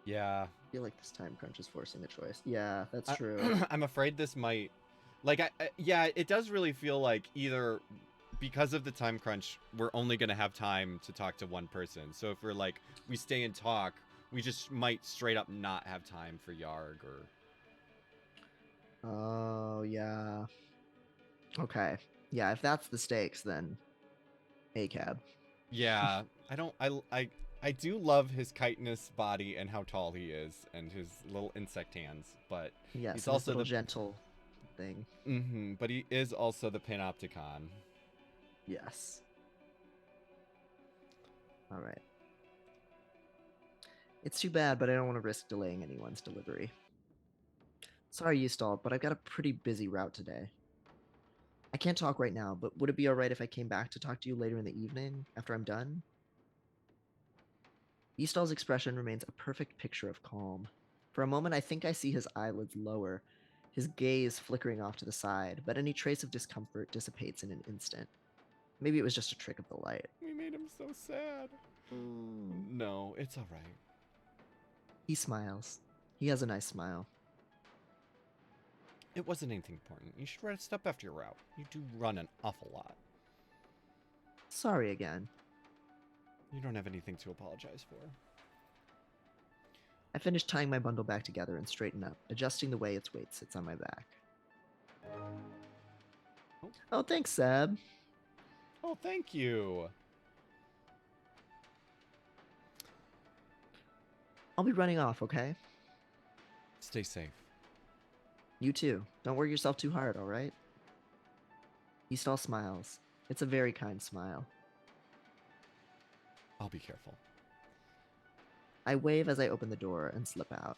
Yeah. I feel like this time crunch is forcing a choice. Yeah, that's I- true. I'm afraid this might... Like, yeah, it does really feel like either because of the time crunch, we're only going to have time to talk to one person. So if we're like, we stay and talk, we just might straight up not have time for Yarg or... Oh, yeah. Okay. Yeah, if that's the stakes, then A-cab. Yeah, I do love his chitinous body and how tall he is and his little insect hands, but Yes, he's and this also little the gentle thing. but he is also the panopticon. Yes. All right. It's too bad, but I don't want to risk delaying anyone's delivery. Sorry you stalled, but I've got a pretty busy route today. I can't talk right now, but would it be alright if I came back to talk to you later in the evening, after I'm done? Eastall's expression remains a perfect picture of calm. For a moment, I think I see his eyelids lower, his gaze flickering off to the side, but any trace of discomfort dissipates in an instant. Maybe it was just a trick of the light. We made him so sad. No, it's all right. He smiles. He has a nice smile. It wasn't anything important. You should rest up after your route. You do run an awful lot. Sorry again. You don't have anything to apologize for. I finish tying my bundle back together and straighten up, adjusting the way its weight sits on my back. Oh, thanks, Seb. Oh, thank you. I'll be running off, okay? Stay safe. You too. Don't work yourself too hard, alright? Eastall smiles. It's a very kind smile. I'll be careful. I wave as I open the door and slip out.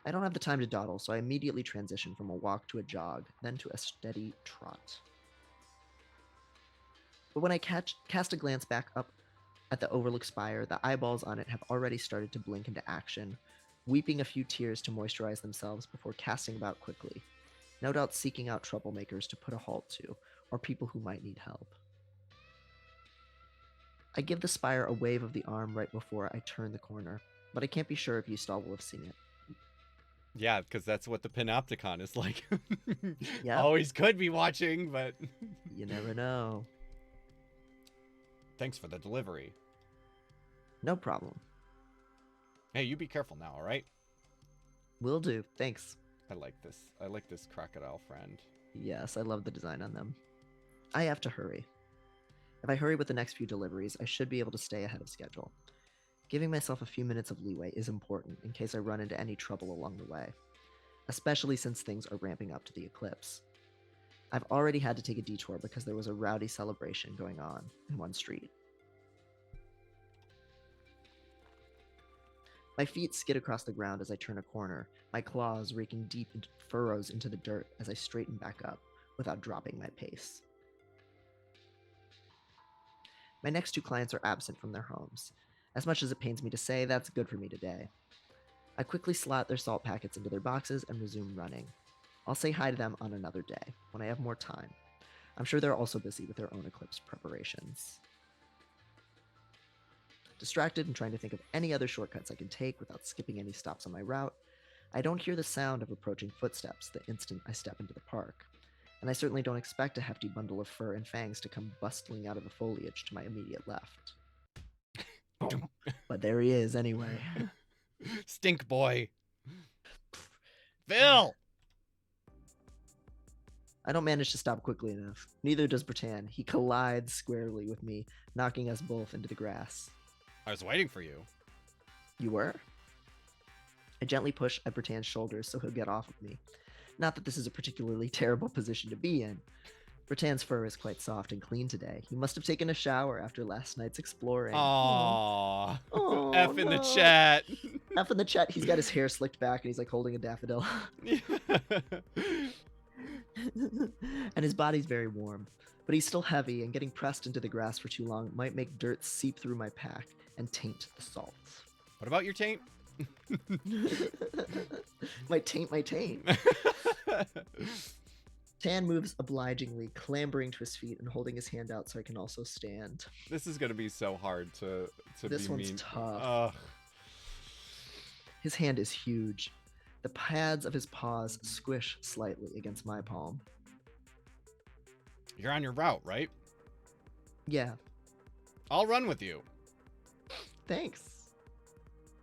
I don't have the time to dawdle, so I immediately transition from a walk to a jog, then to a steady trot. But when I cast a glance back up at the Overlook Spire, the eyeballs on it have already started to blink into action, weeping a few tears to moisturize themselves before casting about quickly, no doubt seeking out troublemakers to put a halt to, or people who might need help. I give the spire a wave of the arm right before I turn the corner, but I can't be sure if Eustall will have seen it. Yeah, because that's what the panopticon is like. Yep. Always could be watching, but... You never know. Thanks for the delivery. No problem. Hey, you be careful now, all right? Will do. Thanks. I like this. I like this crocodile friend. Yes, I love the design on them. I have to hurry. If I hurry with the next few deliveries, I should be able to stay ahead of schedule. Giving myself a few minutes of leeway is important in case I run into any trouble along the way, especially since things are ramping up to the eclipse. I've already had to take a detour because there was a rowdy celebration going on in one street. My feet skid across the ground as I turn a corner, my claws raking deep into furrows into the dirt as I straighten back up without dropping my pace. My next two clients are absent from their homes. As much as it pains me to say, that's good for me today. I quickly slot their salt packets into their boxes and resume running. I'll say hi to them on another day, when I have more time. I'm sure they're also busy with their own eclipse preparations. Distracted and trying to think of any other shortcuts I can take without skipping any stops on my route, I don't hear the sound of approaching footsteps the instant I step into the park, and I certainly don't expect a hefty bundle of fur and fangs to come bustling out of the foliage to my immediate left. But there he is anyway. Stink boy. Phil! I don't manage to stop quickly enough. Neither does Bertan. He collides squarely with me, knocking us both into the grass. I was waiting for you. You were? I gently push at Bertan's shoulders so he'll get off of me. Not that this is a particularly terrible position to be in. Bertan's fur is quite soft and clean today. He must have taken a shower after last night's exploring. Aww. Oh, F in the no. chat. F in the chat, he's got his hair slicked back and he's like holding a daffodil. And his body's very warm. But he's still heavy, and getting pressed into the grass for too long might make dirt seep through my pack and taint the salt. What about your taint? Might taint my taint. Tan moves obligingly, clambering to his feet and holding his hand out so I can also stand. This is gonna be so hard to This be one's mean. tough. Ugh. His hand is huge. The pads of his paws squish slightly against my palm. You're on your route, right? Yeah, I'll run with you. thanks.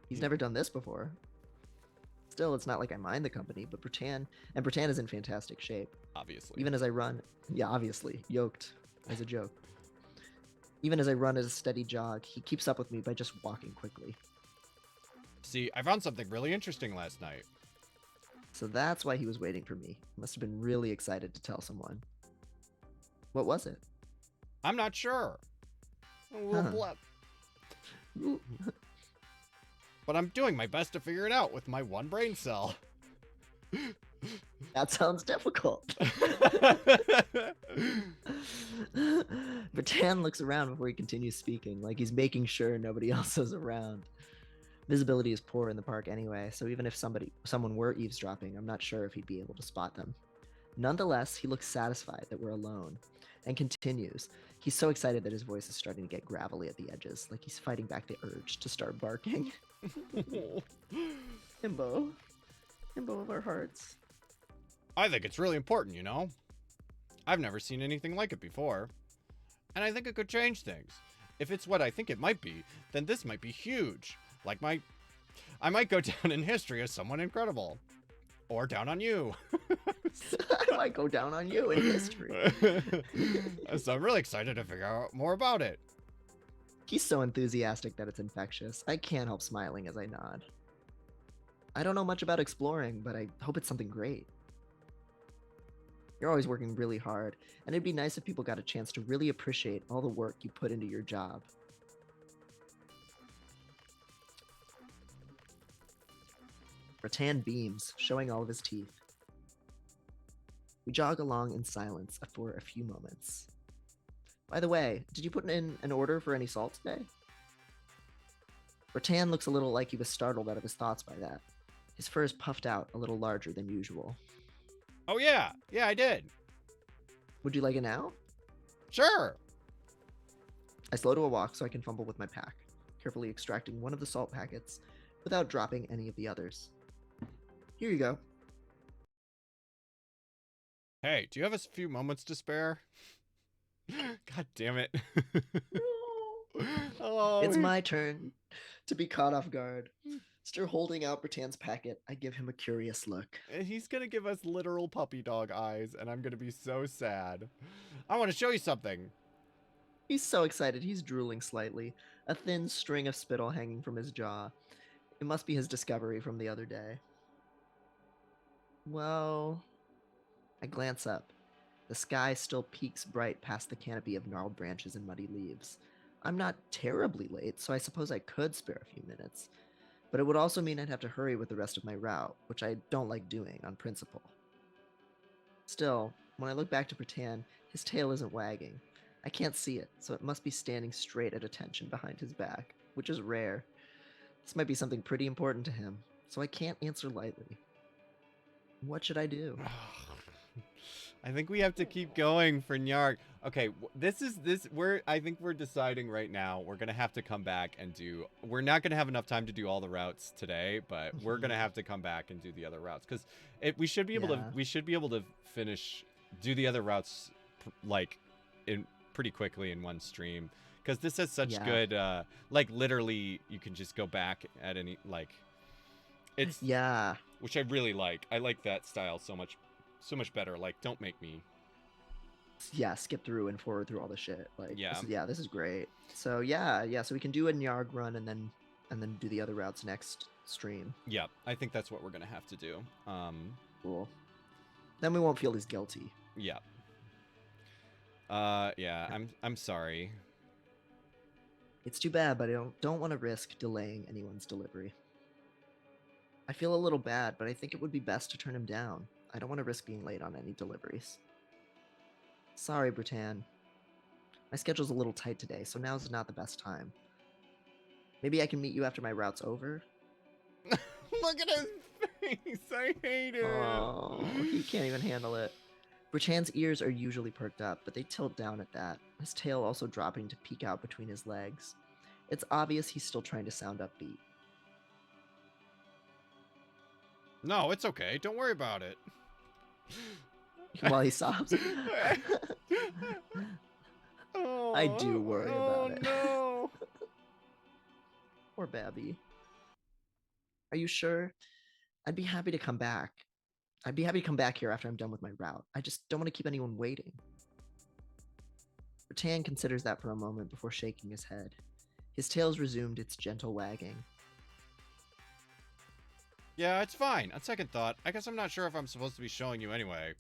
He's never done this before. Still, it's not like I mind the company, but Bertan is in fantastic shape. Obviously. Even as I run, yeah, obviously, yoked as a joke. Even as I run at a steady jog, he keeps up with me by just walking quickly. See, I found something really interesting last night. So that's why he was waiting for me. He must have been really excited to tell someone. What was it? I'm not sure. Huh. But I'm doing my best to figure it out with my one brain cell. That sounds difficult. Bertan looks around before he continues speaking, like he's making sure nobody else is around. Visibility is poor in the park anyway, so even if someone were eavesdropping, I'm not sure if he'd be able to spot them. Nonetheless, he looks satisfied that we're alone, and continues. He's so excited that his voice is starting to get gravelly at the edges, like he's fighting back the urge to start barking. Himbo. Himbo of our hearts. I think it's really important, you know? I've never seen anything like it before. And I think it could change things. If it's what I think it might be, then this might be huge. Like I might go down in history as someone incredible. Or down on you. I might go down on you in history. So I'm really excited to figure out more about it. He's so enthusiastic that it's infectious. I can't help smiling as I nod. I don't know much about exploring, but I hope it's something great. You're always working really hard, and it'd be nice if people got a chance to really appreciate all the work you put into your job. Rattan beams, showing all of his teeth. We jog along in silence for a few moments. By the way, did you put in an order for any salt today? Rattan looks a little like he was startled out of his thoughts by that. His fur is puffed out a little larger than usual. Oh yeah, I did. Would you like it now? Sure. I slow to a walk so I can fumble with my pack, carefully extracting one of the salt packets without dropping any of the others. Here you go. Hey, do you have a few moments to spare? God damn it. Oh, It's my turn to be caught off guard. Still holding out Bertan's packet, I give him a curious look. he's gonna give us literal puppy dog eyes, and I'm gonna be so sad. I want to show you something. He's so excited he's drooling slightly, a thin string of spittle hanging from his jaw. It must be his discovery from the other day. Well, I glance up. The sky still peaks bright past the canopy of gnarled branches and muddy leaves. I'm not terribly late, so I suppose I could spare a few minutes. But it would also mean I'd have to hurry with the rest of my route, which I don't like doing on principle. Still, when I look back to Bertan, his tail isn't wagging. I can't see it, so it must be standing straight at attention behind his back, which is rare. This might be something pretty important to him, so I can't answer lightly. What should I do? I think we have to keep going for Nyarg. Okay, I think we're deciding right now. We're gonna have to come back and do. We're not gonna have enough time to do all the routes today, but we're gonna have to come back and do the other routes because we should be able to. Yeah. We should be able to do the other routes like in pretty quickly in one stream because this has such Yeah. good. Like literally, you can just go back at any like. It's Yeah. which I really like. I like that style so much better. Like, don't make me. Yeah, skip through and forward through all the shit. Like, Yeah. this is great. So yeah, so we can do a Nyarg run and then do the other routes next stream. Yeah, I think that's what we're gonna have to do. Cool. Then we won't feel as guilty. Yeah. Yeah. I'm sorry. It's too bad, but I don't want to risk delaying anyone's delivery. I feel a little bad, but I think it would be best to turn him down. I don't want to risk being late on any deliveries. Sorry, Britann. My schedule's a little tight today, so now's not the best time. Maybe I can meet you after my route's over? Look at his face. I hate it. Oh, he can't even handle it. Britan's ears are usually perked up, but they tilt down at that, his tail also dropping to peek out between his legs. It's obvious he's still trying to sound upbeat. No, it's okay. Don't worry about it. While he sobs. Oh, I do worry about it. No. Poor Babby. Are you sure? I'd be happy to come back. I'd be happy to come back here after I'm done with my route. I just don't want to keep anyone waiting. Britann considers that for a moment before shaking his head. His tail's resumed its gentle wagging. Yeah, it's fine. On second thought, I guess I'm not sure if I'm supposed to be showing you anyway.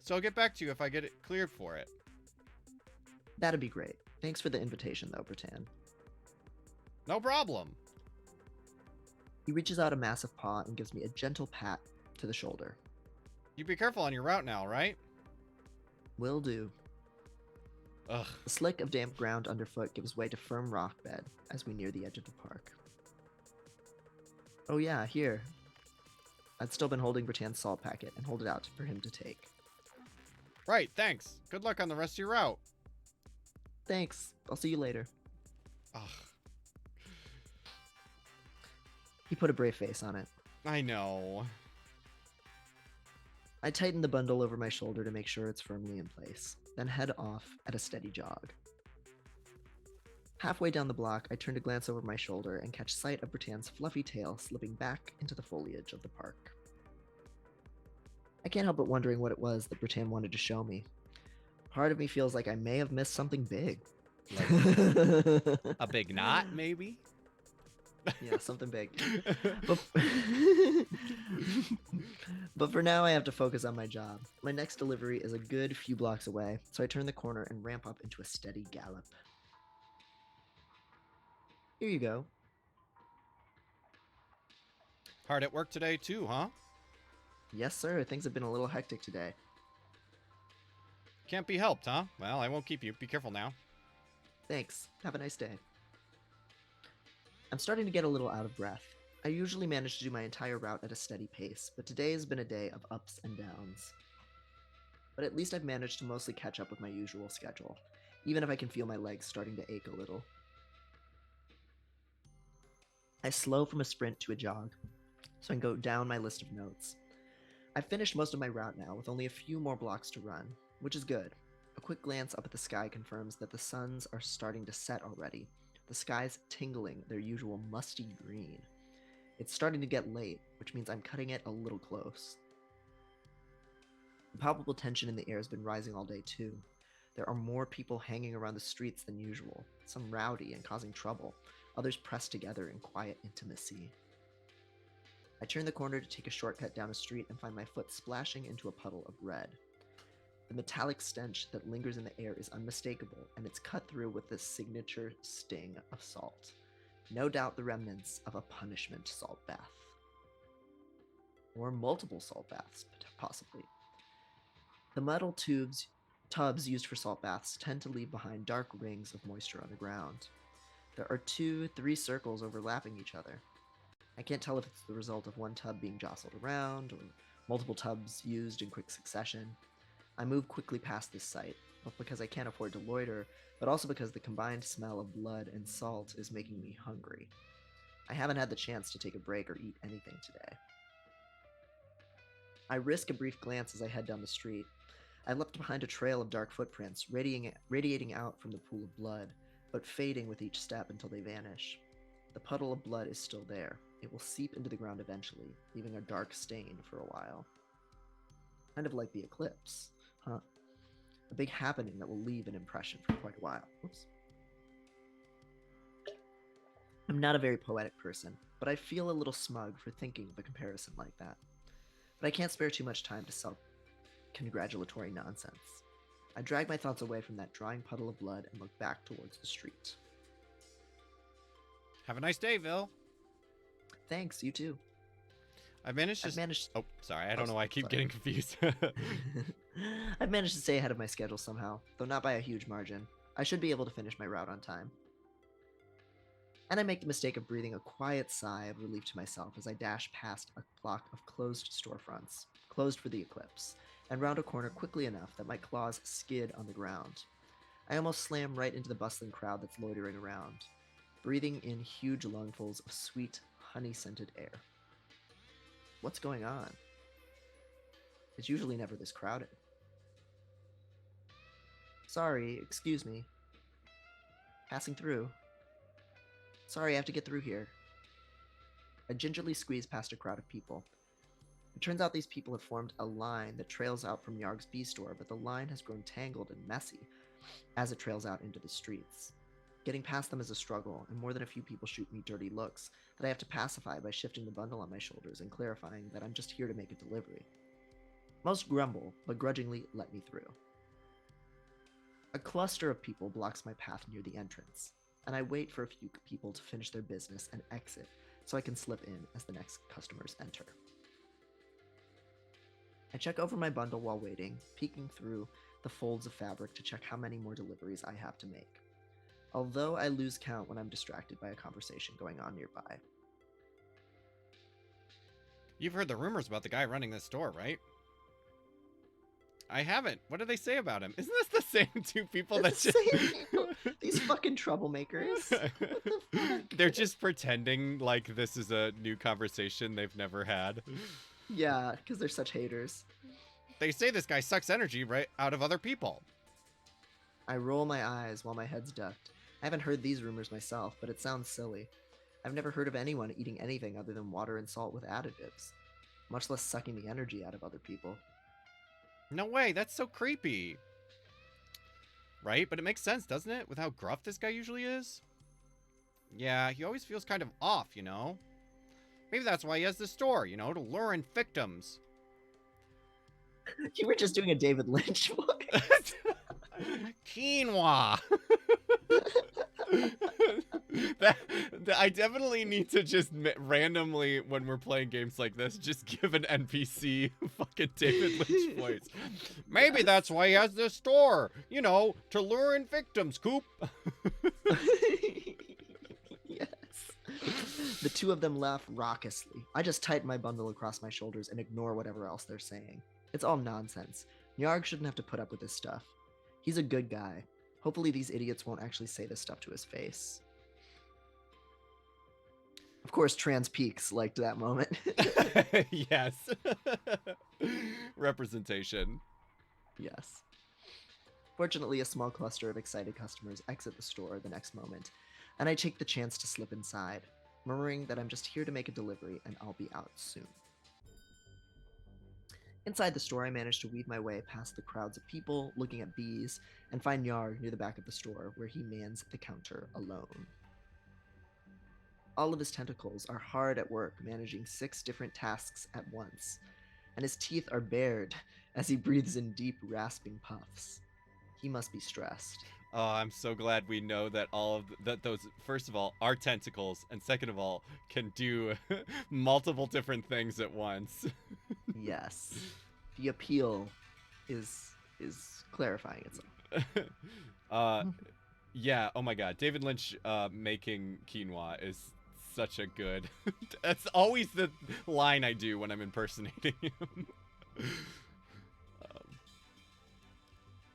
So I'll get back to you if I get it cleared for it. That'd be great. Thanks for the invitation, though, Britann. No problem. He reaches out a massive paw and gives me a gentle pat to the shoulder. You be careful on your route now, right? Will do. Ugh. The slick of damp ground underfoot gives way to firm rock bed as we near the edge of the park. Oh yeah, here. I'd still been holding Britan's salt packet and hold it out for him to take. Right, thanks. Good luck on the rest of your route. Thanks. I'll see you later. Ugh. He put a brave face on it. I know. I tighten the bundle over my shoulder to make sure it's firmly in place, then head off at a steady jog. Halfway down the block, I turn to glance over my shoulder and catch sight of Britan's fluffy tail slipping back into the foliage of the park. I can't help but wondering what it was that Britann wanted to show me. Part of me feels like I may have missed something big. Like a big knot, maybe? Yeah, something big. But for now, I have to focus on my job. My next delivery is a good few blocks away, so I turn the corner and ramp up into a steady gallop. Here you go. Hard at work today too, huh? Yes, sir. Things have been a little hectic today. Can't be helped, huh? Well, I won't keep you. Be careful now. Thanks. Have a nice day. I'm starting to get a little out of breath. I usually manage to do my entire route at a steady pace, but today has been a day of ups and downs. But at least I've managed to mostly catch up with my usual schedule, even if I can feel my legs starting to ache a little. I slow from a sprint to a jog, so I can go down my list of notes. I've finished most of my route now, with only a few more blocks to run, which is good. A quick glance up at the sky confirms that the suns are starting to set already. The sky's tingling their usual musty green. It's starting to get late, which means I'm cutting it a little close. The palpable tension in the air has been rising all day too. There are more people hanging around the streets than usual, some rowdy and causing trouble, others pressed together in quiet intimacy. I turn the corner to take a shortcut down a street and find my foot splashing into a puddle of red. The metallic stench that lingers in the air is unmistakable, and it's cut through with the signature sting of salt. No doubt the remnants of a punishment salt bath. Or multiple salt baths, possibly. The metal tubes Tubs used for salt baths tend to leave behind dark rings of moisture on the ground. There are 3 circles overlapping each other. I can't tell if it's the result of one tub being jostled around or multiple tubs used in quick succession. I move quickly past this site, both because I can't afford to loiter, but also because the combined smell of blood and salt is making me hungry. I haven't had the chance to take a break or eat anything today. I risk a brief glance as I head down the street. I left behind a trail of dark footprints, radiating out from the pool of blood, but fading with each step until they vanish. The puddle of blood is still there. It will seep into the ground eventually, leaving a dark stain for a while. Kind of like the eclipse, huh? A big happening that will leave an impression for quite a while. Oops. I'm not a very poetic person, but I feel a little smug for thinking of a comparison like that. But I can't spare too much time to self-congratulatory nonsense. I drag my thoughts away from that drying puddle of blood and look back towards the street. Have a nice day, Vil. Thanks, you too. I've managed. Oh, sorry. I don't know why I keep getting confused. I've managed to stay ahead of my schedule somehow, though not by a huge margin. I should be able to finish my route on time. And I make the mistake of breathing a quiet sigh of relief to myself as I dash past a block of closed storefronts, closed for the eclipse, and round a corner quickly enough that my claws skid on the ground. I almost slam right into the bustling crowd that's loitering around, breathing in huge lungfuls of sweet, honey-scented air. What's going on? It's usually never this crowded. Sorry, excuse me. Passing through. Sorry, I have to get through here. I gingerly squeeze past a crowd of people. It turns out these people have formed a line that trails out from Yarg's bee store, but the line has grown tangled and messy as it trails out into the streets. Getting past them is a struggle, and more than a few people shoot me dirty looks that I have to pacify by shifting the bundle on my shoulders and clarifying that I'm just here to make a delivery. Most grumble, but grudgingly let me through. A cluster of people blocks my path near the entrance, and I wait for a few people to finish their business and exit so I can slip in as the next customers enter. I check over my bundle while waiting, peeking through the folds of fabric to check how many more deliveries I have to make, although I lose count when I'm distracted by a conversation going on nearby. You've heard the rumors about the guy running this store, right? I haven't. What do they say about him? Isn't this the same 2 people that just... These fucking troublemakers. What the fuck? They're just pretending like this is a new conversation they've never had. Yeah, because they're such haters. They say this guy sucks energy right out of other people. I roll my eyes while my head's ducked. I haven't heard these rumors myself, but it sounds silly. I've never heard of anyone eating anything other than water and salt with additives, much less sucking the energy out of other people. No way, that's so creepy. Right? But it makes sense, doesn't it? With how gruff this guy usually is? Yeah, he always feels kind of off, you know? Maybe that's why he has the store, you know, to lure in victims. You were just doing a David Lynch voice. Quinoa! I definitely need to just randomly, when we're playing games like this, just give an NPC fucking David Lynch voice. Maybe that's why he has this store, you know, to lure in victims, Coop. Yes. The 2 of them laugh raucously. I just tighten my bundle across my shoulders and ignore whatever else they're saying. It's all nonsense. Nyarg shouldn't have to put up with this stuff. He's a good guy. Hopefully these idiots won't actually say this stuff to his face. Of course, Trans Peaks liked that moment. Yes. Representation. Yes. Fortunately, a small cluster of excited customers exit the store the next moment, and I take the chance to slip inside, murmuring that I'm just here to make a delivery and I'll be out soon. Inside the store, I manage to weave my way past the crowds of people looking at bees and find Yarg near the back of the store where he mans the counter alone. All of his tentacles are hard at work managing 6 different tasks at once, and his teeth are bared as he breathes in deep, rasping puffs. He must be stressed. Oh, I'm so glad we know that all of those, first of all, are tentacles, and second of all, can do multiple different things at once. Yes. The appeal is is clarifying itself. Yeah, oh my god. David Lynch making quinoa is such a good... That's always the line I do when I'm impersonating him.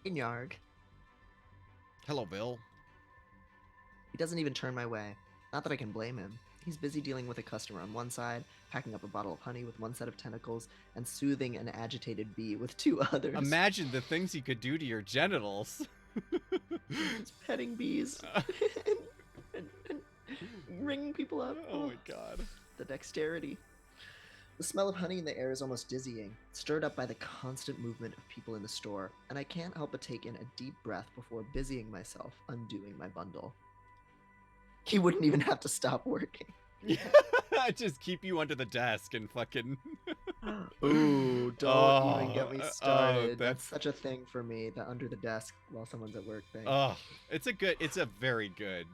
Hey, Nyarg. Hello, Bill. He doesn't even turn my way. Not that I can blame him. He's busy dealing with a customer on one side, packing up a bottle of honey with one set of tentacles, and soothing an agitated bee with two others. Imagine the things he could do to your genitals. Just petting bees and ringing people up. Oh my god. The dexterity. The smell of honey in the air is almost dizzying, stirred up by the constant movement of people in the store, and I can't help but take in a deep breath before busying myself undoing my bundle. He wouldn't even have to stop working. Yeah, just keep you under the desk and fucking... Ooh, don't even get me started. that's... That's such a thing for me, the under the desk while someone's at work thing. Oh, it's a very good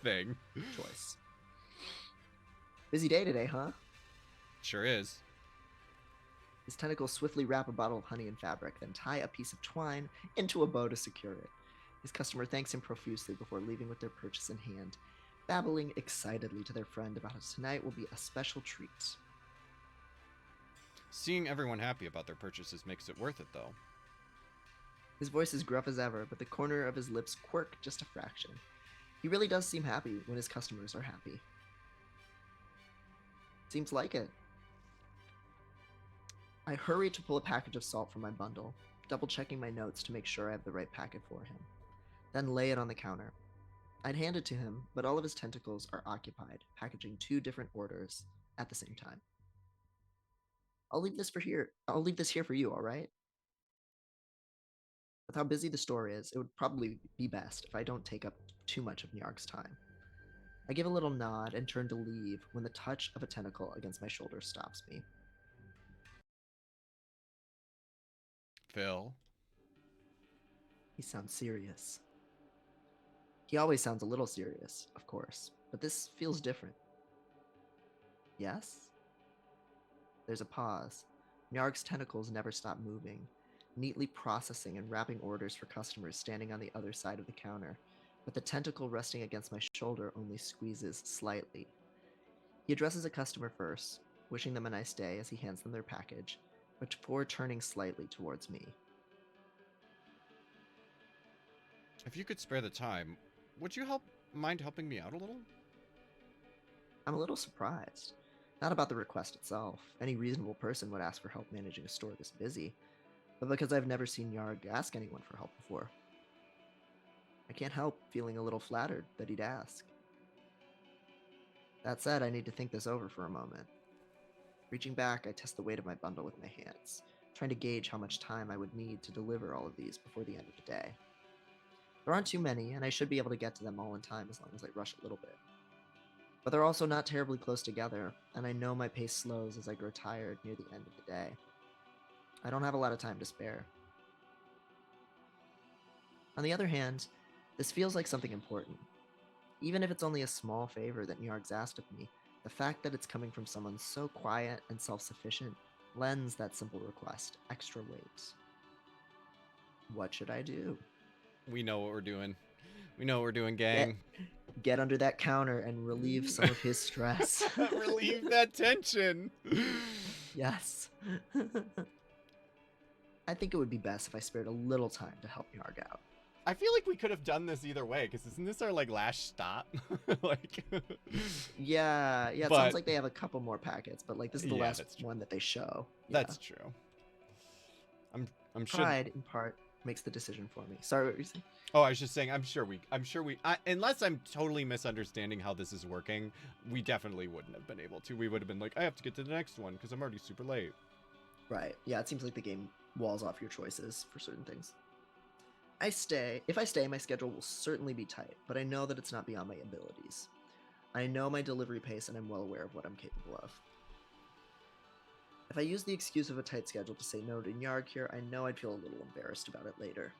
thing. Choice. Busy day today, huh? Sure is. His tentacles swiftly wrap a bottle of honey in fabric, then tie a piece of twine into a bow to secure it. His customer thanks him profusely before leaving with their purchase in hand, babbling excitedly to their friend about how tonight will be a special treat. Seeing everyone happy about their purchases makes it worth it, though. His voice is gruff as ever, but the corner of his lips quirk just a fraction. He really does seem happy when his customers are happy. Seems like it. I hurry to pull a package of salt from my bundle, double-checking my notes to make sure I have the right packet for him. Then lay it on the counter. I'd hand it to him, but all of his tentacles are occupied, packaging 2 different orders at the same time. I'll leave this here for you, all right? With how busy the store is, it would probably be best if I don't take up too much of Nyarg's time. I give a little nod and turn to leave when the touch of a tentacle against my shoulder stops me. Phil. He sounds serious. He always sounds a little serious, of course, but this feels different. Yes? There's a pause. Nyarg's tentacles never stop moving, neatly processing and wrapping orders for customers standing on the other side of the counter, but the tentacle resting against my shoulder only squeezes slightly. He addresses a customer first, wishing them a nice day as he hands them their package, but before turning slightly towards me. If you could spare the time, would you mind helping me out a little? I'm a little surprised. Not about the request itself. Any reasonable person would ask for help managing a store this busy, but because I've never seen Nyarg ask anyone for help before. I can't help feeling a little flattered that he'd ask. That said, I need to think this over for a moment. Reaching back, I test the weight of my bundle with my hands, trying to gauge how much time I would need to deliver all of these before the end of the day. There aren't too many, and I should be able to get to them all in time as long as I rush a little bit. But they're also not terribly close together, and I know my pace slows as I grow tired near the end of the day. I don't have a lot of time to spare. On the other hand, this feels like something important. Even if it's only a small favor that Nyarg's asked of me, the fact that it's coming from someone so quiet and self-sufficient lends that simple request extra weight. What should I do? We know what we're doing. We know what we're doing, gang. Get under that counter and relieve some of his stress. Relieve that tension. Yes. I think it would be best if I spared a little time to help Nyarg out. I feel like we could have done this either way, because isn't this our last stop? Yeah, it sounds like they have a couple more packets, but this is the last one that they show. Yeah. That's true. I'm sure. Pride, in part, makes the decision for me. Sorry, what were you saying? Oh, I was just saying, I'm sure we, unless I'm totally misunderstanding how this is working, we definitely wouldn't have been able to. We would have been like, I have to get to the next one because I'm already super late. Right. Yeah, it seems like the game walls off your choices for certain things. If I stay, my schedule will certainly be tight, but I know that it's not beyond my abilities. I know my delivery pace and I'm well aware of what I'm capable of. If I use the excuse of a tight schedule to say no to Nyarg here, I know I'd feel a little embarrassed about it later.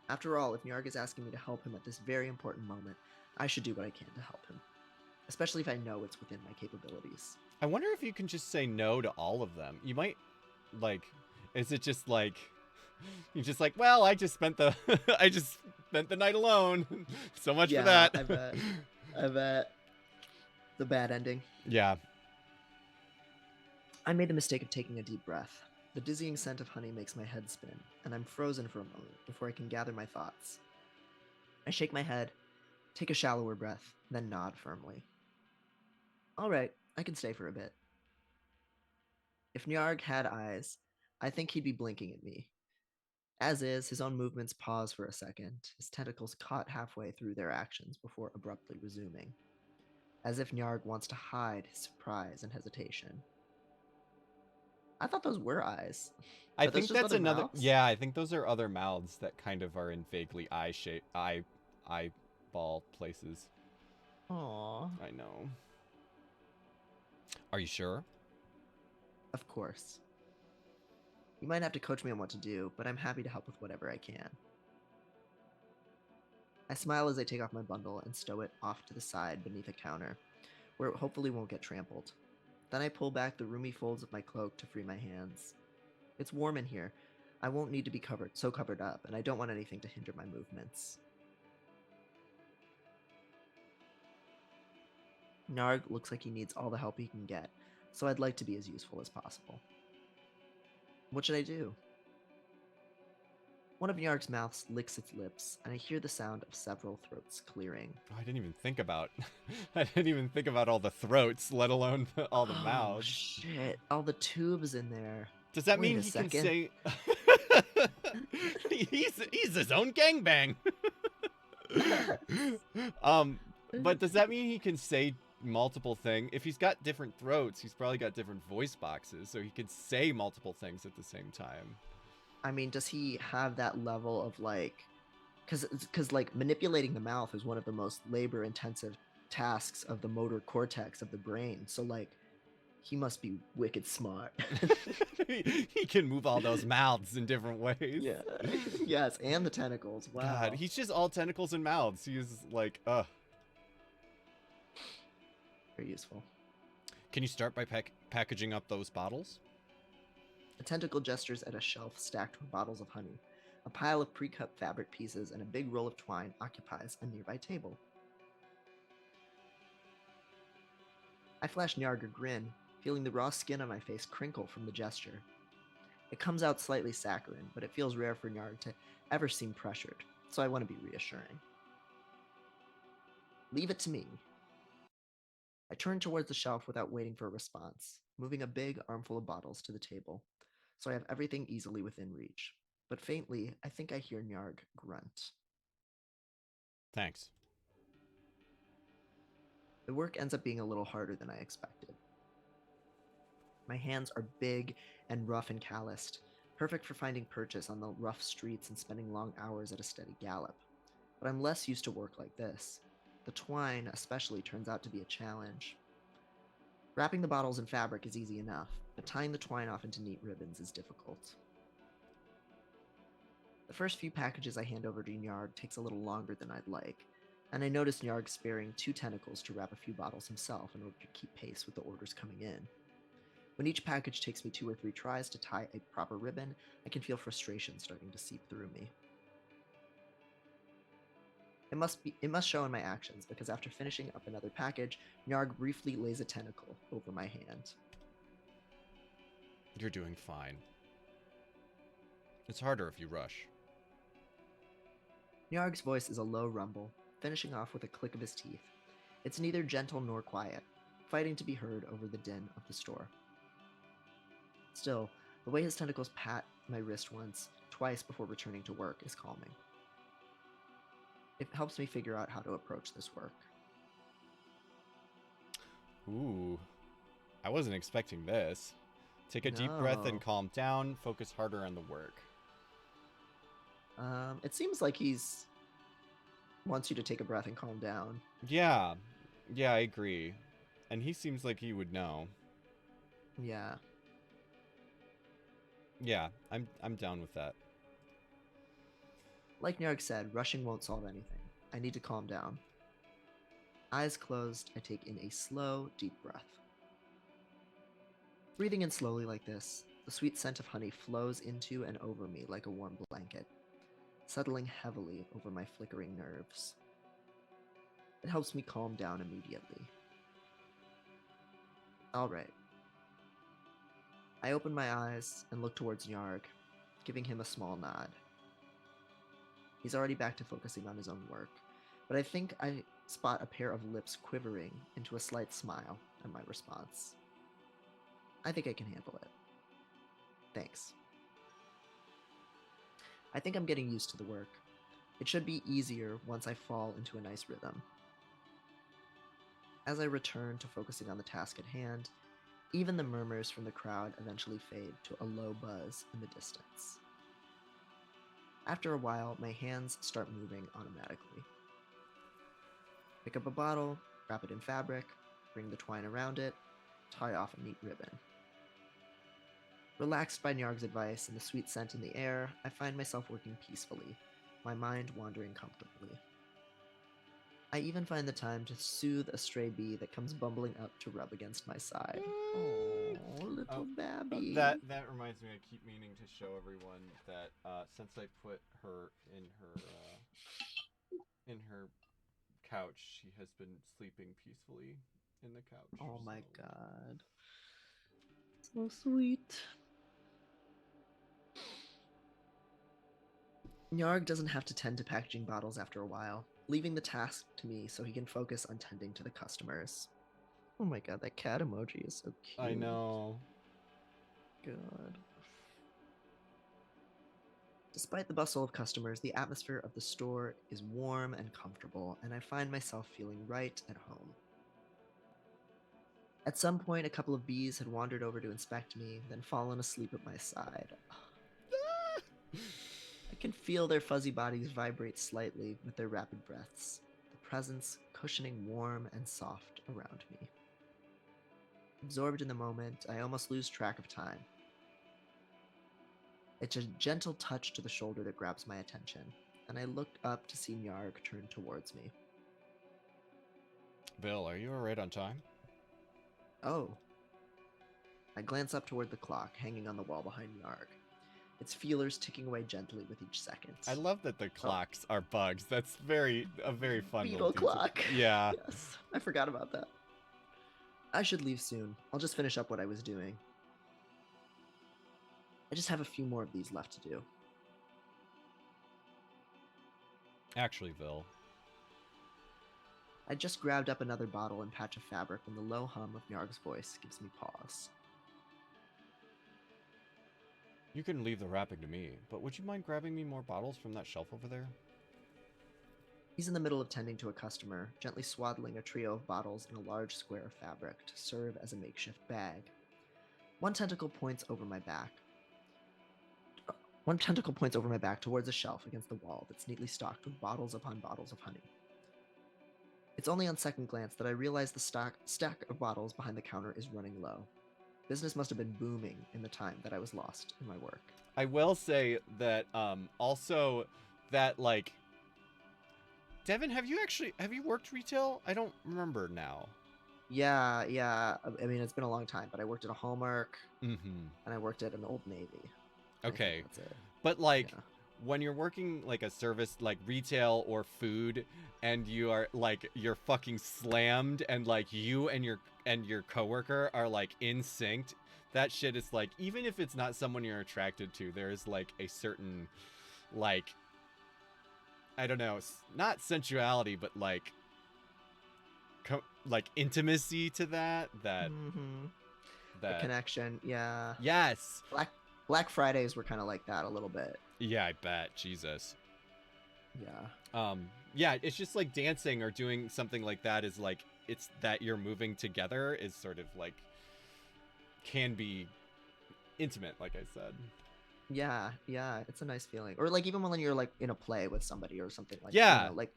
After all, if Nyarg is asking me to help him at this very important moment, I should do what I can to help him. Especially if I know it's within my capabilities. I wonder if you can just say no to all of them. You might... Like, is it just like you're just like, well, I just spent the I just spent the night alone. So much for Yeah, that. I bet. I bet. The bad ending. Yeah. I made the mistake of taking a deep breath. The dizzying scent of honey makes my head spin, and I'm frozen for a moment before I can gather my thoughts. I shake my head, take a shallower breath, then nod firmly. All right, I can stay for a bit. If Nyarg had eyes, I think he'd be blinking at me. As is, his own movements pause for a second, his tentacles caught halfway through their actions before abruptly resuming, as if Nyarg wants to hide his surprise and hesitation. I thought those were eyes. I Are those think just that's other another. mouths? Yeah, I think those are other mouths that kind of are in vaguely eye shape, eyeball places. Aww. I know. Are you sure? Of course. You might have to coach me on what to do, but I'm happy to help with whatever I can. I smile as I take off my bundle and stow it off to the side beneath a counter, where it hopefully won't get trampled. Then I pull back the roomy folds of my cloak to free my hands. It's warm in here. I won't need to be covered up, and I don't want anything to hinder my movements. Narg looks like he needs all the help he can get, so I'd like to be as useful as possible. What should I do? One of Nyarg's mouths licks its lips, and I hear the sound of several throats clearing. Oh, I didn't even think about. I didn't even think about all the throats, let alone all the Oh, mouths. shit. All the tubes in there. Does that Wait mean a he can second. say? he's his own gangbang. But does that mean he can say multiple things? If he's got different throats, he's probably got different voice boxes, so he can say multiple things at the same time. I mean, does he have that level of like, because like manipulating the mouth is one of the most labor-intensive tasks of the motor cortex of the brain. So like, he must be wicked smart. He can move all those mouths in different ways. Yeah. Yes, and the tentacles. Wow. God, he's just all tentacles and mouths. He's like, Very useful. Can you start by packaging up those bottles? A tentacle gestures at a shelf stacked with bottles of honey. A pile of pre-cut fabric pieces and a big roll of twine occupies a nearby table. I flash Nyarg a grin, feeling the raw skin on my face crinkle from the gesture. It comes out slightly saccharine, but it feels rare for Nyarg to ever seem pressured, so I want to be reassuring. Leave it to me. I turn towards the shelf without waiting for a response, moving a big armful of bottles to the table, so I have everything easily within reach. But faintly, I think I hear Nyarg grunt. Thanks. The work ends up being a little harder than I expected. My hands are big and rough and calloused, perfect for finding purchase on the rough streets and spending long hours at a steady gallop. But I'm less used to work like this. The twine, especially, turns out to be a challenge. Wrapping the bottles in fabric is easy enough, but tying the twine off into neat ribbons is difficult. The first few packages I hand over to Nyarg takes a little longer than I'd like, and I notice Nyarg sparing 2 tentacles to wrap a few bottles himself in order to keep pace with the orders coming in. When each package takes me 2 or 3 tries to tie a proper ribbon, I can feel frustration starting to seep through me. It must show in my actions, because after finishing up another package, Nyarg briefly lays a tentacle over my hand. You're doing fine. It's harder if you rush. Nyarg's voice is a low rumble, finishing off with a click of his teeth. It's neither gentle nor quiet, fighting to be heard over the din of the store. Still, the way his tentacles pat my wrist twice before returning to work is calming. It helps me figure out how to approach this work. Ooh. I wasn't expecting this. Take a deep breath and No. calm down. Focus harder on the work. It seems like he's wants you to take a breath and calm down. Yeah. Yeah, I agree. And he seems like he would know. Yeah. Yeah, I'm down with that. Like Nyarg said, rushing won't solve anything. I need to calm down. Eyes closed, I take in a slow, deep breath. Breathing in slowly like this, The sweet scent of honey flows into and over me like a warm blanket, settling heavily over my flickering nerves. It helps me calm down immediately. All right. I open my eyes and look towards Nyarg, giving him a small nod. He's already back to focusing on his own work, but I think I spot a pair of lips quivering into a slight smile at my response. I think I can handle it. Thanks. I think I'm getting used to the work. It should be easier once I fall into a nice rhythm. As I return to focusing on the task at hand, even the murmurs from the crowd eventually fade to a low buzz in the distance. After a while, my hands start moving automatically. Pick up a bottle, wrap it in fabric, bring the twine around it, tie off a neat ribbon. Relaxed by Nyarg's advice and the sweet scent in the air, I find myself working peacefully, my mind wandering comfortably. I even find the time to soothe a stray bee that comes bumbling up to rub against my side. Oh, little babby. That reminds me. I keep meaning to show everyone that since I put her in her couch, she has been sleeping peacefully in the couch. Oh my so. god. So sweet. Nyarg doesn't have to tend to packaging bottles after a while, leaving the task to me so he can focus on tending to the customers. Oh my god, that cat emoji is so cute. I know. God. Despite the bustle of customers, the atmosphere of the store is warm and comfortable, and I find myself feeling right at home. At some point, a couple of bees had wandered over to inspect me, then fallen asleep at my side. I can feel their fuzzy bodies vibrate slightly with their rapid breaths, the presence cushioning warm and soft around me. Absorbed in the moment, I almost lose track of time. It's a gentle touch to the shoulder that grabs my attention, and I look up to see Nyarg turn towards me. Bill, are you alright on time? Oh. I glance up toward the clock hanging on the wall behind Nyarg, its feelers ticking away gently with each second. I love that the clocks are bugs. That's a very fun Beetle little detail. clock. Yeah. Yes, I forgot about that. I should leave soon. I'll just finish up what I was doing. I just have a few more of these left to do. Actually, Bill. I just grabbed up another bottle and patch of fabric when the low hum of Nyarg's voice gives me pause. You can leave the wrapping to me, but would you mind grabbing me more bottles from that shelf over there? He's in the middle of tending to a customer, gently swaddling a trio of bottles in a large square of fabric to serve as a makeshift bag. One tentacle points over my back towards a shelf against the wall that's neatly stocked with bottles upon bottles of honey. It's only on second glance that I realize the stack of bottles behind the counter is running low. Business must have been booming in the time that I was lost in my work. I will say that also that like Devin, have you worked retail? I don't remember now. Yeah. I mean, it's been a long time, but I worked at a Hallmark Mm-hmm. and I worked at an Old Navy. I think Okay. that's it. But like Yeah. when you're working like a service like retail or food and you're fucking slammed and like you and your coworker are like in sync, that shit is like, even if it's not someone you're attracted to, there's like a certain like, I don't know, not sensuality, but like intimacy to that The connection, yeah. yes. Black Fridays were kind of like that a little bit. Yeah, I bet. Jesus. Yeah. Yeah, it's just like dancing or doing something like that is like, it's that you're moving together is sort of like, can be intimate, like I said. Yeah, it's a nice feeling. Or like even when you're like in a play with somebody or something like, Yeah. like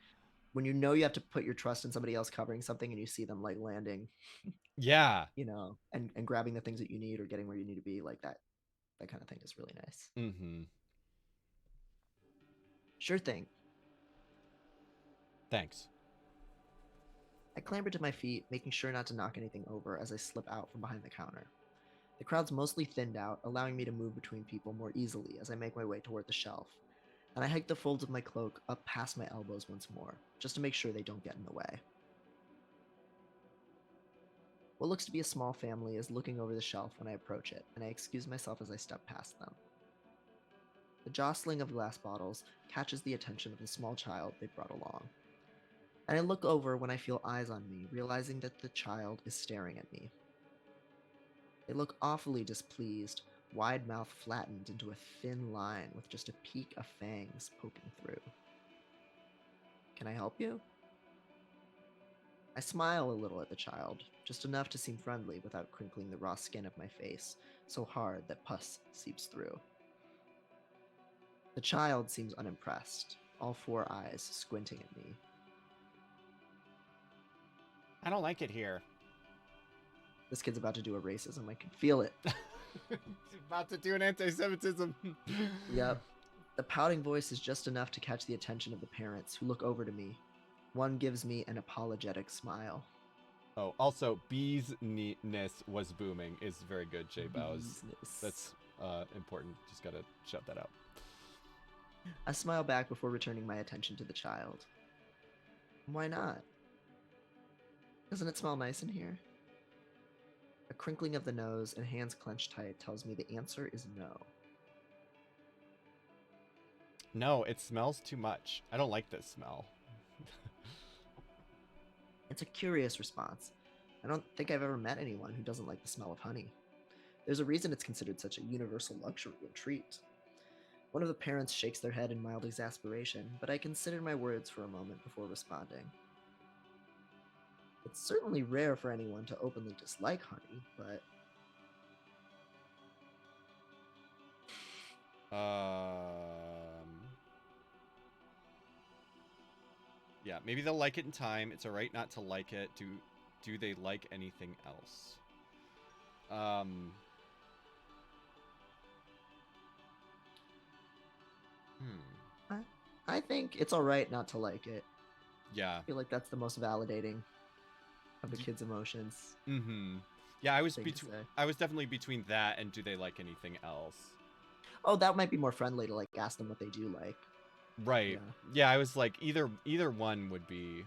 when you have to put your trust in somebody else covering something and you see them like landing, Yeah. and grabbing the things that you need or getting where you need to be, like that kind of thing is really nice. Mm-hmm. Sure thing. Thanks. I clamber to my feet, making sure not to knock anything over as I slip out from behind the counter. The crowd's mostly thinned out, allowing me to move between people more easily as I make my way toward the shelf, and I hike the folds of my cloak up past my elbows once more, just to make sure they don't get in the way. What looks to be a small family is looking over the shelf when I approach it, and I excuse myself as I step past them. The jostling of glass bottles catches the attention of the small child they brought along, and I look over when I feel eyes on me, realizing that the child is staring at me. They look awfully displeased, wide mouth flattened into a thin line with just a peak of fangs poking through. Can I help you? I smile a little at the child, just enough to seem friendly without crinkling the raw skin of my face so hard that pus seeps through. The child seems unimpressed, all four eyes squinting at me. I don't like it here. This kid's about to do a racism, I can feel it. He's about to do an anti-Semitism. Yep. The pouting voice is just enough to catch the attention of the parents, who look over to me. One gives me an apologetic smile. Oh, also, bees-ness was booming is very good, J Bows. Business. That's important. Just gotta shout that out. I smile back before returning my attention to the child. Why not? Doesn't it smell nice in here? A crinkling of the nose and hands clenched tight tells me the answer is no. No, it smells too much. I don't like this smell. It's a curious response. I don't think I've ever met anyone who doesn't like the smell of honey. There's a reason it's considered such a universal luxury and treat. One of the parents shakes their head in mild exasperation, but I consider my words for a moment before responding. It's certainly rare for anyone to openly dislike honey, but Yeah, maybe they'll like it in time. It's alright not to like it. Do they like anything else? I think it's alright not to like it. Yeah. I feel like that's the most validating of the kid's emotions. Mm-hmm. Yeah, I was thing to say. definitely between that and do they like anything else? Oh, that might be more friendly to like ask them what they do like. Right. Yeah, I was like either one would be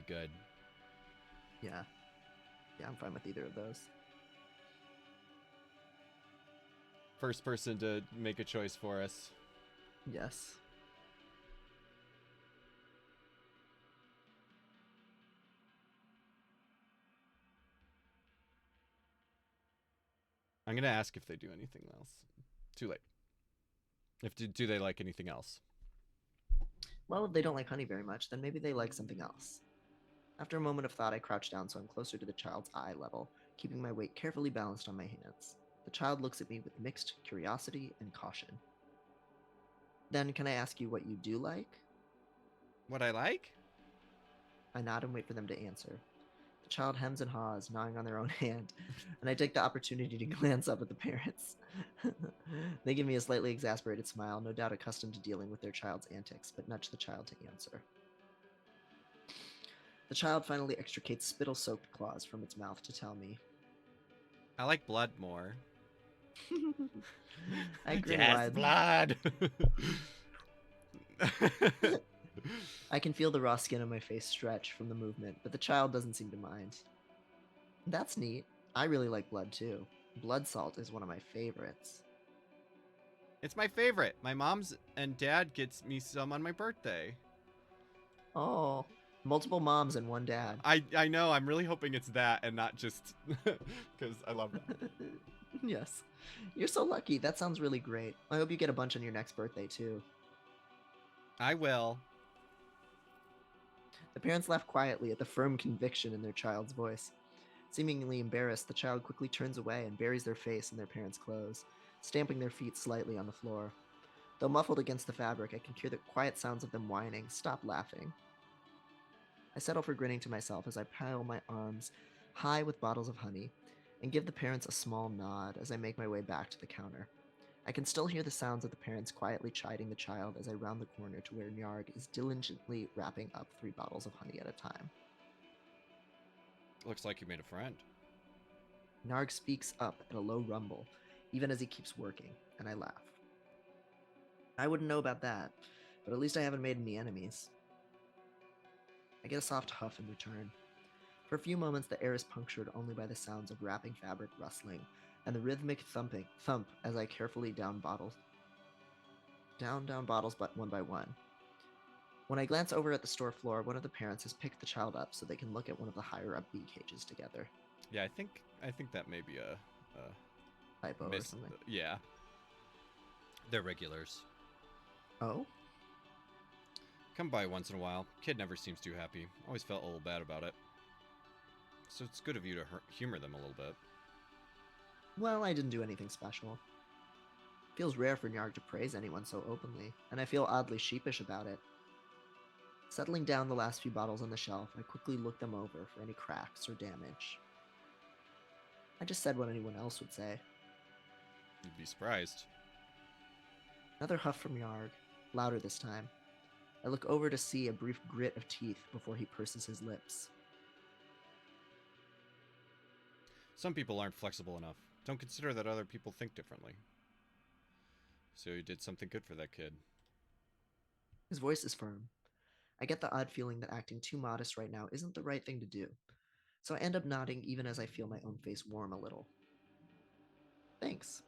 good. Yeah. Yeah, I'm fine with either of those. First person to make a choice for us. Yes. I'm gonna ask if they do anything else. Too late. If do they like anything else? Well, if they don't like honey very much, then maybe they like something else. After a moment of thought, I crouch down so I'm closer to the child's eye level, keeping my weight carefully balanced on my hands. The child looks at me with mixed curiosity and caution. Then, can I ask you what you do like? What I like? I nod and wait for them to answer. The child hems and haws, gnawing on their own hand, and I take the opportunity to glance up at the parents. They give me a slightly exasperated smile, no doubt accustomed to dealing with their child's antics, but nudge the child to answer. The child finally extricates spittle-soaked claws from its mouth to tell me. I like blood more. I grin yes, widely. blood. I can feel the raw skin on my face stretch from the movement, but the child doesn't seem to mind. That's neat. I really like blood too. Blood salt is one of my favorites. It's my favorite. My mom's and dad gets me some on my birthday. Oh, multiple moms and one dad. I know. I'm really hoping it's that and not just because I love that. Yes. You're so lucky. That sounds really great. I hope you get a bunch on your next birthday too. I will. The parents laugh quietly at the firm conviction in their child's voice. Seemingly embarrassed, the child quickly turns away and buries their face in their parents' clothes, stamping their feet slightly on the floor. Though muffled against the fabric, I can hear the quiet sounds of them whining, "Stop laughing." I settle for grinning to myself as I pile my arms high with bottles of honey and give the parents a small nod as I make my way back to the counter. I can still hear the sounds of the parents quietly chiding the child as I round the corner to where Nyarg is diligently wrapping up 3 bottles of honey at a time. Looks like you made a friend. Narg speaks up at a low rumble, even as he keeps working, and I laugh. I wouldn't know about that, but at least I haven't made any enemies. I get a soft huff in return. For a few moments, the air is punctured only by the sounds of wrapping fabric rustling and the rhythmic thump as I carefully down bottles, but one by one. When I glance over at the store floor, one of the parents has picked the child up so they can look at one of the higher up bee cages together. Yeah, I think that may be a Typo or something. Yeah. They're regulars. Oh? Come by once in a while. Kid never seems too happy. Always felt a little bad about it. So it's good of you to humor them a little bit. Well, I didn't do anything special. Feels rare for Nyarg to praise anyone so openly, and I feel oddly sheepish about it. Settling down the last few bottles on the shelf, I quickly look them over for any cracks or damage. I just said what anyone else would say. You'd be surprised. Another huff from Yarg, louder this time. I look over to see a brief grit of teeth before he purses his lips. Some people aren't flexible enough. Don't consider that other people think differently. So you did something good for that kid. His voice is firm. I get the odd feeling that acting too modest right now isn't the right thing to do, so I end up nodding even as I feel my own face warm a little. Thanks.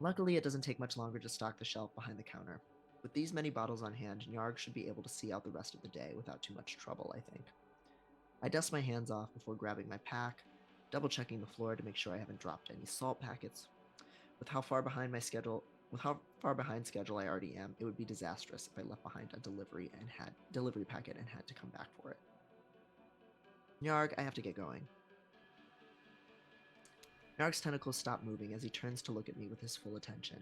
Luckily, it doesn't take much longer to stock the shelf behind the counter. With these many bottles on hand, Nyarg should be able to see out the rest of the day without too much trouble, I think. I dust my hands off before grabbing my pack, double-checking the floor to make sure I haven't dropped any salt packets. With how far behind schedule I already am, it would be disastrous if I left behind a delivery packet and had to come back for it. Nyarg, I have to get going. Nyarg's tentacles stop moving as he turns to look at me with his full attention.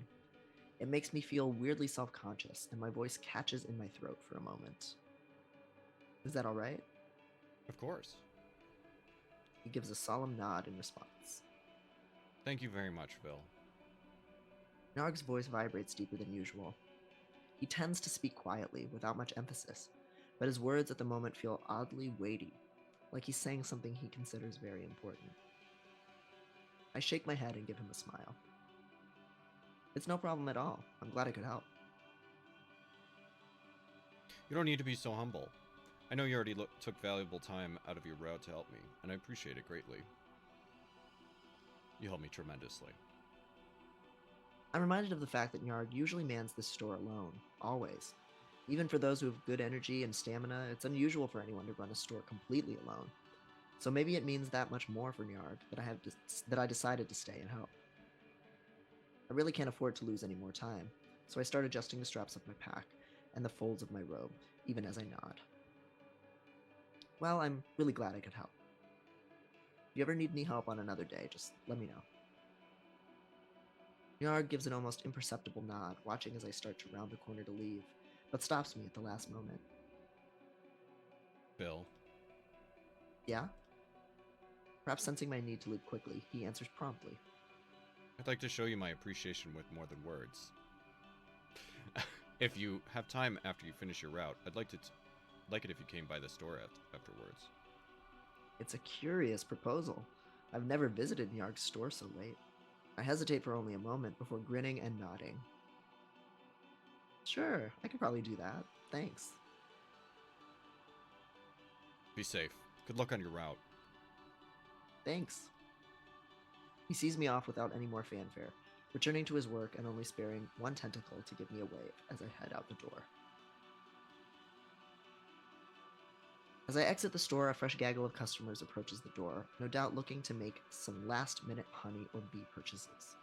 It makes me feel weirdly self-conscious, and my voice catches in my throat for a moment. Is that all right? Of course. He gives a solemn nod in response. Thank you very much, Phil. Narg's voice vibrates deeper than usual. He tends to speak quietly, without much emphasis, but his words at the moment feel oddly weighty, like he's saying something he considers very important. I shake my head and give him a smile. It's no problem at all. I'm glad I could help. You don't need to be so humble. I know you already took valuable time out of your route to help me, and I appreciate it greatly. You helped me tremendously. I'm reminded of the fact that Nyarg usually mans this store alone, always. Even for those who have good energy and stamina, it's unusual for anyone to run a store completely alone. So maybe it means that much more for Nyarg that I decided to stay and help. I really can't afford to lose any more time, so I start adjusting the straps of my pack and the folds of my robe, even as I nod. Well, I'm really glad I could help. If you ever need any help on another day, just let me know. Nyarg gives an almost imperceptible nod, watching as I start to round the corner to leave, but stops me at the last moment. Bill. Yeah? Perhaps sensing my need to leave quickly, he answers promptly. I'd like to show you my appreciation with more than words. If you have time after you finish your route, I'd like it if you came by the store afterwards. It's a curious proposal. I've never visited Nyarg's store so late. I hesitate for only a moment before grinning and nodding. Sure, I could probably do that. Thanks. Be safe. Good luck on your route. Thanks. He sees me off without any more fanfare, returning to his work and only sparing one tentacle to give me a wave as I head out the door. As I exit the store, a fresh gaggle of customers approaches the door, no doubt looking to make some last-minute honey or bee purchases.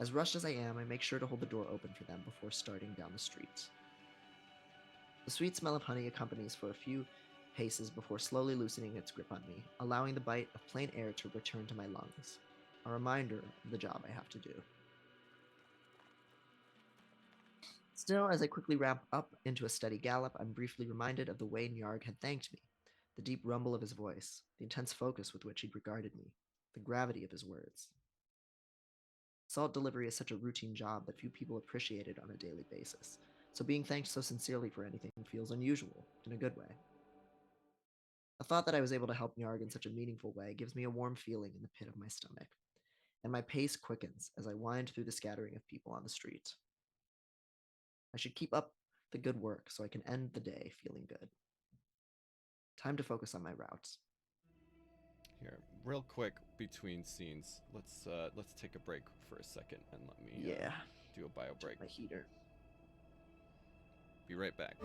As rushed as I am, I make sure to hold the door open for them before starting down the street. The sweet smell of honey accompanies for a few paces before slowly loosening its grip on me, allowing the bite of plain air to return to my lungs. A reminder of the job I have to do. Still, as I quickly ramp up into a steady gallop, I'm briefly reminded of the way Nyarg had thanked me, the deep rumble of his voice, the intense focus with which he'd regarded me, the gravity of his words. Salt delivery is such a routine job that few people appreciate it on a daily basis, so being thanked so sincerely for anything feels unusual, in a good way. The thought that I was able to help Nyarg in such a meaningful way gives me a warm feeling in the pit of my stomach, and my pace quickens as I wind through the scattering of people on the street. I should keep up the good work so I can end the day feeling good. Time to focus on my routes. Here, real quick between scenes, let's take a break for a second and let me Yeah, do a bio break. my heater. Be right back.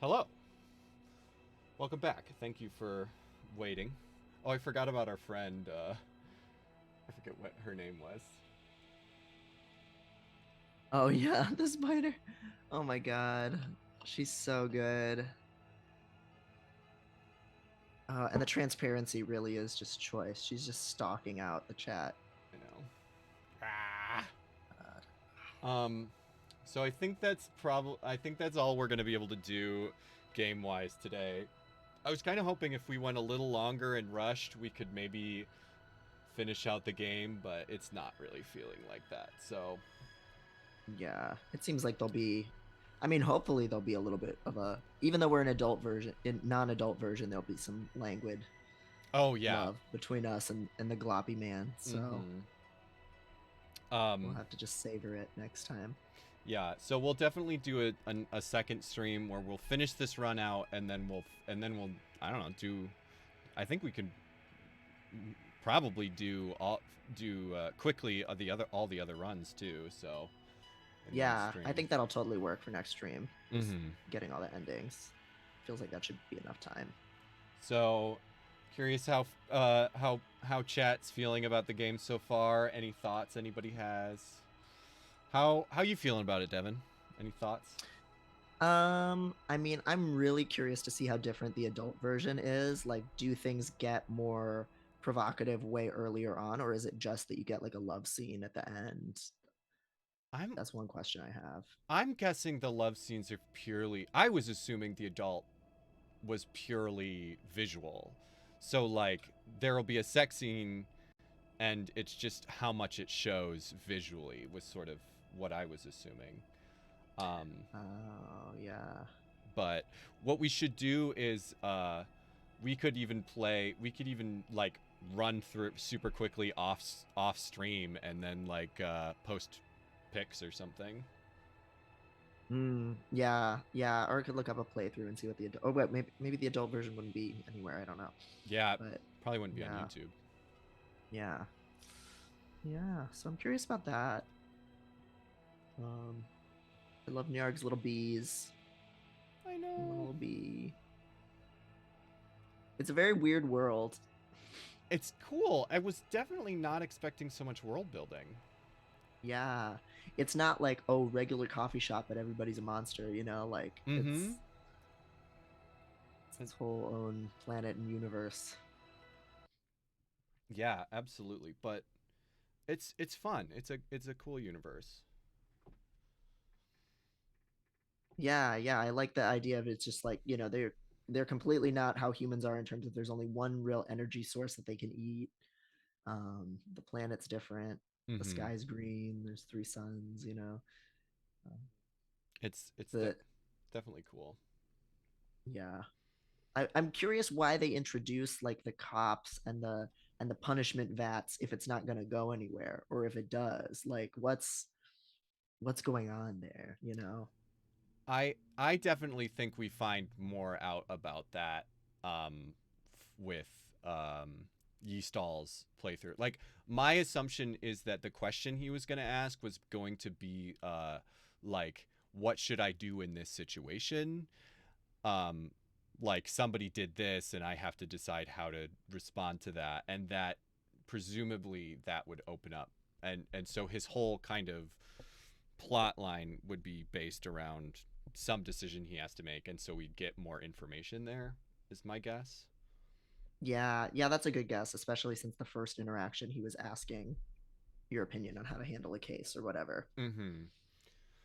Hello. Welcome back. Thank you for waiting. Oh, I forgot about our friend. I forget what her name was. Oh yeah, the spider. Oh my god, she's so good. And the transparency really is just choice. She's just stalking out the chat. I know. Ah. God. So I think that's all we're gonna be able to do, game-wise today. I was kind of hoping if we went a little longer and rushed, we could maybe finish out the game, but it's not really feeling like that. So Yeah, it seems like there'll be. I mean, hopefully there'll be a little bit of a. Even though we're an adult version, in non-adult version, there'll be some languid oh yeah. love between us and the gloppy man. So we'll have to just savor it next time. Yeah, so we'll definitely do a second stream where we'll finish this run out, and then we'll I don't know, do. I think we could probably do quickly all the other runs too. So Yeah, I think that'll totally work for next stream. Mm-hmm. Getting all the endings feels like that should be enough time. So curious how chat's feeling about the game so far. Any thoughts anybody has? How you feeling about it, Devin? Any thoughts? I mean, I'm really curious to see how different the adult version is. Like, do things get more provocative way earlier on, or is it just that you get like a love scene at the end? That's one question I have. I'm guessing the love scenes are purely. I was assuming the adult was purely visual, so like there will be a sex scene, and it's just how much it shows visually was sort of what I was assuming. Oh yeah. But what we should do is we could even like run through super quickly off stream and then like post pics or something. Yeah, yeah. Or I could look up a playthrough and see what the adult. Oh, wait, maybe the adult version wouldn't be anywhere. I don't know. Yeah, but probably wouldn't be on YouTube. Yeah. Yeah. So I'm curious about that. I love Nyarg's little bees. I know. Little bee. It's a very weird world. It's cool. I was definitely not expecting so much world building. Yeah. It's not like, oh, regular coffee shop, but everybody's a monster, you know? Like, it's its whole own planet and universe. Yeah, absolutely. But it's fun. It's a cool universe. Yeah, yeah. I like the idea of it's just like, you know, they're completely not how humans are in terms of there's only one real energy source that they can eat. The planet's different. The sky's green. There's 3 suns, you know. It's definitely cool. Yeah. I'm curious why they introduce like the cops and the punishment vats if it's not going to go anywhere, or if it does. Like, what's going on there, you know? I definitely think we find more out about that with Yeastall's playthrough. Like my assumption is that the question he was going to ask was going to be like what should I do in this situation? Like somebody did this and I have to decide how to respond to that, and that presumably that would open up, and so his whole kind of plot line would be based around some decision he has to make, and so we'd get more information there is my guess. Yeah, yeah, that's a good guess, especially since the first interaction he was asking your opinion on how to handle a case or whatever.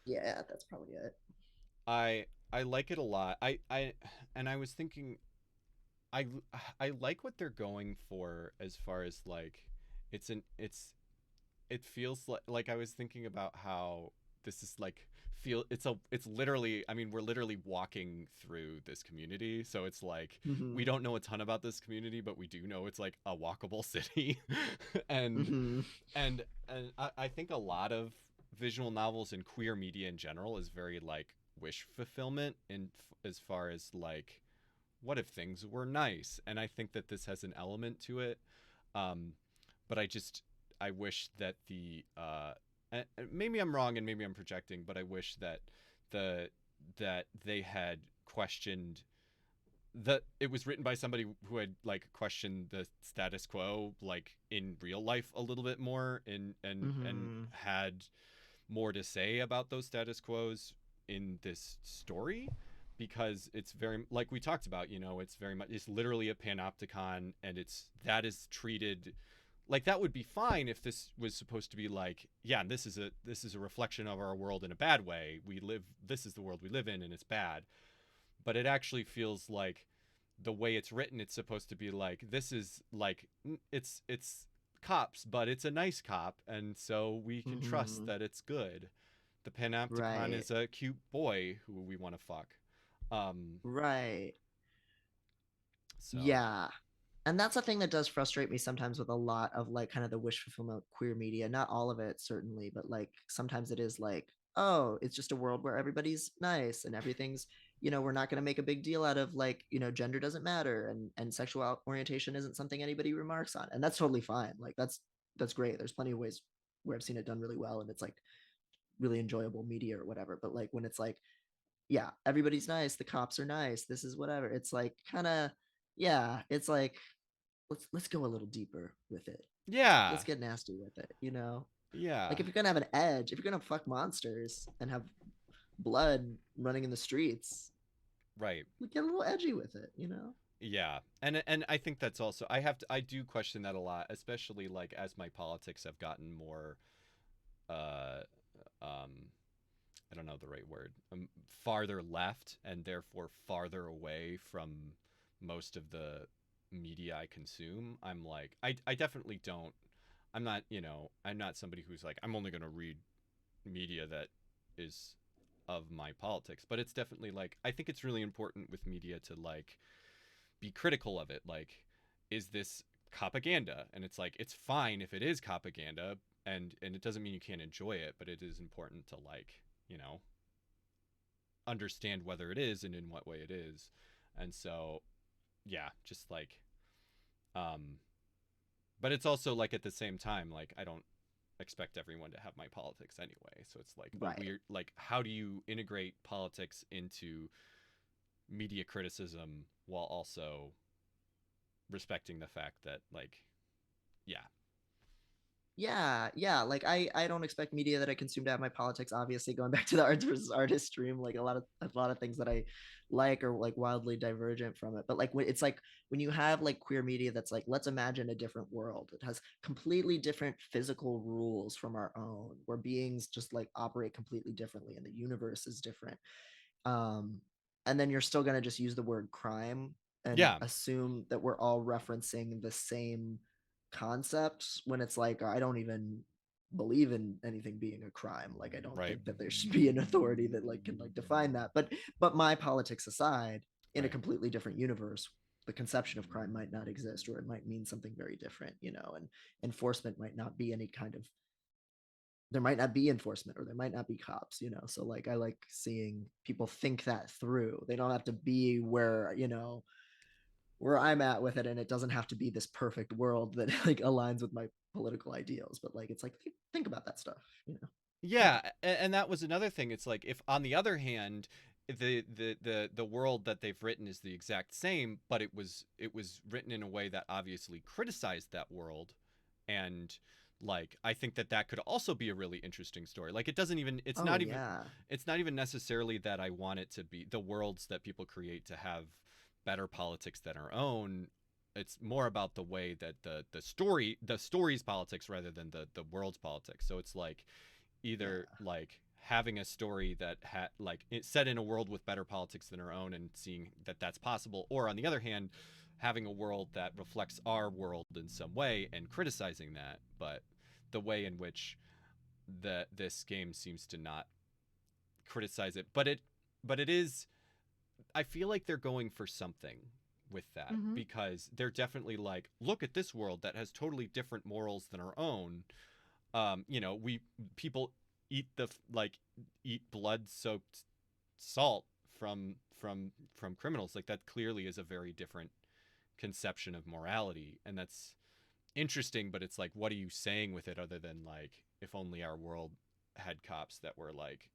Yeah, that's probably it. I like it a lot. I was thinking I like what they're going for as far as like it feels like I was thinking about how this is like it's literally, I mean, we're literally walking through this community, so it's like we don't know a ton about this community, but we do know it's like a walkable city. and I think a lot of visual novels and queer media in general is very like wish fulfillment in as far as like what if things were nice, and I think that this has an element to it. But I wish that maybe I'm wrong and maybe I'm projecting, but I wish that that they had questioned that it was written by somebody who had like questioned the status quo like in real life a little bit more and Mm-hmm. had more to say about those status quos in this story, because it's very, like we talked about, you know, it's very much, it's literally a panopticon, and it's that is treated like that would be fine if this was supposed to be like, yeah, this is a reflection of our world in a bad way. We live, this is the world we live in and it's bad. But it actually feels like the way it's written, it's supposed to be like, this is like, it's cops, but it's a nice cop, and so we can trust Mm-hmm. that it's good. The Panopticon Right. is a cute boy who we want to fuck. Um, Right. so Yeah. And that's a thing that does frustrate me sometimes with a lot of like kind of the wish fulfillment queer media. Not all of it, certainly, but like sometimes it is like, oh, it's just a world where everybody's nice and everything's, we're not going to make a big deal out of like, gender doesn't matter and sexual orientation isn't something anybody remarks on. And that's totally fine. Like that's great. There's plenty of ways where I've seen it done really well and it's like really enjoyable media or whatever. But like when it's like, yeah, everybody's nice, the cops are nice, this is whatever. It's like kind of, yeah, it's like let's go a little deeper with it. yeah, Let's get nasty with it. yeah, Like if you're gonna have an edge, if you're gonna fuck monsters and have blood running in the streets, right. we get a little edgy with it. Yeah, and I think that's also, I do question that a lot, especially like as my politics have gotten more uh um I don't know the right word, farther left and therefore farther away from most of the media I consume. I'm like, I definitely don't, I'm not, you know, I'm not somebody who's like, I'm only going to read media that is of my politics, but it's definitely like, I think it's really important with media to like be critical of it. Like, is this propaganda? And it's like, it's fine if it is propaganda, and it doesn't mean you can't enjoy it, but it is important to like, you know, understand whether it is and in what way it is. And so, yeah, just like, um, but it's also like at the same time, like I don't expect everyone to have my politics anyway. So it's like a Right. weird, like, how do you integrate politics into media criticism while also respecting the fact that, like, yeah, Yeah. Like I don't expect media that I consume to have my politics. Obviously, going back to the arts versus artist stream, like a lot of things that I like are like wildly divergent from it. But like when it's like when you have like queer media that's like, let's imagine a different world. It has completely different physical rules from our own, where beings just like operate completely differently, and the universe is different. um and then you're still going to just use the word crime and yeah, assume that we're all referencing the same concepts when it's like I don't even believe in anything being a crime. Like I don't right, think that there should be an authority that like can like define that. But my politics aside, in a right, completely different universe, the conception of crime might not exist, or it might mean something very different. And enforcement might not be any kind of, there might not be enforcement, or there might not be cops. So like I like seeing people think that through. They don't have to be where I'm at with it, and it doesn't have to be this perfect world that like aligns with my political ideals. But like it's like think about that stuff. Yeah. yeah. And that was another thing. It's like, if on the other hand, the world that they've written is the exact same, but it was written in a way that obviously criticized that world, and like I think that that could also be a really interesting story. Like, it doesn't even, Oh yeah. it's not even necessarily that I want it to be the worlds that people create to have better politics than our own. It's more about the way that the story's politics rather than the world's politics. So it's like, either Yeah. like having a story that like it's set in a world with better politics than our own, and seeing that that's possible, or on the other hand, having a world that reflects our world in some way and criticizing that, but the way in which this game seems to not criticize it, but it is, I feel like they're going for something with that, Mm-hmm. because they're definitely like, look at this world that has totally different morals than our own. You know, we people eat like eat blood soaked salt from criminals. Like, that clearly is a very different conception of morality, and that's interesting. But it's like, what are you saying with it other than like, if only our world had cops that were like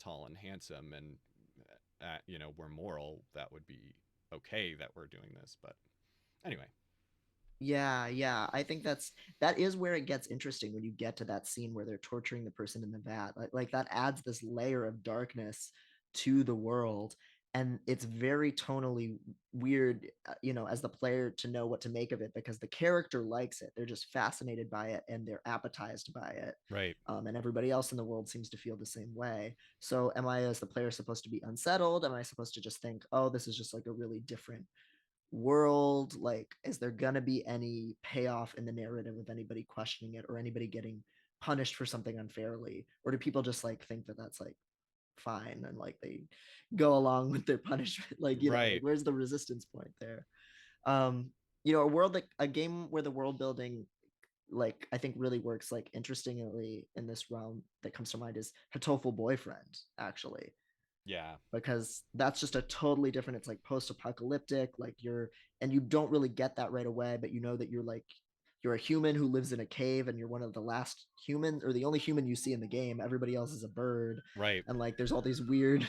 tall and handsome, and we're moral, that would be okay that we're doing this. But anyway, Yeah. I think that is where it gets interesting when you get to that scene where they're torturing the person in the vat. Like that adds this layer of darkness to the world, and it's very tonally weird, as the player to know what to make of it because the character likes it. They're just fascinated by it and they're appetized by it. right, And everybody else in the world seems to feel the same way. So, am I, as the player, supposed to be unsettled? Am I supposed to just think, oh, this is just like a really different world? Like, is there gonna be any payoff in the narrative of anybody questioning it or anybody getting punished for something unfairly, or do people just like think that that's like fine and like they go along with their punishment? Like, like right, where's the resistance point there? A game where the world building, like, I think really works like interestingly in this realm that comes to mind is Hatoful Boyfriend, actually, yeah, because that's just a totally different, it's like post-apocalyptic, like and you don't really get that right away, but you know that you're a human who lives in a cave and you're one of the last humans or the only human you see in the game. Everybody else is a bird. right, And like there's all these weird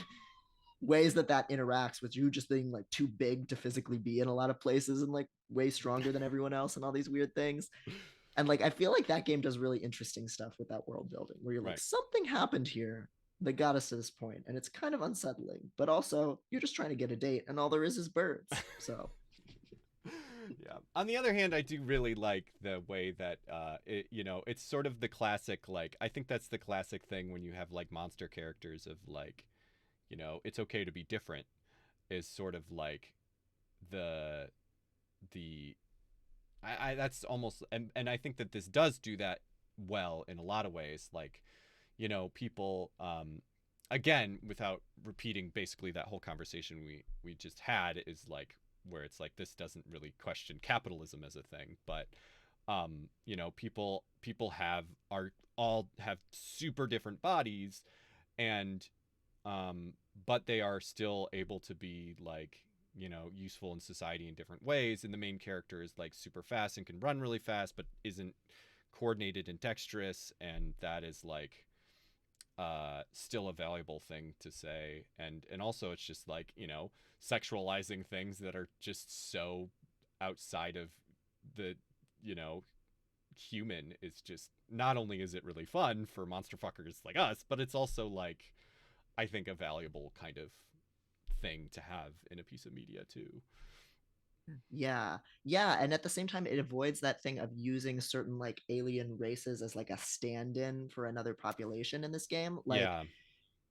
ways that interacts with you just being like too big to physically be in a lot of places and like way stronger than everyone else and all these weird things. And like I feel like that game does really interesting stuff with that world building where you're like, right. something happened here that got us to this point and it's kind of unsettling, but also you're just trying to get a date and all there is birds. So Yeah. On the other hand, I do really like the way that it's sort of the classic, like, I think that's the classic thing when you have like monster characters of like, it's okay to be different, is sort of like the the I that's almost, and I think that this does do that well in a lot of ways. Like, people, again, without repeating basically that whole conversation we just had, is like where it's like this doesn't really question capitalism as a thing, but people are all have super different bodies, and but they are still able to be like, useful in society in different ways. And the main character is like super fast and can run really fast but isn't coordinated and dexterous, and that is like still a valuable thing to say. And also it's just like, sexualizing things that are just so outside of the, you know human, is just, not only is it really fun for monster fuckers like us, but it's also like, I think, a valuable kind of thing to have in a piece of media too. yeah, and at the same time it avoids that thing of using certain like alien races as like a stand-in for another population in this game. Like Yeah,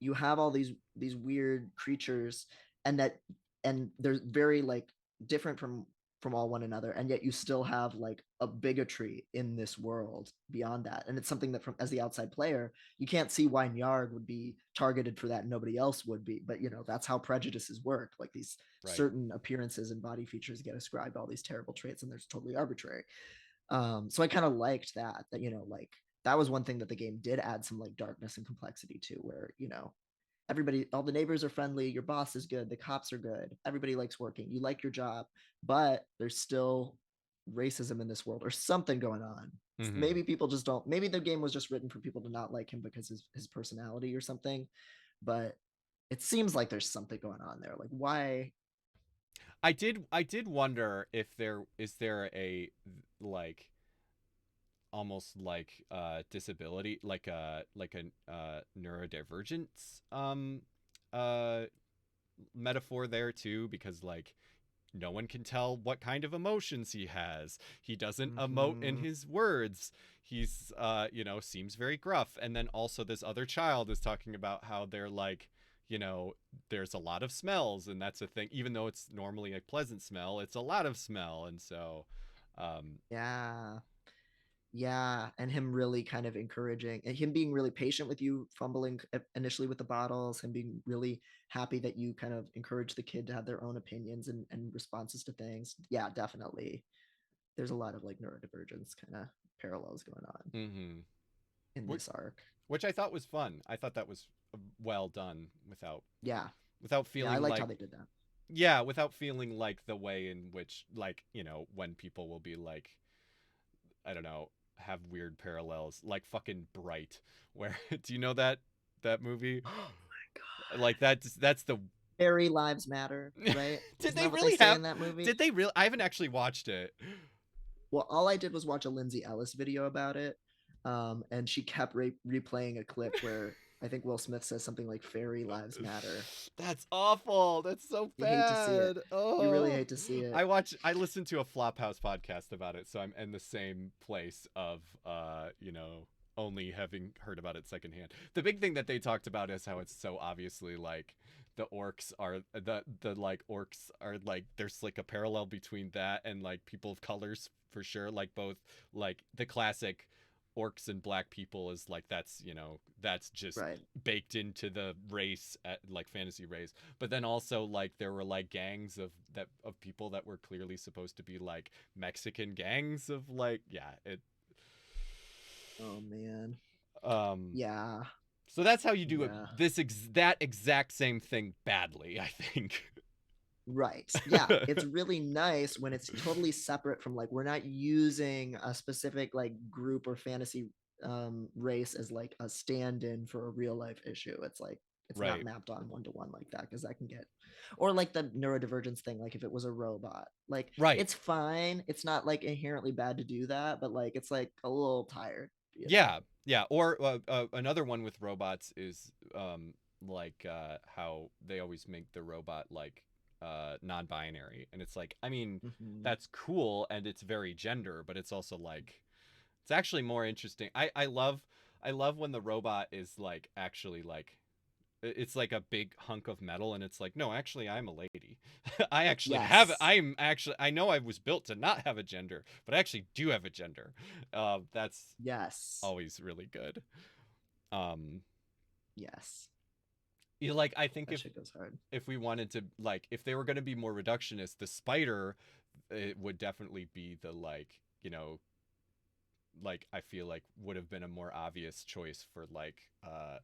you have all these weird creatures and that and they're very like different from all one another, and yet you still have like a bigotry in this world beyond that, and it's something that, from as the outside player, you can't see why Nyarg would be targeted for that and nobody else would be, but that's how prejudices work. Like these right. certain appearances and body features get ascribed all these terrible traits and they're totally arbitrary. So I kind of liked that like that was one thing that the game did add some like darkness and complexity to, where everybody, all the neighbors are friendly, your boss is good, the cops are good, everybody likes working, you like your job, but there's still racism in this world or something going on. Mm-hmm. Maybe people just don't, maybe the game was just written for people to not like him because his personality or something, but it seems like there's something going on there. Like, why? I did wonder if there a, like, almost like disability, like a neurodivergence uh metaphor there too, because like no one can tell what kind of emotions he has. He doesn't emote in Mm-hmm. his words. He's seems very gruff. And then also this other child is talking about how they're like, there's a lot of smells, and that's a thing. Even though it's normally a pleasant smell, it's a lot of smell. And so Yeah. Yeah, and him really kind of encouraging, and him being really patient with you, fumbling initially with the bottles, him being really happy that you kind of encourage the kid to have their own opinions and responses to things. Yeah, definitely. There's a lot of like neurodivergence kind of parallels going on mm-hmm. in which, this arc. which I thought was fun. I thought that was well done, Yeah, without yeah, I feeling liked how like, they did that. yeah, without feeling like the way in which, like, when people will be like, I don't know, have weird parallels, like fucking Bright, where do you know that movie? Oh my god. Like that's the Fairy lives matter, right? Did Isn't they that what really they say have? in that movie? Did they really? I haven't actually watched it. Well, all I did was watch a Lindsay Ellis video about it, and she kept replaying a clip where I think Will Smith says something like "Fairy lives matter." That's awful. That's so You hate to see it. bad. You really Oh. hate to see it. I listened to a Flophouse podcast about it, so I'm in the same place of only having heard about it secondhand. The big thing that they talked about is how it's so obviously like the orcs are the like orcs are like there's like a parallel between that and like people of colors for sure, like both like the classic orcs and black people is like that's just Right. baked into the race at like fantasy race, but then also like there were like gangs of people that were clearly supposed to be like Mexican gangs of like it Oh man. um Yeah. so that's how you do it, Yeah. that exact same thing badly, I think. Right. Yeah. It's really nice when it's totally separate from like we're not using a specific like group or fantasy race as like a stand-in for a real life issue. It's like it's not Right, mapped on one to one like that because that can get or like the neurodivergence thing, like if it was a robot. Like right. it's fine. It's not like inherently bad to do that, but like it's like a little tired, you know. Yeah, yeah. Or another one with robots is like how they always make the robot like non-binary, and it's like I mean Mm-hmm. that's cool and it's very gender, but it's also like it's actually more interesting. I love when the robot is like actually like it's like a big hunk of metal and it's like no, actually I'm a lady. Yes. I know I was built to not have a gender, but I actually do have a gender. That's Yes. always really good. Um, Yes. like I think That shit goes hard. if we wanted to like if they were going to be more reductionist, the spider it would definitely be the like I feel like would have been a more obvious choice for like a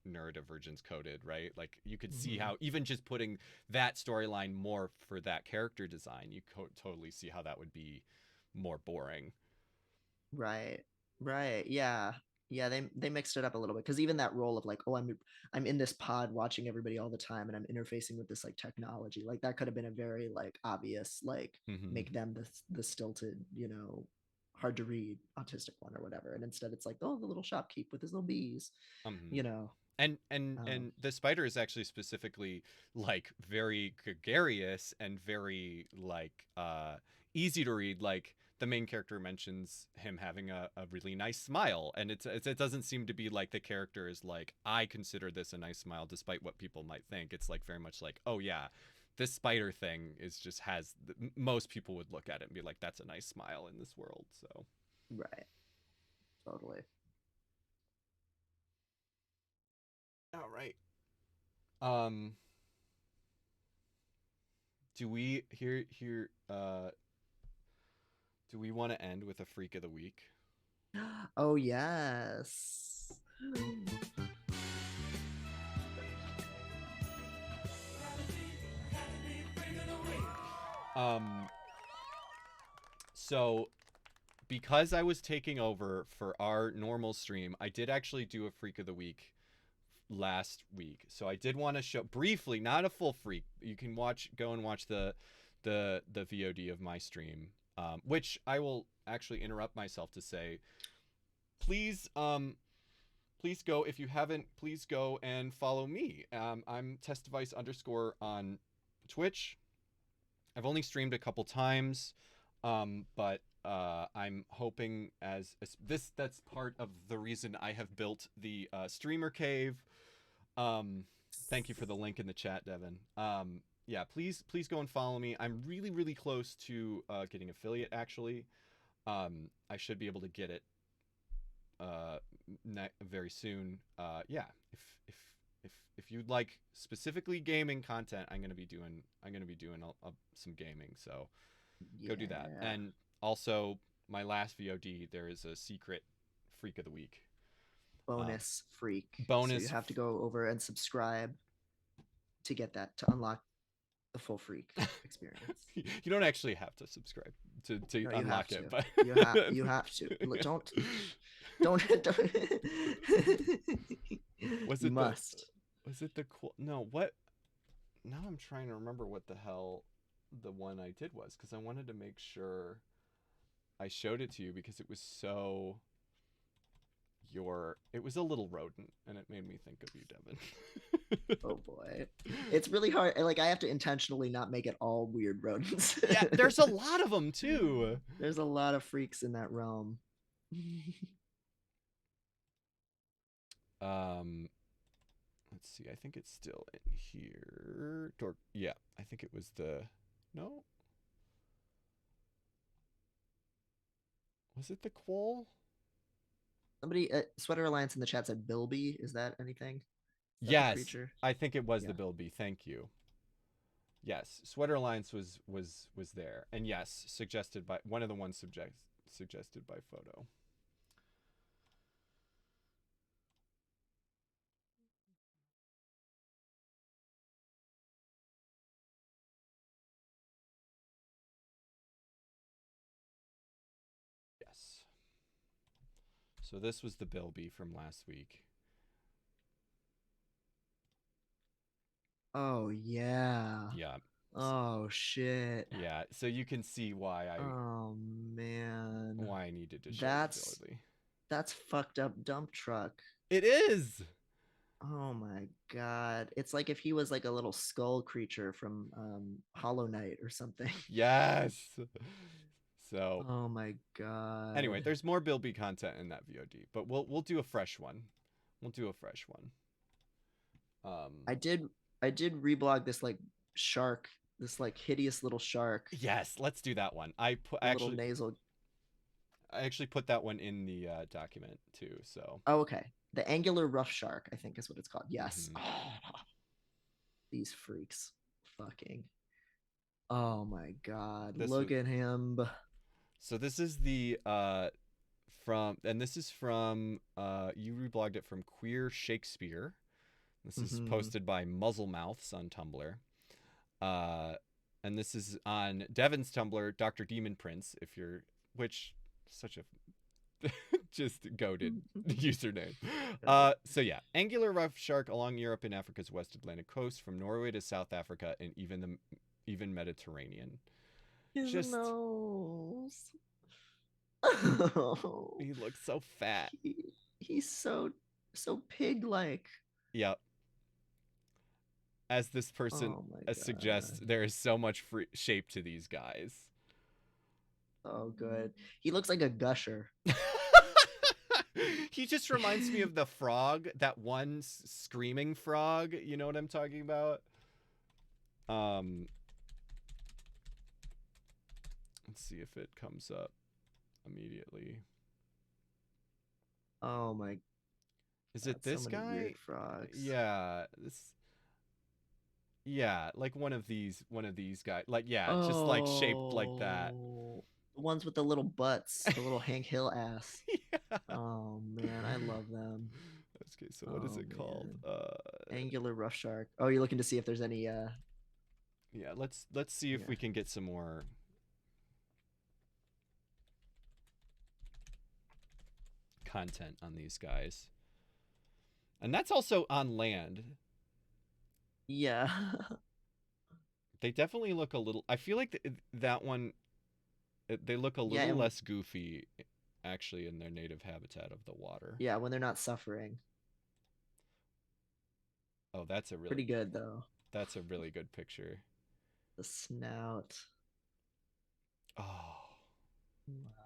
neurodivergence coded, right? Like you could see Mm-hmm. how even just putting that storyline more for that character design, you totally see how that would be more boring. Right. Right. Yeah. Yeah, they mixed it up a little bit because even that role of like, oh, I'm in this pod watching everybody all the time and I'm interfacing with this like technology. Like that could have been a very like obvious like Mm-hmm. make them the stilted, hard to read autistic one or whatever. And instead it's like, oh, the little shopkeep with his little bees, Mm-hmm. you know. And Um the spider is actually specifically like very gregarious and very like easy to read. Like the main character mentions him having a really nice smile, and it doesn't seem to be like the character is like I consider this a nice smile despite what people might think. It's like very much like oh yeah, this spider thing is just has most people would look at it and be like that's a nice smile in this world. So right. Totally. all right. um do we here do we want to end with a freak of the week? Oh yes. Um, so because I was taking over for our normal stream, I did actually do a freak of the week last week. So I did want to show briefly, not a full freak. You can go and watch the VOD of my stream, which I will actually interrupt myself to say, please please go if you haven't. Please go and follow me. I'm testdevice underscore on Twitch. I've only streamed a couple times, but I'm hoping as this that's part of the reason I have built the streamer cave. Um, Thank you for the link in the chat, Devin. Yeah, please go and follow me. I'm really close to getting affiliate actually. I should be able to get it uh, very soon. Yeah, if you'd like specifically gaming content, I'm gonna be doing some gaming. So go do that. Yeah. And also my last VOD, there is a secret freak of the week. Bonus freak. So you Bonus. have to go over and subscribe to get that to unlock the full freak experience. You don't actually have to subscribe to No, you have unlock to. it, but You have to. Don't. was You it the must. was it the cool? No, what? now I'm trying to remember what the hell the one I did was, because I wanted to make sure I showed it to you because it was so it was a little rodent and it made me think of you, Devin. Oh boy. It's really hard. Like I have to intentionally not make it all weird rodents. Yeah, there's a lot of them too. There's a lot of freaks in that realm. Um let's see. I think it's still in here. Yeah, I think it was the no. Was it the quoll? Somebody, Sweater Alliance in the chat said Bilby. Is that anything? Is that the Yes, creature? I think it was Yeah. the Bilby. Thank you. Yes, Sweater Alliance was there, and yes, suggested by one of the ones suggested by photo. Yes. So this was the Bilby from last week. Oh yeah. Yeah. Oh shit. Yeah. So you can see why Oh man. why I needed to show That's the Bilby. that's fucked up dump truck. It is. Oh my god. It's like if he was like a little skull creature from Hollow Knight or something. Yes. So Oh my god. anyway, there's more Bilby content in that VOD, but we'll do a fresh one. We'll do a fresh one. I did reblog this like shark, this like hideous little shark. Yes, let's do that one. Little nasal. I actually put that one in the document too. So Oh, okay. The angular rough shark, I think is what it's called. Yes. Mhm. Oh, these freaks. Fucking. Oh my god. Look at him. So this is the this is from you reblogged it from Queer Shakespeare. This is posted by Muzzle Mouths on Tumblr. And this is on Devin's Tumblr, Dr. Demon Prince, which such a just goated username. So yeah, angular rough shark along Europe and Africa's West Atlantic coast, from Norway to South Africa and even Mediterranean. His nose. Oh, he looks so fat. He's so pig-like. Yep. As this person suggests, there is so much shape to these guys. Oh, good. He looks like a gusher. He just reminds me of the frog, that one screaming frog. You know what I'm talking about? Let's see if it comes up immediately. Oh my. Is it this guy? Weird frogs. Yeah, yeah, like one of these guys. Like just like shaped like that. The ones with the little butts, the little Hank Hill ass. Yeah. Oh man, I love them. Okay, so what is it called? Angular rough shark. Oh, you're looking to see if there's any Yeah, let's see if we can get some more content on these guys. And that's also on land. Yeah. They definitely look a little, I feel like that one, they look a little less goofy actually in their native habitat of the water. Yeah, when they're not suffering. Oh, that's a really pretty good though. That's a really good picture. The snout. Oh. Wow.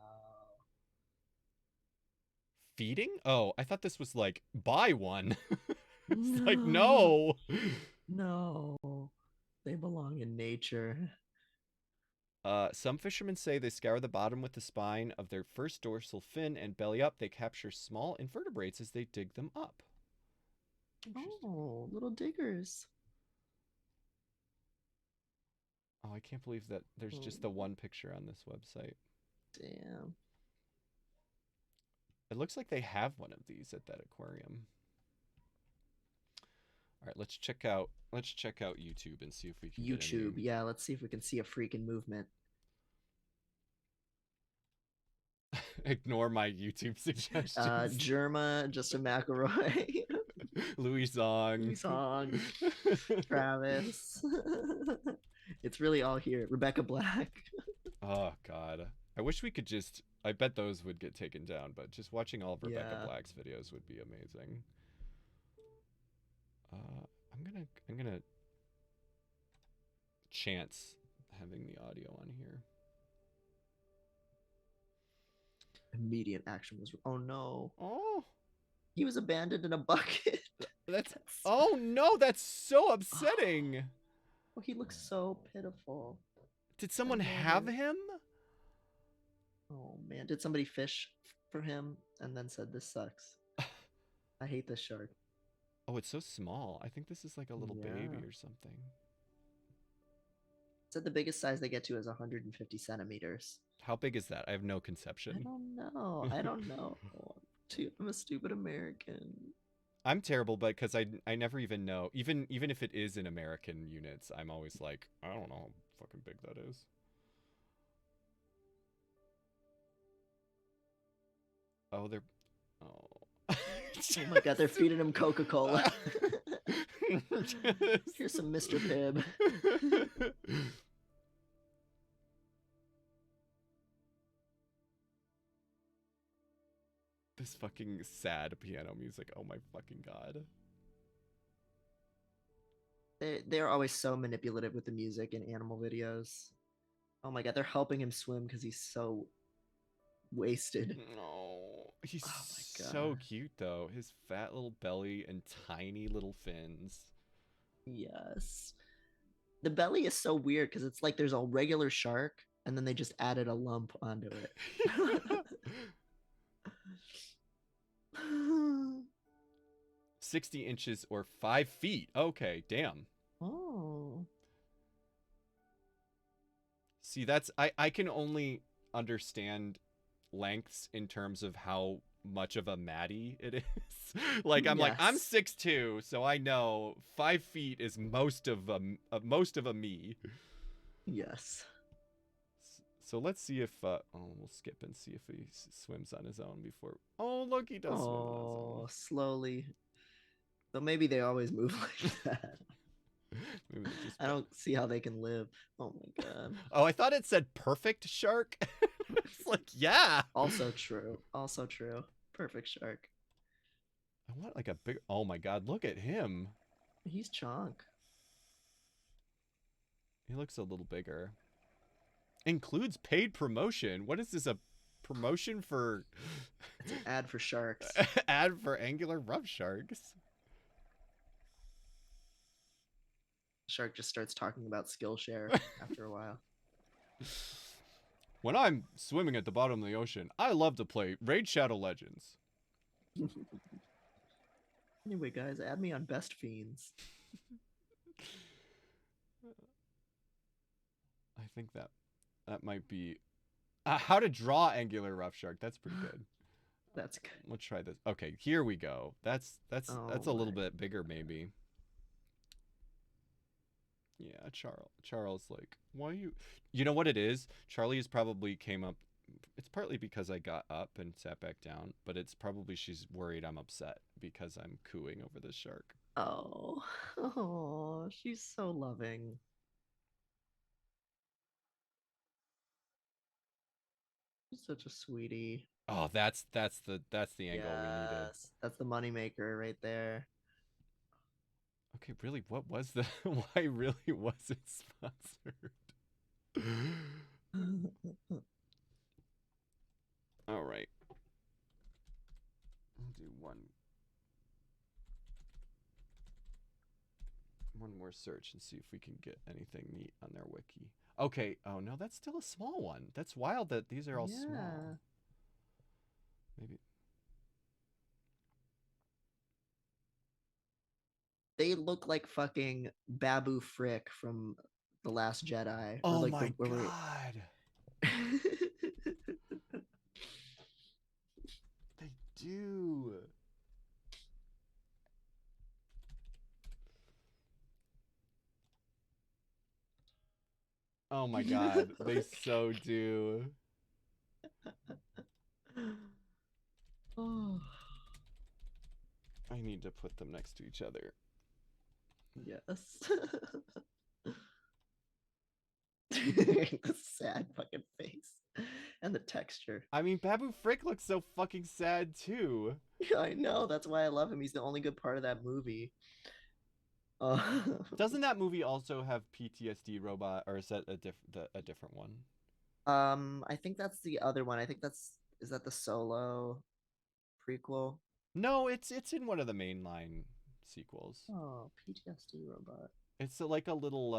Feeding? Oh, I thought this was like buy one. It's like no. No. They belong in nature. Some fishermen say they scour the bottom with the spine of their first dorsal fin, and belly up they capture small invertebrates as they dig them up. Oh, little diggers. Oh, I can't believe that there's just the one picture on this website. Damn. It looks like they have one of these at that aquarium. All right, let's check out YouTube and see if we can YouTube. Yeah, let's see if we can see a freaking movement. Ignore my YouTube suggestions. Germa, just a McElroy. Louis Song. Louis Song. Travis. It's really all here. Rebecca Black. Oh god. I wish we could just I bet those would get taken down, but just watching all of Rebecca Yeah. Black's videos would be amazing. I'm gonna chance having the audio on here. Immediate action was. Oh no. Oh, He was abandoned in a bucket. that's oh no, that's so upsetting. Oh, he looks so pitiful. Did someone know have that. him? Oh man, did somebody fish for him and then said this sucks? I hate this shark. Oh, it's so small. I think this is like a little baby Yeah. or something. Said the biggest size they get to is 150 centimeters. How big is that? I have no I conception. don't know. I don't know. I'm a stupid American. I'm terrible, but because I never even know. Even if it is in American units, I'm always like, I don't know how fucking big that is. Oh, they're oh. Oh my god, they're feeding him Coca-Cola. Here's some Mr. Pibb. This fucking sad piano music. Oh my fucking god. They're always so manipulative with the music in animal videos. Oh my god, they're helping him swim because he's so wasted. No, he's Oh my so God. cute though. His fat little belly and tiny little fins. Yes. The belly is so weird because it's like there's a regular shark and then they just added a lump onto it. 60 inches or 5 feet. Okay, damn. Oh. See, that's I can only understand lengths in terms of how much of a matty it is. Like I'm like I'm Yes. 6'2", so I know 5 feet is most of a me. Yes. So let's see if oh, we'll skip and see if he swims on his own before. Oh, look, he does swim on his own. Oh, slowly. So maybe they always move like that. Maybe they just I don't see how they can live. Oh my god. Oh, I thought it said perfect shark. It's like, yeah. Also true. Also true. Perfect shark. I want like a big. Oh my god, look at him. He's chonk. He looks a little bigger. Includes paid promotion. What is this? A promotion for It's an ad for sharks. ad for angular rough sharks? Shark just starts talking about Skillshare after a while. When I'm swimming at the bottom of the ocean, I love to play Raid Shadow Legends. Anyway, guys, add me on Best Fiends. I think that might be how to draw angular rough shark. That's pretty good. That's good. Let's try this. Okay, here we go. That's Oh a little my. bit bigger maybe. Yeah, Charles like, why you know what it is? Charlie's probably came up it's partly because I got up and sat back down, but it's probably she's worried I'm upset because I'm cooing over this shark. Oh. Oh, she's so loving. She's such a sweetie. Oh, that's the angle we needed. Yes. That's the moneymaker right there. Okay, really, what was the why really was it sponsored? All right. I'll do one more search and see if we can get anything neat on their wiki. Okay. Oh no, that's still a small one. That's wild that these are all small. Maybe They look like fucking Babu Frick from The Last Jedi. Or oh like my the god. They do. Oh my god, they so do. Oh. I need to put them next to each other. Yes. Sad fucking face. And the texture. I mean, Babu Frick looks so fucking sad too. Yeah, I know. That's why I love him. He's the only good part of that movie. Uh, Doesn't that movie also have PTSD robot, or is that a different one? I think that's the other one. I think is that the Solo prequel? No, it's in one of the mainline sequels. Oh, PTSD robot. It's like a little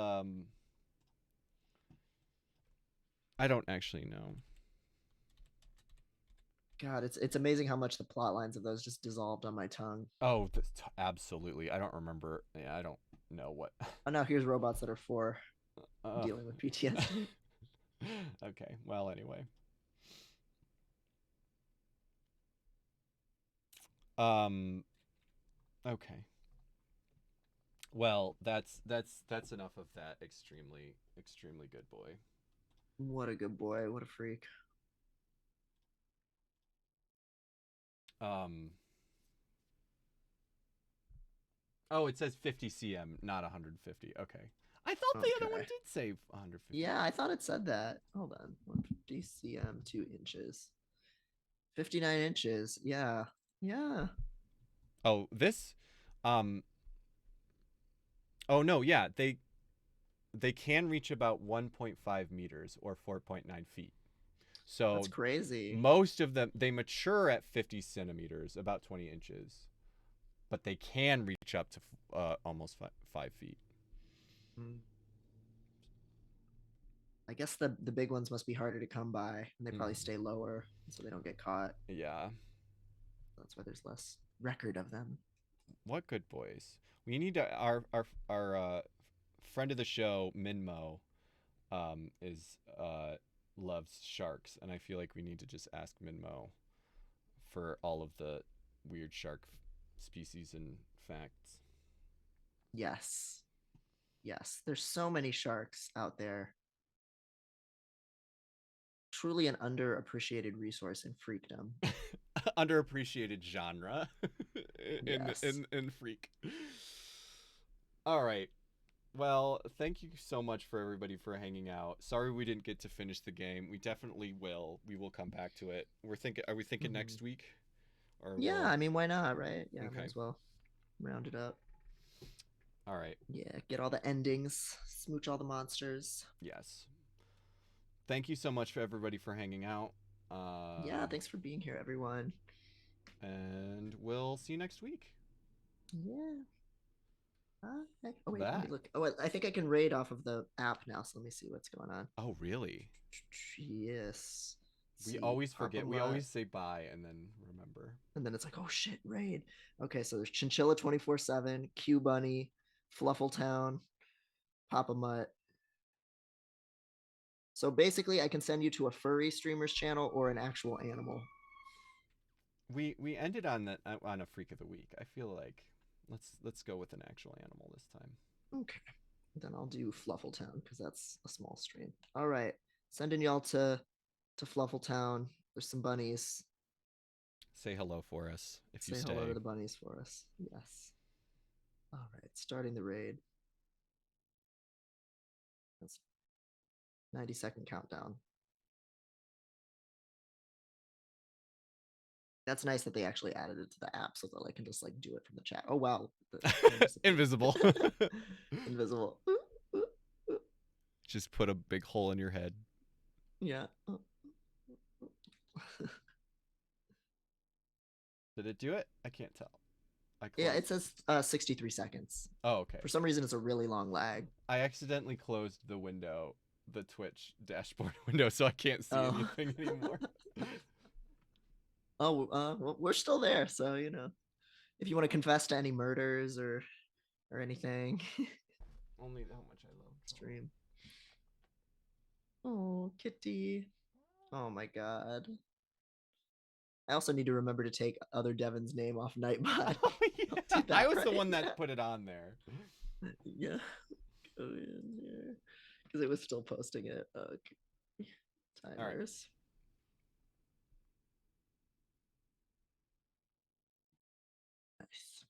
I don't actually know. God, it's amazing how much the plot lines of those just dissolved on my tongue. Oh, absolutely. I don't remember. Yeah, I don't know what. Oh, now here's robots that are for Uh, dealing with PTSD. okay. Well, anyway. Okay. Well, that's enough of that extremely good boy. What a good boy. What a freak. Um Oh, it says 50 cm, not 150. Okay. I thought the other one Okay. did say 150. Yeah, I thought it said that. Hold on. 150 cm, 2 inches. 59 inches. Yeah. Yeah. Oh, this um oh no, yeah, they can reach about 1.5 meters or 4.9 feet. That's So crazy. most of them, they mature at 50 centimeters, about 20 inches, but they can reach up to almost 5 feet. Mm. I guess the big ones must be harder to come by, and they probably stay lower so they don't get caught. Yeah. That's why there's less record of them. What good boys. We need to our friend of the show, Minmo, is loves sharks, and I feel like we need to just ask Minmo for all of the weird shark species and facts. Yes. Yes. There's so many sharks out there. Truly an underappreciated resource in freakdom. Underappreciated genre in Yes. freak. All right. Well, thank you so much for everybody for hanging out. Sorry we didn't get to finish the game. We definitely will. We will come back to it. Are we thinking next week? Or Yeah, will I mean, why not, right? Yeah, might Okay. as well round it up. All right. Yeah, get all the endings, smooch all the monsters. Yes. Thank you so much for everybody for hanging out. Yeah, thanks for being here, everyone. And we'll see you next week. Yeah. Oh wait, let me That. look. Oh, I think I can raid off of the app now. So let me see what's going on. Oh, really? Yes. Let's We see, always Papa forget. We Mutt. always say bye and then remember. And then it's like, oh shit, raid. Okay, so there's Chinchilla 24/7, Q Bunny, Fluffletown, Papa Mutt. So basically, I can send you to a furry streamer's channel or an actual animal. We ended on that on a freak of the week. I feel like let's go with an actual animal this time. Okay. Then I'll do Fluffletown because that's a small stream. All right. Sending y'all to Fluffletown. There's some bunnies. Say hello for us if you Say stay. hello to the bunnies for us. Yes. All right. Starting the raid. That's 90-second countdown. That's nice that they actually added it to the app so that I can just like do it from the chat. Oh wow. Invisible. Invisible. Just put a big hole in your head. Yeah. Did it do it? I can't tell. Yeah, it says 63 seconds. Oh, okay. For some reason, it's a really long lag. I accidentally closed the window, the Twitch dashboard window, so I can't see anything anymore. Well, we're still there, so you know, if you want to confess to any murders or anything, Only how much I love stream. Oh, kitty. Oh my god. I also need to remember to take other Devin's name off Nightbot. Oh, yeah. I was the one that put it on there. Yeah. Go in here. Because it was still posting it. Okay. Timers. Nice.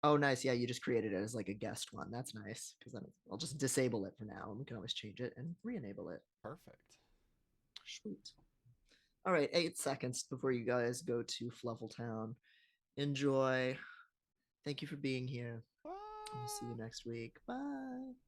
Oh, nice. Yeah, you just created it as like a guest one. That's nice because then I'll just disable it for now, and we can always change it and re-enable it. Perfect. Sweet. All right, 8 seconds before you guys go to Fluffletown. Enjoy. Thank you for being here. We'll see you next week. Bye.